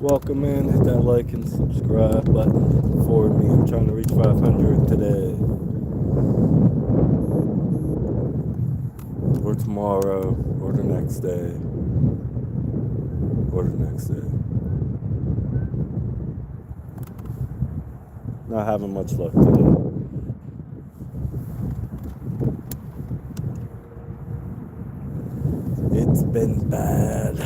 welcome in. Hit that like and subscribe button for me. I'm trying to reach 500 today. Or tomorrow. Or the next day. Or the next day. Not having much luck today. It's been bad.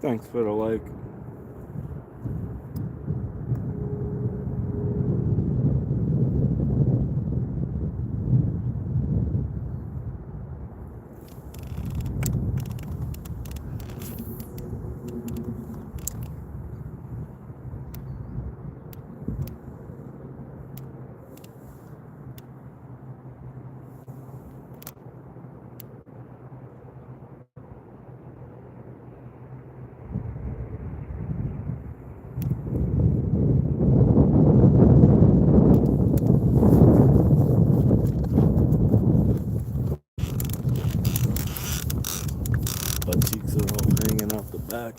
Thanks for the like. Butt cheeks are all hanging out the back.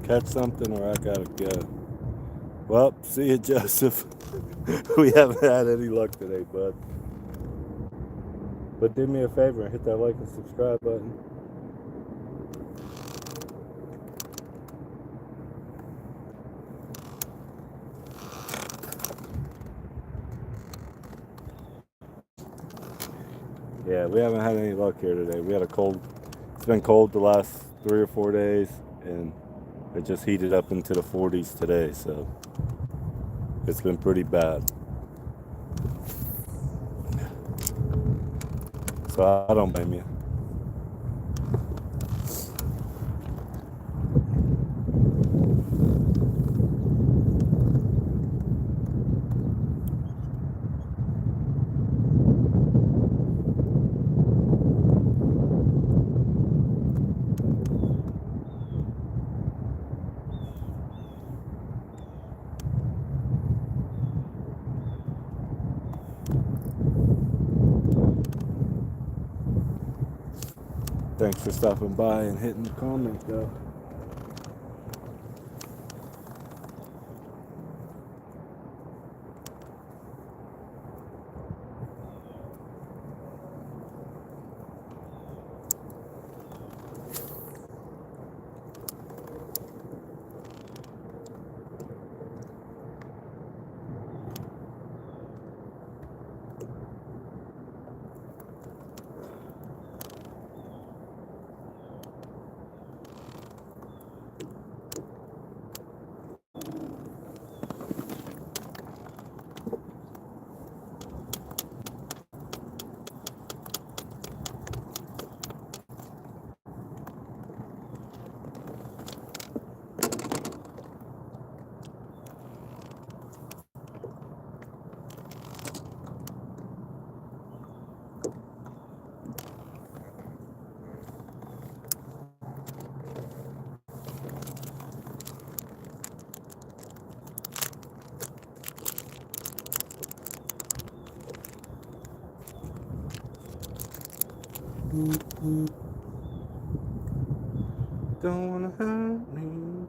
Catch something or I gotta go. Well, see you, Joseph. We haven't had any luck today, bud. But do me a favor and hit that like and subscribe button. Yeah, we haven't had any luck here today. We had it's been cold the last 3 or 4 days, and it just heated up into the 40s today, so It's been pretty bad. So I don't blame you. Thanks for stopping by and hitting the comment though. Don't wanna hurt me.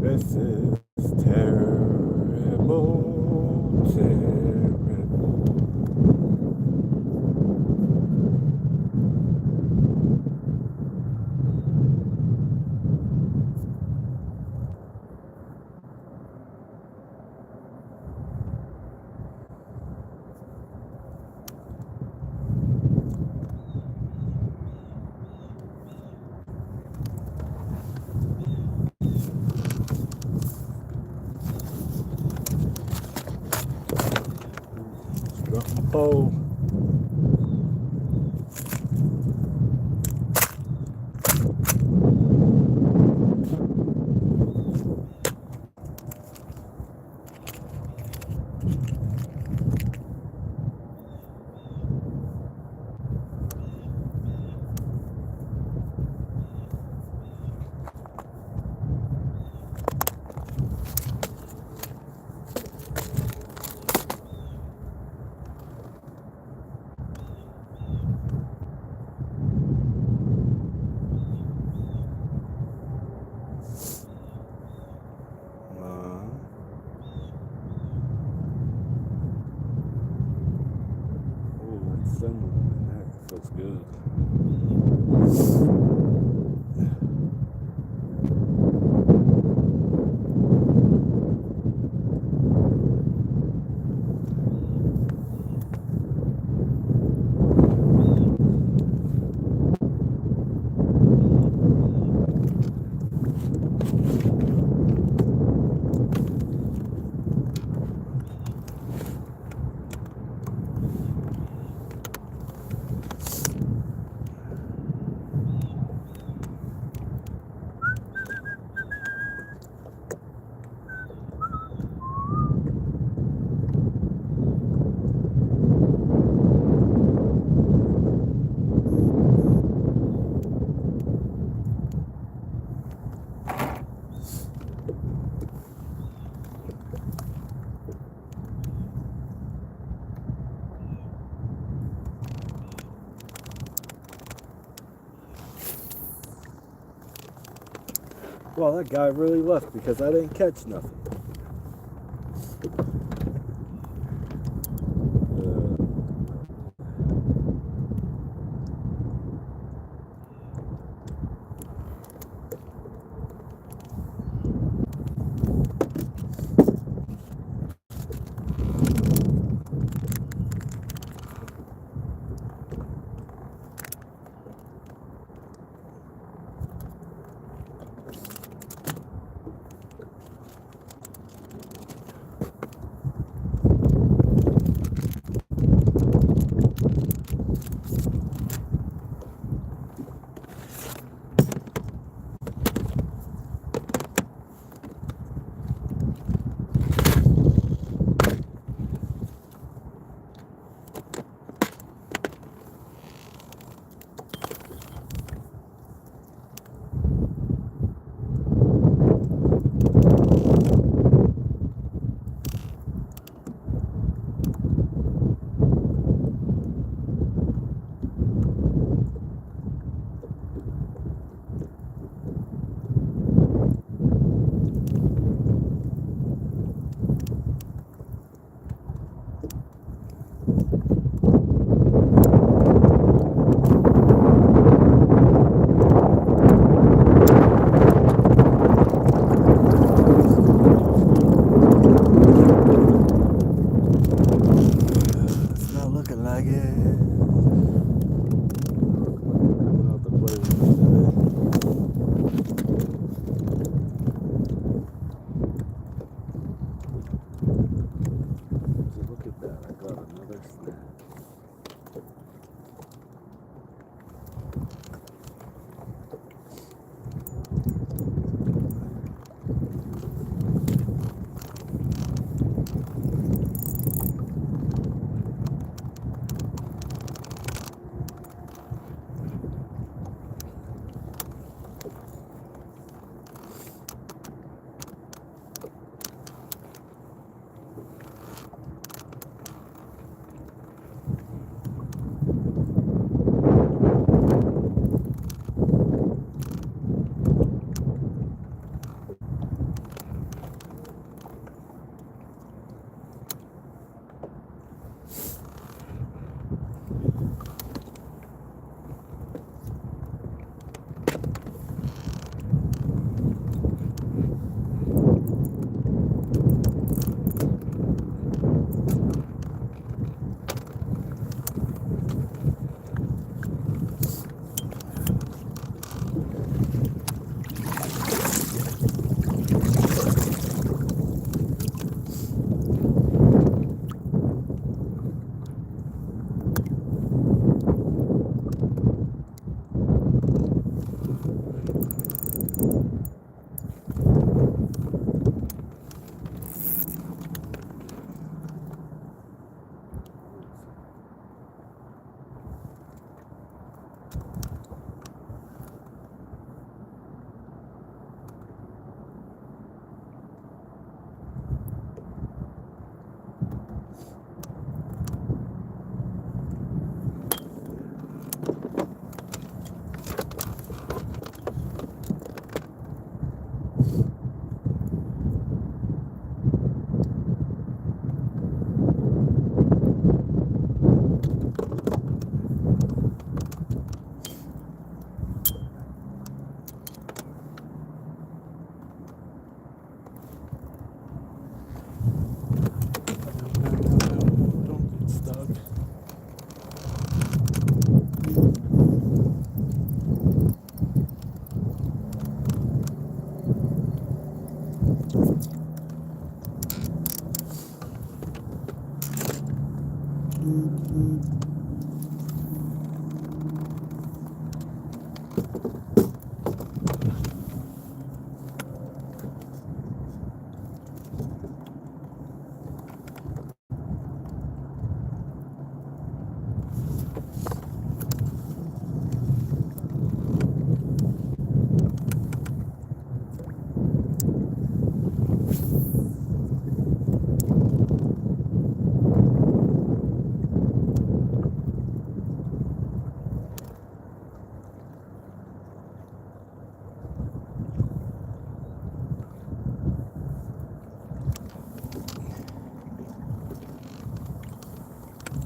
This is terrible, terrible. pole. Oh, that's someone in there. Feels good. Well, that guy really left because I didn't catch nothing.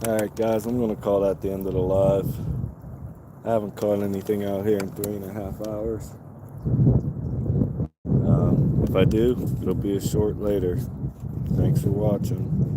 Alright guys, I'm gonna call that the end of the live. I haven't caught anything out here in 3.5 hours. If I do, it'll be a short later. Thanks for watching.